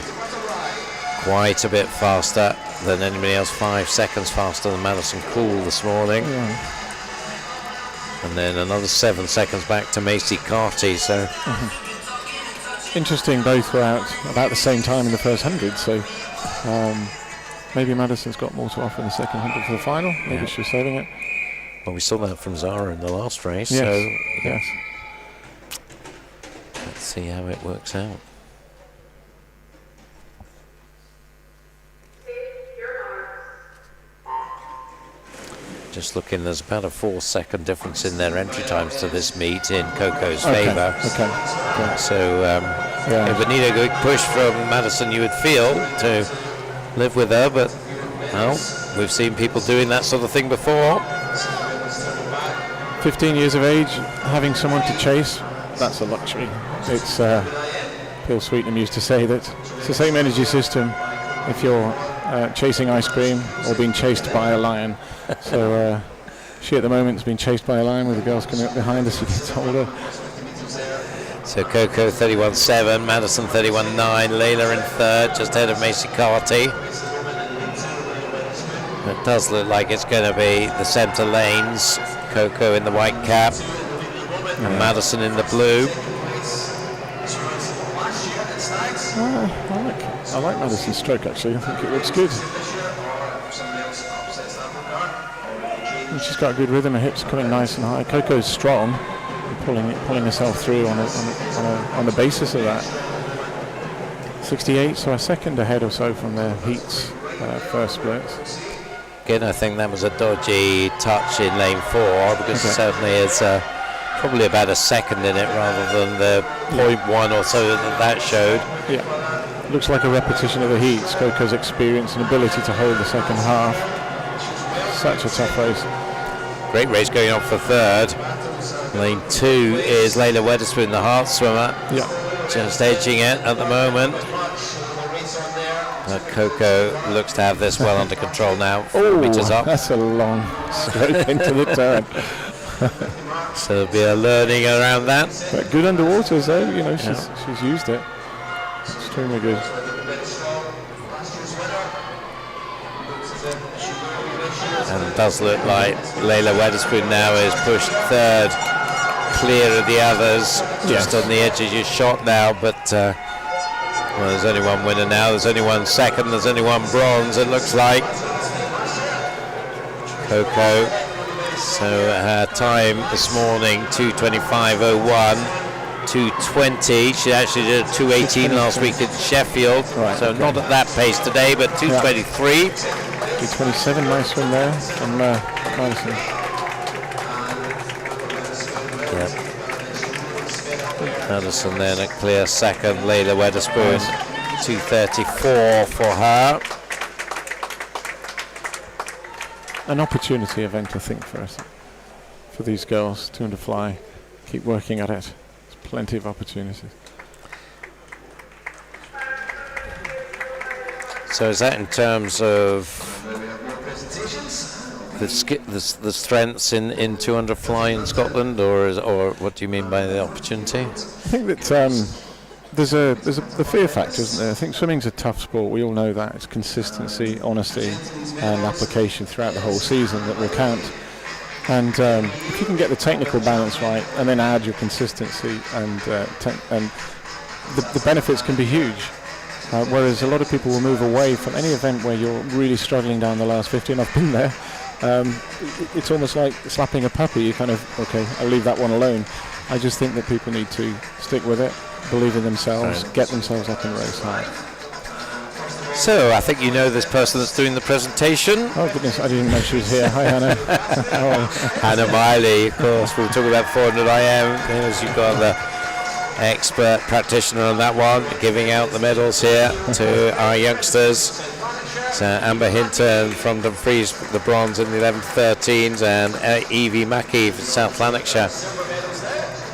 quite a bit faster than anybody else, 5 seconds faster than Madison Cool this morning. Yeah. And then another 7 seconds back to Macy Carty. So interesting, both were out about the same time in the first 100, so maybe Madison's got more to offer in the second 100 for the final. Maybe she's saving it. Well, we saw that from Zara in the last race. Yes. So yes. Let's see how it works out. Just looking, there's about a 4-second difference in their entry times to this meet in Coco's favour. Okay. So it would need a good push from Madison, you would feel, to live with her, but well, we've seen people doing that sort of thing before. 15 years of age, having someone to chase, that's a luxury. It's Bill Sweetenham used to say that it's the same energy system if you're chasing ice cream or being chased by a lion. So she at the moment has been chased by a lion with the girls coming up behind us. She gets older. So Coco 31.7, Madison 31.9, Layla in third, just ahead of Macy Carty. It does look like it's going to be the centre lanes. Coco in the white cap and Madison in the blue. I like Madison's stroke actually. I think it looks good. And she's got a good rhythm. Her hips coming nice and high. Coco's strong, and pulling herself through on the basis of that. 68, so a second ahead or so from their heats first splits. Again, I think that was a dodgy touch in lane 4 because it certainly is probably about a second in it rather than the 0.1 or so that showed. Yeah, looks like a repetition of the heats. Coco's experience and ability to hold the second half. Such a tough race. Great race going on for third. Lane 2 is Layla Weatherspoon, the Hart swimmer. Yeah, just edging it at the moment. Coco looks to have this well under control now. 4 meters up. That's a long stroke into the turn. So there'll be a learning around that. But good underwater, though. You know, she's used it. Extremely good. And it does look like Layla Weatherspoon now is pushed third, clear of the others, just on the edge of your shot now. But well, there's only one winner now. There's only one second. There's only one bronze. It looks like Coco. So her time this morning 2:25.01, 2:20. She actually did a 2:18 last week at Sheffield. Right, so not at that pace today, but 2:23. 2:27, nice one there from Madison. Yeah. Madison then a clear second. Layla Weatherspoon 2:34 for her. An opportunity event, I think, for us, for these girls to fly. Keep working at it. There's plenty of opportunities. So is that in terms of the strengths in 200 fly in Scotland, or what do you mean by the opportunity? I think that there's the fear factor, isn't there? I think swimming's a tough sport. We all know that. It's consistency, honesty, and application throughout the whole season that will count. And if you can get the technical balance right, and then add your consistency, and the benefits can be huge. Whereas a lot of people will move away from any event where you're really struggling down the last 50, and I've been there. It's almost like slapping a puppy. You kind of, okay, I'll leave that one alone. I just think that people need to stick with it, believe in themselves, get themselves up and race hard. So I think you know this person that's doing the presentation. Oh goodness, I didn't know she was here. Hi Hannah. How are you? Hannah Miley, of course. We'll talk about 400 IM. As you've got the expert practitioner on that one, giving out the medals here to our youngsters. So Amber Hinton from Dumfries, the bronze in the 11-13s, and Evie Mackey from South Lanarkshire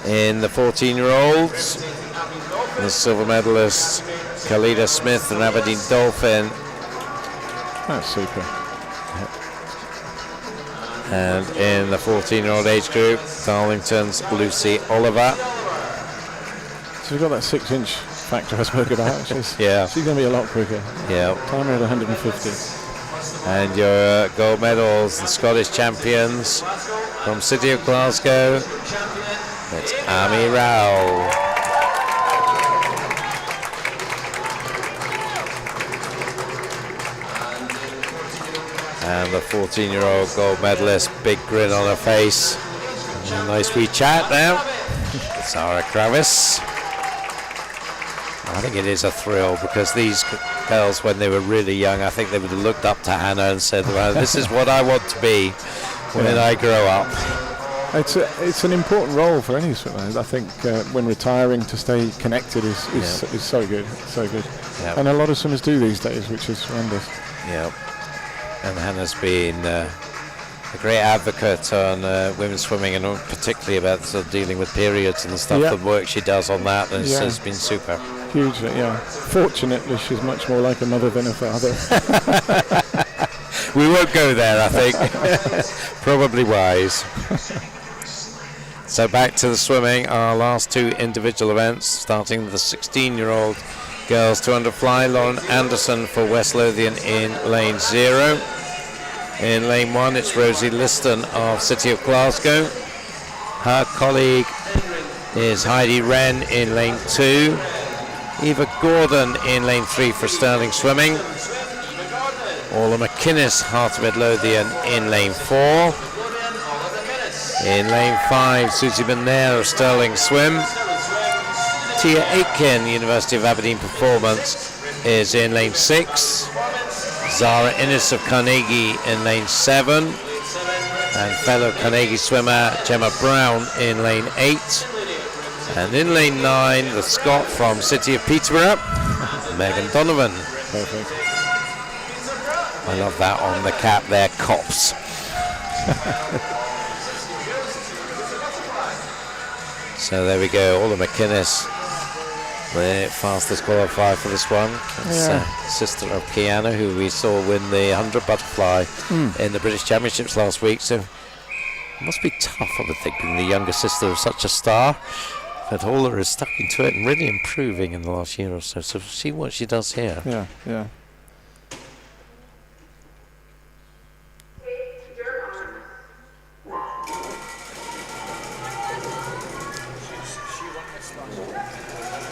in the 14-year-olds. The silver medalist Khalida Smith from Aberdeen Dolphin. That's super. And in the 14-year-old age group, Darlington's Lucy Oliver. So we've got that 6-inch factor I spoke about. She's going to be a lot quicker. Yeah. Timer at 150. And your gold medals, the Scottish champions from City of Glasgow. It's Amy Rowell. And the 14-year-old gold medalist, big grin on her face. And a nice wee chat now. Sarah Kravis. I think it is a thrill because these girls, when they were really young, I think they would have looked up to Hannah and said, well, this is what I want to be. when I grow up. It's an important role for any swimmer. I think when retiring, to stay connected is so good, so good. Yep. And a lot of swimmers do these days, which is tremendous. Yeah, and Hannah's been a great advocate on women's swimming, and particularly about sort of dealing with periods and the stuff. The work she does on that has been super. Hugely, yeah. Fortunately, she's much more like a mother than a father. We won't go there, I think. Probably wise. So back to the swimming, our last two individual events, starting with the 16-year-old girls 200 fly. Lauren Anderson for West Lothian in lane 0. In lane 1, it's Rosie Liston of City of Glasgow. Her colleague is Heidi Wren in lane 2. Eva Gordon in lane 3 for Stirling Swimming. Orla McInnes, Heart of Midlothian in lane 4. In lane 5, Susie Benair of Stirling Swim. Tia Aitken, University of Aberdeen Performance, is in lane 6. Zara Innes of Carnegie in lane 7. And fellow Carnegie swimmer Gemma Brown in lane 8. And in lane 9, the Scot from City of Peterborough, Megan Donovan. Perfect. I love that on the cap there, cops. So there we go, Orla McInnes, the fastest qualifier for this one. It's sister of Kiana, who we saw win the 100 butterfly in the British Championships last week. So it must be tough, I would think, being the younger sister of such a star. But Orla is stuck into it and really improving in the last year or so. So see what she does here. Yeah, yeah.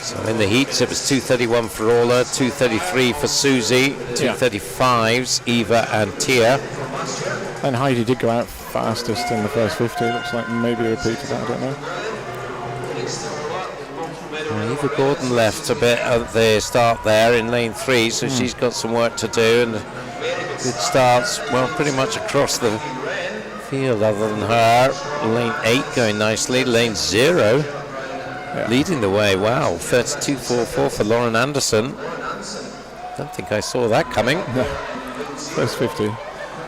So in the heats, it was 2:31 for Orla, 2:33 for Susie, 2:35s Eva and Tia. And Heidi did go out fastest in the first 50. Looks like maybe a repeat of that, I don't know. Eva Gordon left a bit at the start there in lane 3, so she's got some work to do, and good starts, well, pretty much across the field other than her. Lane 8 going nicely, lane 0 leading the way. Wow, 32.44 for Lauren Anderson. Don't think I saw that coming. No. First 50.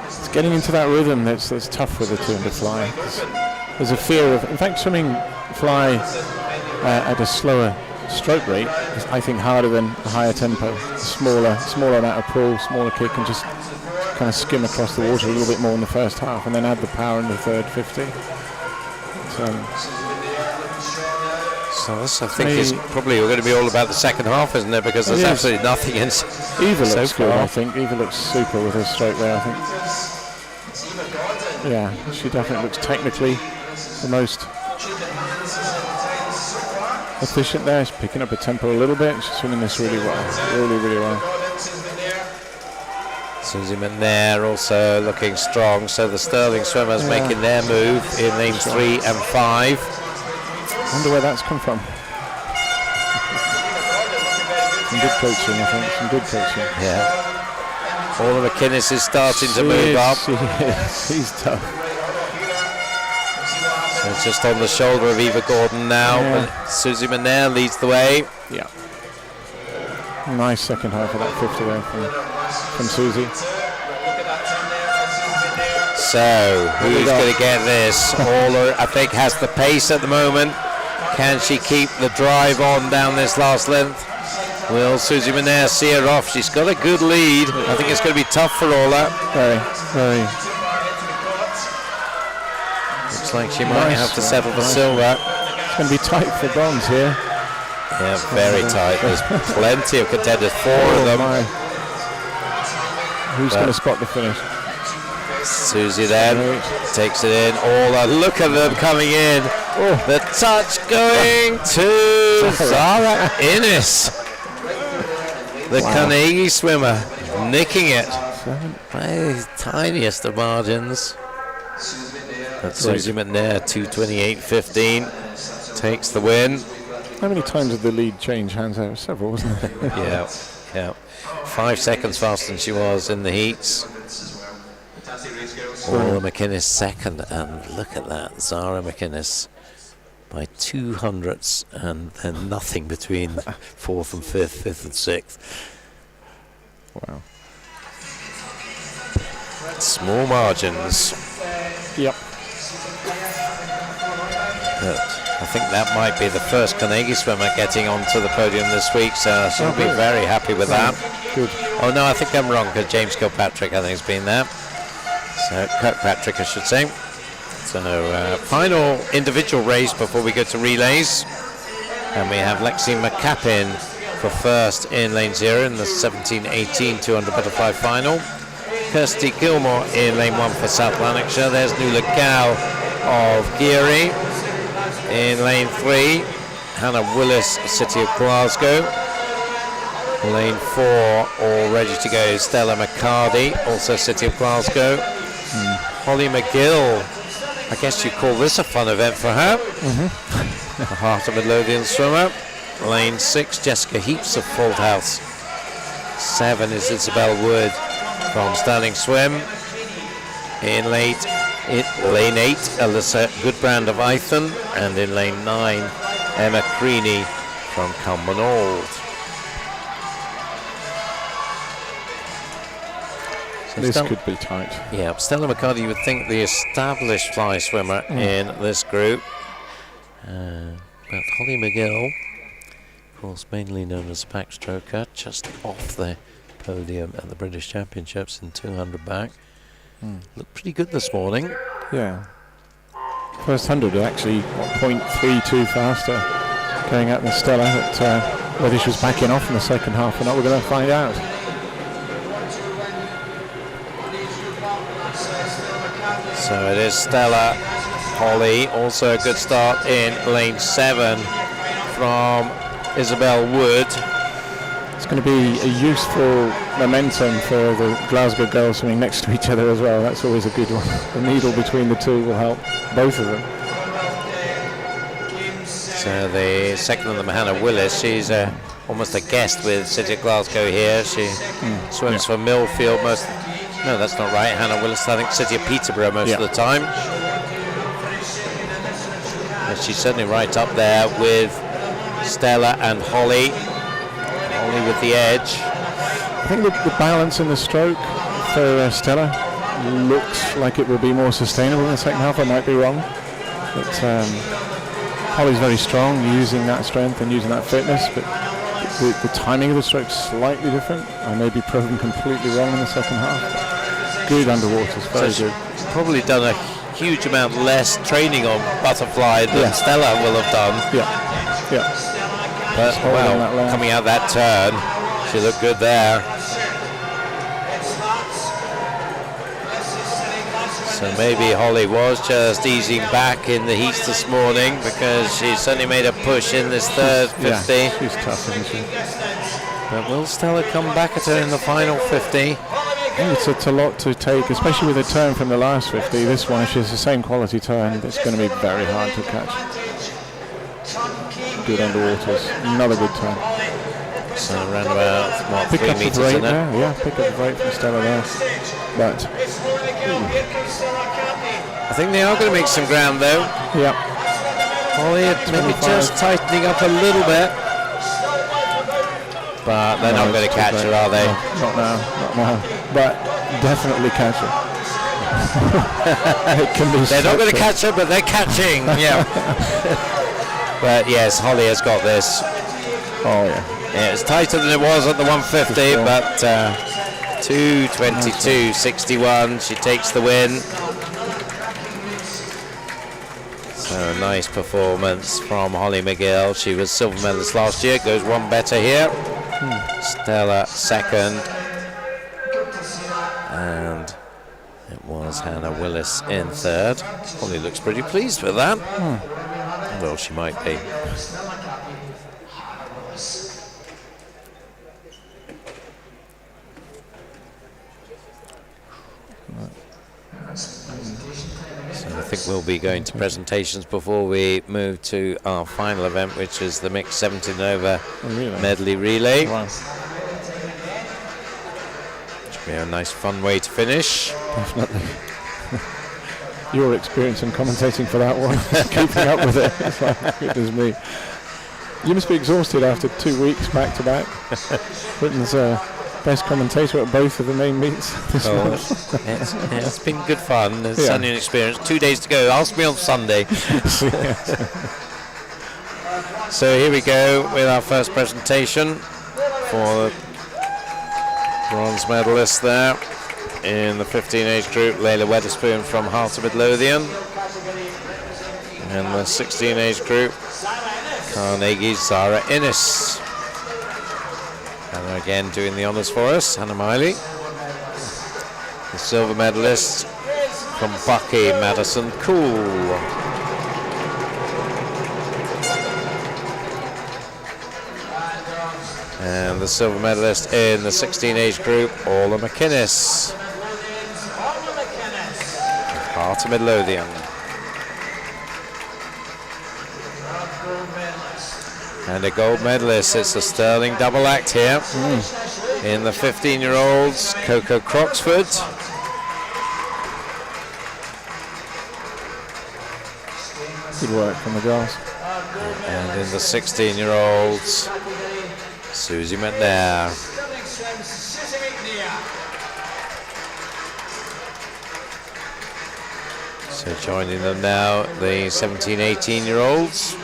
It's getting into that rhythm that's tough with the 200 fly. There's a fear of, in fact, swimming fly at a slower stroke rate is, I think, harder than a higher tempo. Smaller amount of pull, smaller kick, and just kind of skim across the water a little bit more in the first half, and then add the power in the third 50. So this, I think, is probably going to be all about the second half, isn't it? Because there's absolutely nothing in Eva so looks far. good, I think. Eva looks super with her stroke there, I think. Yeah, she definitely looks technically the most efficient there. She's picking up her tempo a little bit. She's swimming this really well. Really well. Susie McNair also looking strong. So the Stirling swimmers making their move in lanes 3 and 5. Wonder where that's come from. Some good coaching, I think. Some good coaching. Yeah. Orla McInnes is starting to move up. She's tough. So it's just on the shoulder of Eva Gordon now. But Susie McNair leads the way. Yeah. Nice second half of that 50 there from Susie. So who's going to get this? Orla, I think, has the pace at the moment. Can she keep the drive on down this last length? Will Susie McNair see her off? She's got a good lead. I think it's going to be tough for Orla. Very. Looks like she might have to settle for silver. It's going to be tight for bronze here. Yeah, very tight. There's plenty of contenders, 4 of them. Who's going to spot the finish? Susie then takes it in. Orla, look at them coming in. The touch going to Zara Innes, the Carnegie swimmer, nicking it by the tiniest of margins. But Susie McNair, 2:28.15, takes the win. How many times did the lead change hands out? Several, wasn't it? Yeah. 5 seconds faster than she was in the heats. Orla McInnes second, and look at that, Zara McInnes by 200ths, and then nothing between fourth and fifth and sixth. Wow. Small margins. Yep. But I think that might be the first Carnegie swimmer getting onto the podium this week, so she'll be very happy with that. Good. Oh no, I think I'm wrong, because James Kilpatrick, I think, has been there. So Kirkpatrick, I should say. So final individual race before we go to relays, and we have Lexi McCappin for first in lane 0 in the 17-18 200 butterfly final. Kirsty Gilmore in lane 1 for South Lanarkshire. There's Nuala Gal of Geary. In lane 3, Hannah Willis, City of Glasgow. Lane 4, all ready to go, Stella McCarty, also City of Glasgow. Holly McGill, I guess you call this a fun event for her. The Heart of Midlothian swimmer. Lane 6, Jessica Heaps of Fauldhouse. 7 is Isabel Wood from Sterling Swim. In lane 8, Alyssa Goodbrand of Eithen. And in lane 9, Emma Creaney from Cumbernauld. So this could be tight. Yeah, Stella McCarty, you would think the established fly swimmer in this group. But Holly McGill, of course, mainly known as a backstroker, just off the podium at the British Championships in 200 back. Looked pretty good this morning. Yeah. First 100 actually 0.32 faster going out than Stella. But whether she was backing off in the second half or not, we're going to find out. So it is Stella, Holly, also a good start in lane 7 from Isabel Wood. It's going to be a useful momentum for the Glasgow girls swimming next to each other as well. That's always a good one. The needle between the two will help both of them. So the second of them, Hannah Willis, she's almost a guest with City of Glasgow here. She swims for Millfield most. No, that's not right. Hannah Willis, I think City of Peterborough most of the time. But she's certainly right up there with Stella and Holly. Holly with the edge. I think the balance in the stroke for Stella looks like it will be more sustainable in the second half. I might be wrong. But Holly's very strong, using that strength and using that fitness. But the timing of the stroke is slightly different. I may be proven completely wrong in the second half. Good underwaters, very good. She's probably done a huge amount less training on butterfly than Stella will have done. Yeah. But well, coming out that turn, she looked good there. So maybe Holly was just easing back in the heats this morning, because she certainly made a push in this third 50. Yeah, she's tough, isn't she? But will Stella come back at her in the final 50? It's a lot to take, especially with a turn from the last 50. This one, if she has the same quality turn, it's going to be very hard to catch. Good underwaters. Another good turn. So around about, 3 meters rate in there. Yeah, pick up the rate from Stella there. But I think they are going to make some ground though. Yeah. Holly maybe just tightening up a little bit. But they're not going to catch her, are they? No, not now. But definitely catch her. They're not going to catch her, but they're catching. Yeah. But yes, Holly has got this. Oh yeah. Yeah, it's tighter than it was at the 150, but 2:22.61. She takes the win. So a nice performance from Holly McGill. She was silver medalist last year. Goes one better here. Stella second. And it was Hannah Willis in third. Holly looks pretty pleased with that. Well, she might be. So I think we'll be going to presentations before we move to our final event, which is the mixed 17 over medley relay. Wow. Yeah, a nice fun way to finish. Definitely. Your experience in commentating for that one, keeping up with it, it's like, goodness me. You must be exhausted after 2 weeks back to back. Britain's best commentator at both of the main meets this month. It's been good fun. It's only an experience. 2 days to go. Ask me on Sunday. So here we go with our first presentation for the bronze medalist there in the 15 age group, Layla Weatherspoon from Heart of Midlothian. And the 16 age group, Carnegie's Zara Innes. Hannah again doing the honours for us, Hannah Miley. The silver medalist from Bucky, Madison Cool. And the silver medalist in the 16 age group, Orla McInnes. Heart of Midlothian. And a gold medalist. It's a sterling double act here. In the 15-year-olds, Coco Croxford. Good work from the girls. And in the 16-year-olds, Susie McNair. So joining them now, the 17, 18-year-olds.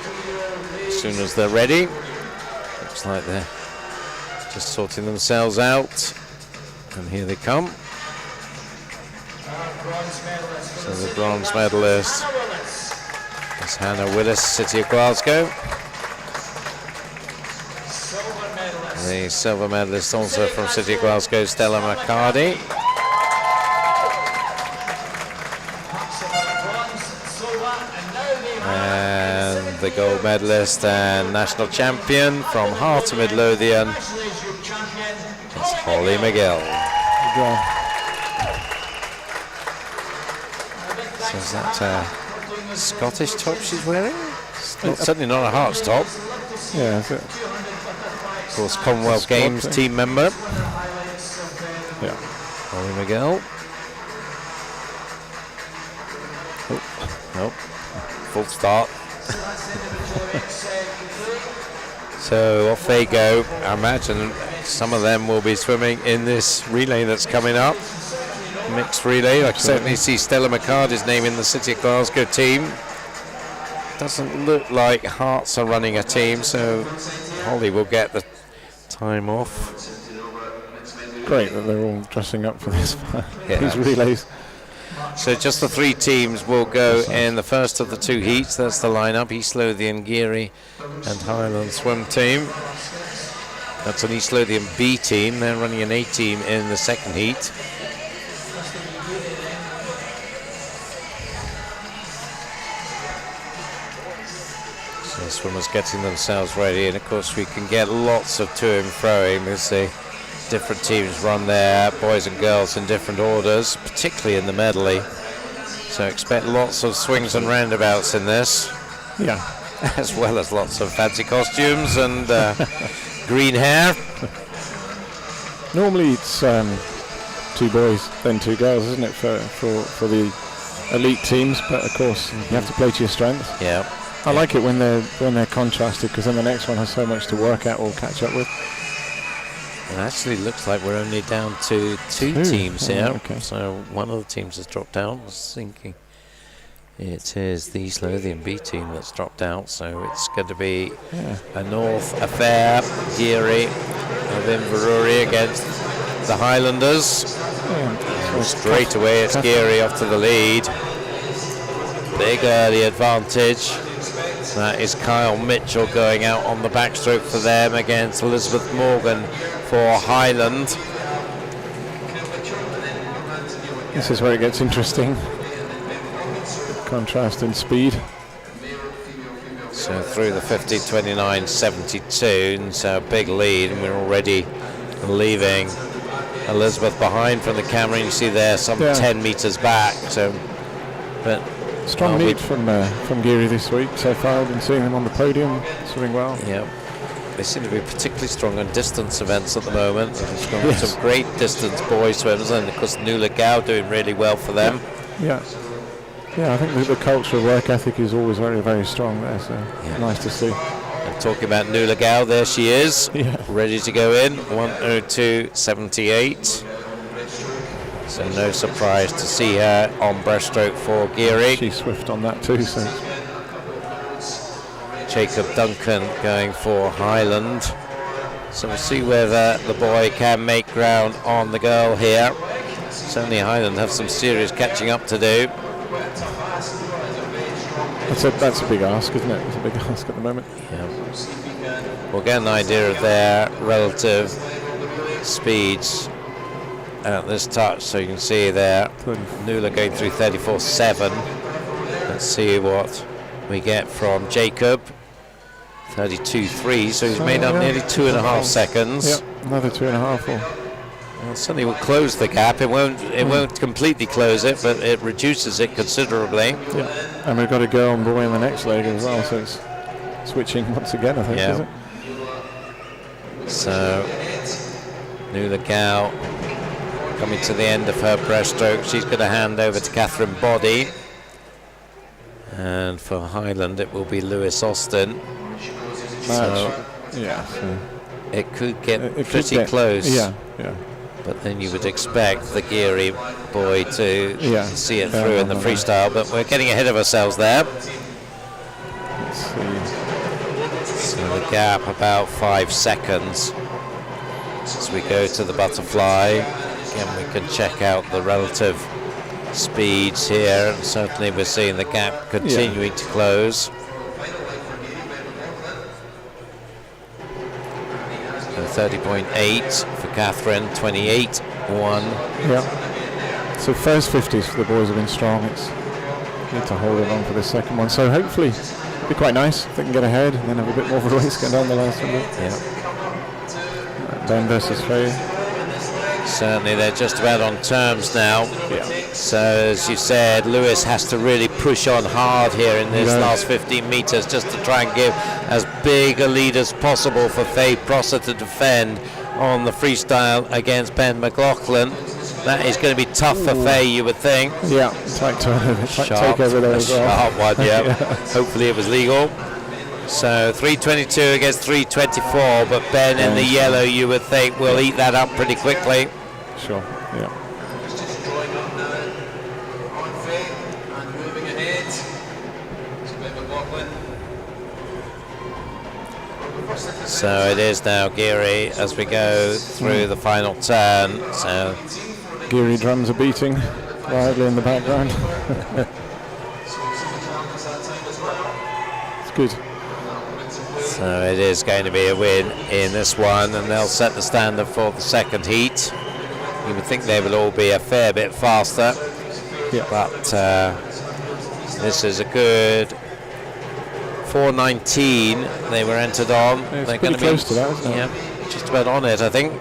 As soon as they're ready. Looks like they're just sorting themselves out. And here they come. So the bronze medalist is Hannah Willis, City of Glasgow. The silver medalist also from City of Glasgow, Stella McCarty. And the gold medalist and national champion from Heart of Midlothian, it's Holly McGill. So is that a Scottish top she's wearing? Certainly not a Hearts top. Yeah, that's it. Of course, Commonwealth Games team member. Yeah. Holly McGill. Nope. Full start. So off they go. I imagine some of them will be swimming in this relay that's coming up. Mixed relay. I can certainly see Stella McCarty's name in the City of Glasgow team. Doesn't look like Hearts are running a team, so Holly will get the time off. Great that they're all dressing up for this, these relays. So just the three teams will go in the first of the two heats. That's the lineup: East Lothian, Geary and Highland swim team. That's an East Lothian B team. They're running an A team in the second heat. So the swimmers getting themselves ready, and of course we can get lots of to and froing as the different teams run their boys and girls in different orders, particularly in the medley. So expect lots of swings and roundabouts in this. Yeah. As well as lots of fancy costumes and green hair. Normally it's 2 boys, then 2 girls, isn't it, for the elite teams? But of course you have to play to your strengths. Yeah. I like it when they're contrasted, because then the next one has so much to work at or catch up with. It actually looks like we're only down to 2 teams here. Okay. So one of the teams has dropped out. I was thinking it is the East Lothian B team that's dropped out. So it's going to be a North affair, Geary of Inverurie against the Highlanders. And straight away it's Geary off to the lead. Big early advantage. That is Kyle Mitchell going out on the backstroke for them against Elizabeth Morgan for Highland. This is where it gets interesting. Contrast in speed. So through the 50, 29, 72, and so a big lead, and we're already leaving Elizabeth behind from the camera. You see there some 10 metres back. So, but strong lead from Geary this week so far. I've been seeing them on the podium, swimming well. Yeah. they seem to be particularly strong on distance events at the moment. There's got Yes. some great distance boy swimmers, and of course Nuala Gao doing really well for them. Yeah. Yeah, I think the culture of work ethic is always very, very strong there, so nice to see. And talking about Nuala Gao, there she is, ready to go in, 1:02.78. So no surprise to see her on breaststroke for Geary. She's swift on that too, so. Jacob Duncan going for Highland. So we'll see whether the boy can make ground on the girl here. Certainly Highland have some serious catching up to do. That's a big ask, isn't it? It's a big ask at the moment. Yeah. We'll get an idea of their relative speeds at this touch. So you can see there, Nuala going through 34.7. Let's see what we get from Jacob. 32.3, so he's made up nearly 2.5 seconds. Yeah, another 2.5. Well, certainly will close the gap. It won't completely close it, but it reduces it considerably. Yeah, and we've got a girl and boy in the next leg as well, so it's switching once again, I think, is it? So, Nuala Gao coming to the end of her breaststroke. She's going to hand over to Catherine Boddy. And for Highland, it will be Lewis Austin. So it could get pretty close. Yeah. But then you would expect the Geary boy to see it through in the freestyle. But we're getting ahead of ourselves there. Let's see. So the gap about 5 seconds as we go to the butterfly. Again, we can check out the relative speeds here, and certainly we're seeing the gap continuing to close. So 30.8 for Catherine, 28.1. Yeah. So first 50s for the boys have been strong. It's need to hold it on for the second one. So hopefully it'll be quite nice if they can get ahead and then have a bit more of a race going down the last one. Yeah. Ben versus Faye. Certainly they're just about on terms now. Yeah. So as you said, Lewis has to really push on hard here in this last 15 meters just to try and give as big a lead as possible for Faye Prosser to defend on the freestyle against Ben McLaughlin. That is going to be tough for Faye, you would think. Yeah, tight take over there as well. Sharp one, yeah. Hopefully it was legal. So 3:22 against 3:24, but Ben in the yellow, you would think, will eat that up pretty quickly. Sure, yeah. So it is now Geary as we go through the final turn. So Geary drums are beating wildly in the background. It's good. So it is going to be a win in this one, and they'll set the standard for the second heat. You would think they will all be a fair bit faster, but this is a good 4:19 they were entered on. It's they're pretty going to close to that, isn't it? Yeah, just about on it, I think.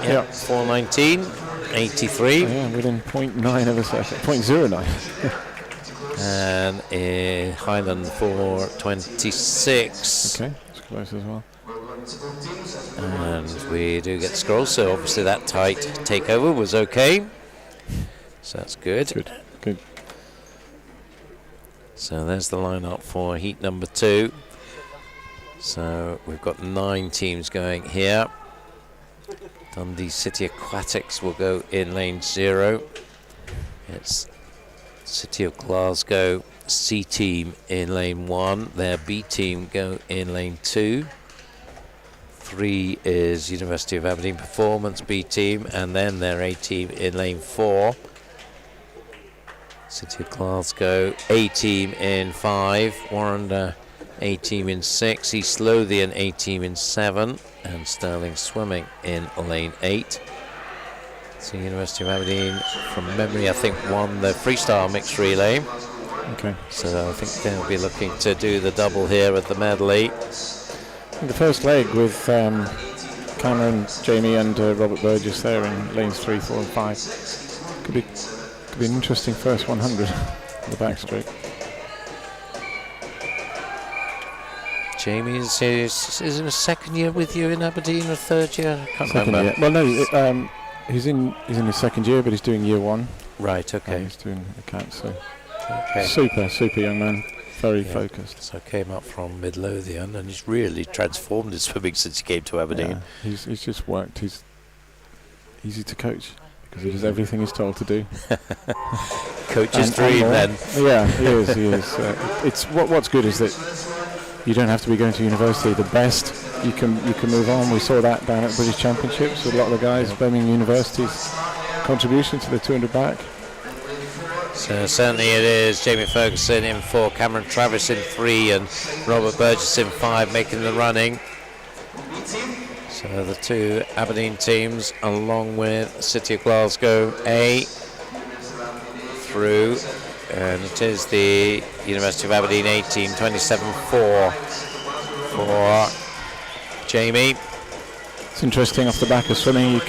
Yeah, 4:19, 83. Yeah, within 0.9 of a second, 0.09. And in Highland 4:26. Okay, it's close as well. And we do get scrolls, so obviously that tight takeover was okay. So that's good. Good. So there's the lineup for heat number 2. So we've got 9 teams going here. Dundee City Aquatics will go in lane 0. It's City of Glasgow C team in lane 1. Their B team go in lane 2. 3 is University of Aberdeen Performance B team, and then their A team in lane 4. City of Glasgow A team in 5. Warrender A team in 6. East Lothian A team in 7, and Stirling Swimming in lane 8. So University of Aberdeen, from memory, I think won the freestyle mixed relay. Okay. So I think they'll be looking to do the double here with the medley. The first leg with Cameron, Jamie and Robert Burgess there in lanes 3, 4 and 5. Could be an interesting first 100 in the backstroke. Jamie is in his second year with you in Aberdeen, or third year? I can't Second remember. year. Well, no, he's in his second year, but he's doing year one. Right, okay. He's doing accounts, so Okay. super young man, very focused. So came up from Midlothian, and he's really transformed his swimming since he came to Aberdeen. Yeah, he's just worked. He's easy to coach because he does everything he's told to do. Coach's dream, then. Yeah, he is. It's what's good is that you don't have to be going to university. The best you can move on. We saw that down at British Championships with a lot of the guys. Birmingham University's contribution to the 200 back. So certainly it is Jamie Ferguson in 4, Cameron Travis in 3, and Robert Burgess in 5, making the running. So the 2 Aberdeen teams, along with City of Glasgow A, through, and it is the University of Aberdeen A team, 27-4 for Jamie. It's interesting off the back of swimming.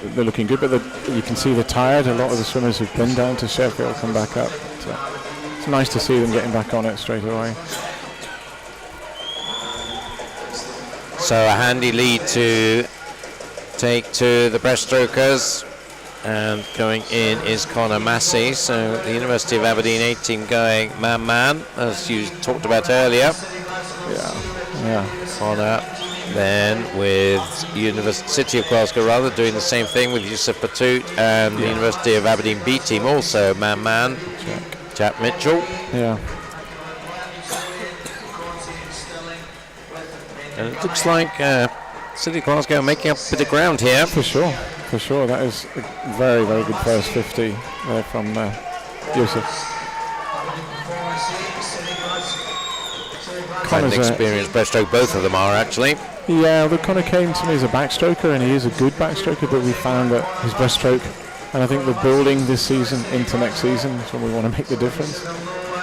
They're looking good, but you can see they're tired. A lot of the swimmers who've been down to Sheffield come back up. So it's nice to see them getting back on it straight away. So a handy lead to take to the breaststrokers, and going in is Connor Massey. So the University of Aberdeen 8 team going man, as you talked about earlier. Yeah. Connor then with City of Glasgow doing the same thing with Yusuf Patoot, and the University of Aberdeen B team also man. Jack Mitchell. Yeah. And it looks like City of Glasgow making up a bit of ground here. For sure. That is a very good first 50 there from Yusuf. Quite an experienced breaststroke, both of them are actually. Yeah, well, Connor came to me as a backstroker, and he is a good backstroker, but we found that his breaststroke, and I think we're building this season into next season, is when we want to make the difference.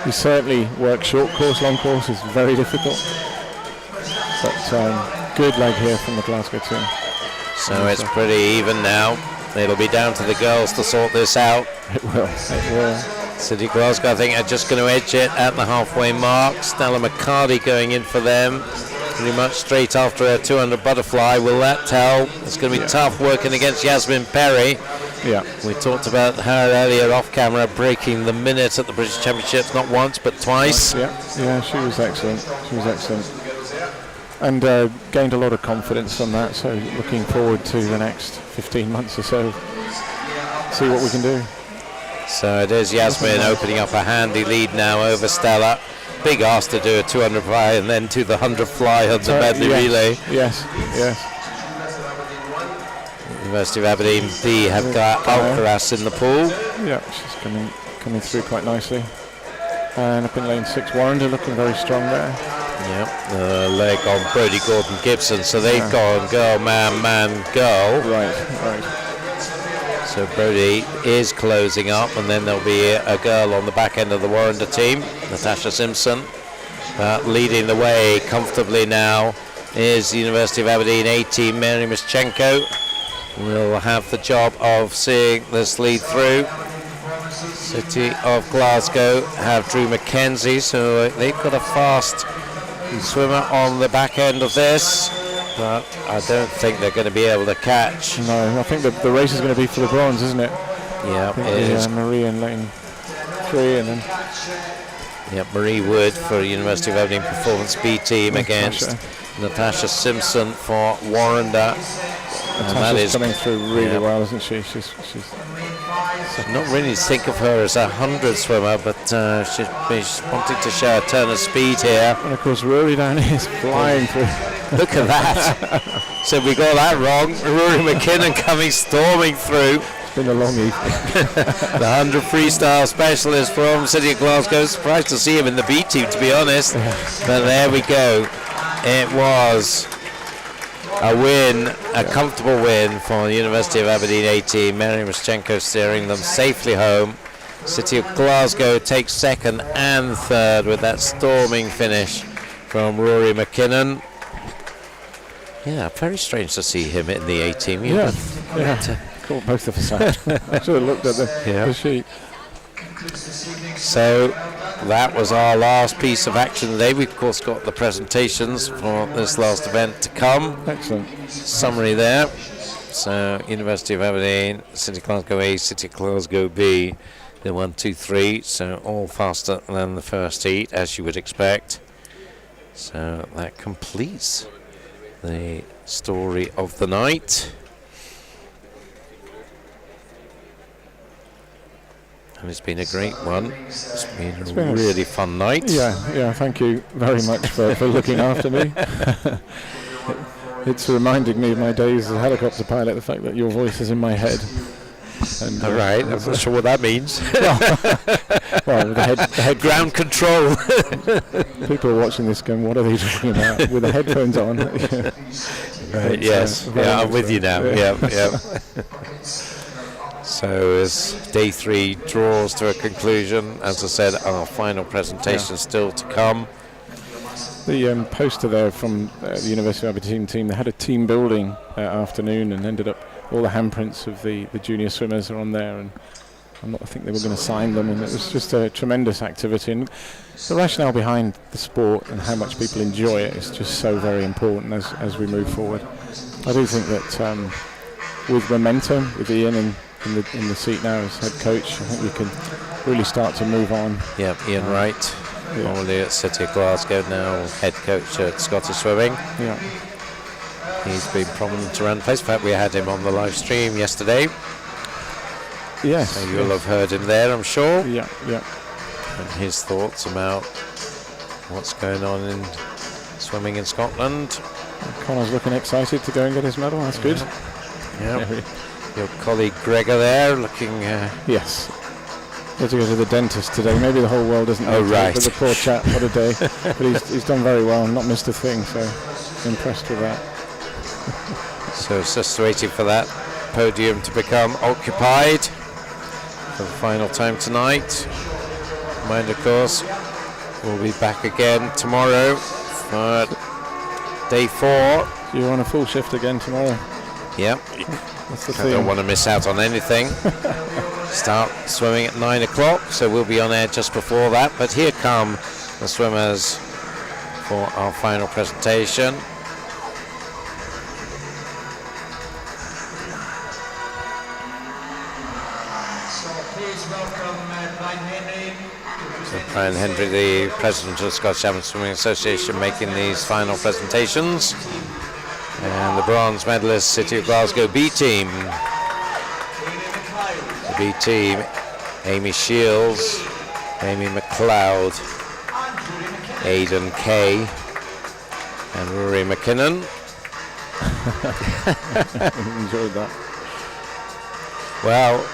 He certainly works short course, long course is very difficult. But good leg here from the Glasgow team. So it's pretty even now. It'll be down to the girls to sort this out. It will. City Glasgow, I think, are just going to edge it at the halfway mark. Stella McCarty going in for them pretty much straight after a 200 butterfly. Will that tell? It's going to be tough working against Yasmin Perry. Yeah. We talked about her earlier off camera, breaking the minute at the British Championships, not once but twice. Yeah, she was excellent. And gained a lot of confidence from that, so looking forward to the next 15 months or so, see what we can do. So it is Yasmin opening up a handy lead now over Stella. Big ask to do a 200 fly and then do the 100 fly on the medley relay. Yes. University of Aberdeen B have got Alcaraz in the pool. Yeah, she's coming through quite nicely. And up in lane 6, Warrender looking very strong there. Yep, the leg on Brodie Gordon Gibson. So they've gone girl, man, girl. Right. So Brodie is closing up, and then there'll be a girl on the back end of the Warrender team, Natasha Simpson. Leading the way comfortably now is the University of Aberdeen A team, Mary Mischenko. Will have the job of seeing this lead through. City of Glasgow have Drew Mackenzie, so they've got a fast swimmer on the back end of this, but I don't think they're going to be able to catch. No, I think the race is going to be for the bronze, isn't it? Yeah, it is. Marie in lane 3, and then Marie Wood for University of Aberdeen Performance B team against Natasha Simpson for Warrender. Natasha's coming through really well, isn't she? She's not really think of her as a 100 swimmer, but she's wanting to show a turn of speed here. And of course Rory down here is flying through. Look at that. So we got that wrong. Rory McKinnon coming storming through. It's been a long evening. The 100 freestyle specialist from City of Glasgow. Surprised to see him in the B team, to be honest. But there we go. It was a win, a comfortable win for the University of Aberdeen A team. Mary Mischenko steering them safely home. City of Glasgow takes second and third with that storming finish from Rory McKinnon. Yeah, very strange to see him in the A team. Cool, both of us out. I should have looked at the sheet. So that was our last piece of action today. We've of course got the presentations for this last event to come. Excellent. Summary there. So University of Aberdeen, City of Glasgow A, City of Glasgow B, the 1, 2, 3. So all faster than the first heat, as you would expect. So that completes the story of the night. And it's been a great one. It's been a really fun night. Yeah, thank you very much for looking after me. It's reminding me of my days as a helicopter pilot, the fact that your voice is in my head. And, all right, I'm not sure what that means. Well, the head ground control. People are watching this going, what are they talking about? With the headphones on. Right, yes, I'm with you now. Yeah. So as day 3 draws to a conclusion, as I said, our final presentation still to come. The poster there from the University of Aberdeen team, they had a team building afternoon and ended up, all the handprints of the junior swimmers are on there, and I think they were going to sign them, and it was just a tremendous activity. And the rationale behind the sport and how much people enjoy it is just so very important as we move forward. I do think that with momentum, with Ian in the seat now as head coach, I think we can really start to move on. Yeah, Ian Wright, formerly at City of Glasgow, now head coach at Scottish Swimming. Yeah. He's been prominent around the place. In fact, we had him on the live stream yesterday. Yes. So you'll have heard him there, I'm sure. Yeah. And his thoughts about what's going on in swimming in Scotland. Connor's looking excited to go and get his medal. That's good. Yeah. Your colleague Gregor there looking... Yes. He had to go to the dentist today. Maybe the whole world doesn't know. Right. But the poor chap, what a day. But he's done very well and not missed a thing, so impressed with that. So it's just waiting for that podium to become occupied for the final time tonight. Mind, of course, we'll be back again tomorrow for day 4. You're on a full shift again tomorrow. Yep. That's the I thing. don't want to miss out on anything. Start swimming at 9 o'clock, so we'll be on air just before that. But here come the swimmers for our final presentation. Brian Henry, the president of the Scottish Amateur Swimming Association, making these final presentations. And the bronze medalist, City of Glasgow B team. The B team, Amy Shields, Amy McLeod, Aidan Kay, and Rory McKinnon. Enjoyed that. Well,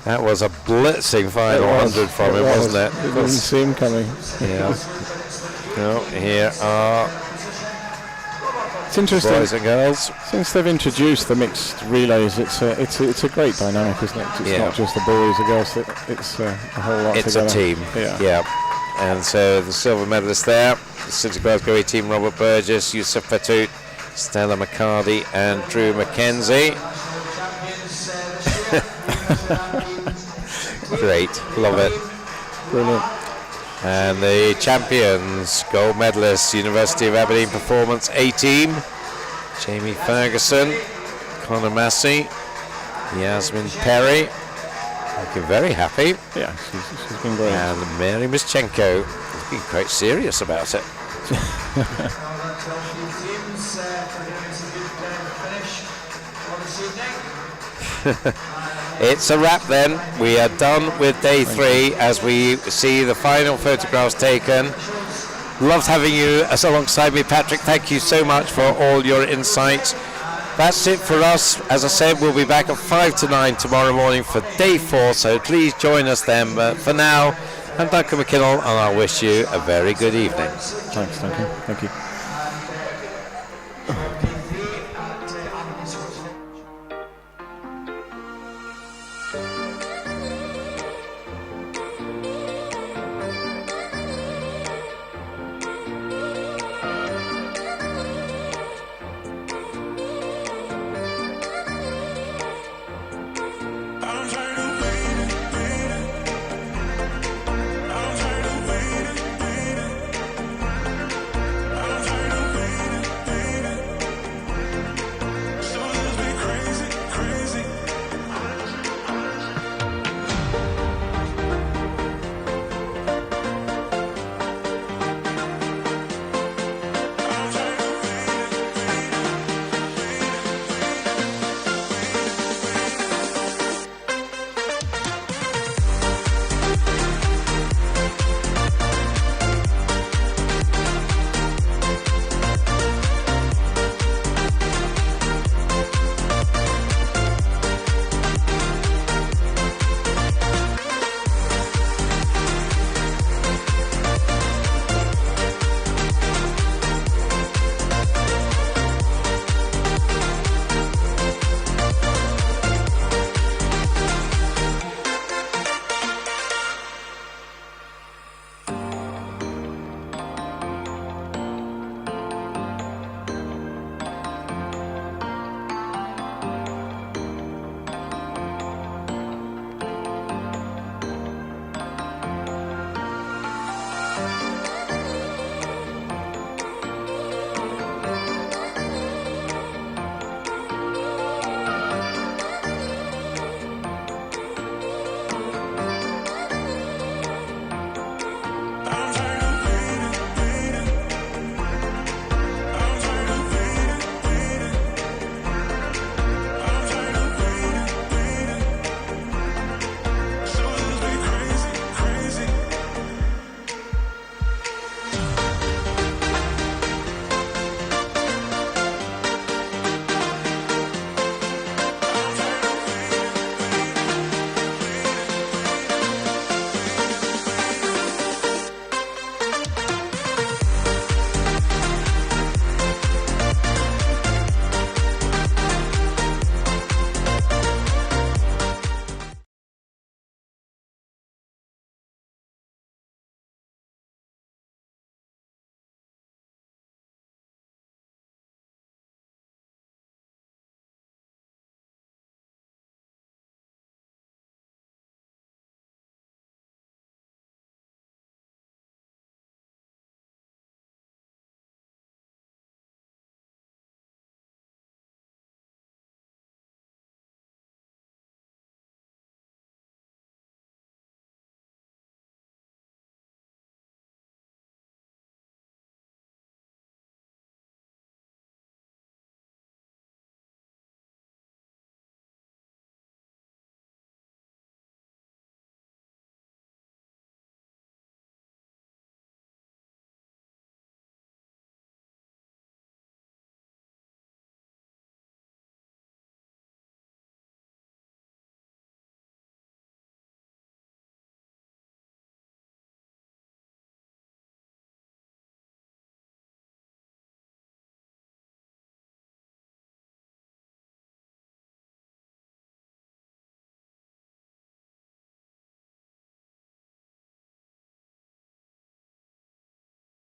that was a blitzing final 100 from him, wasn't it? It didn't seem coming. Yeah. Well, here are It's interesting. boys and girls. Since they've introduced the mixed relays, it's a great dynamic, isn't it? It's not just the boys and girls. It's a whole lot It's together. a team. Yeah. And so the silver medalists there, the City of Glasgow A team, Robert Burgess, Yusuf Patoot, Stella McCarty and Drew Mackenzie. Great, love it. Brilliant. And the champions, gold medalists, University of Aberdeen Performance A team, Jamie Ferguson, Connor Massey, Yasmin Perry, looking very happy. Yeah, she's been great. And Mary Mischenko, looking quite serious about it. It's a wrap then. We are done with day 3 as we see the final photographs taken. Loved having you as alongside me, Patrick. Thank you so much for all your insights. That's it for us. As I said, we'll be back at 5 to 9 tomorrow morning for day 4, so please join us then. But for now, I'm Duncan McKinnell, and I wish you a very good evening. Thanks, Duncan. Thank you.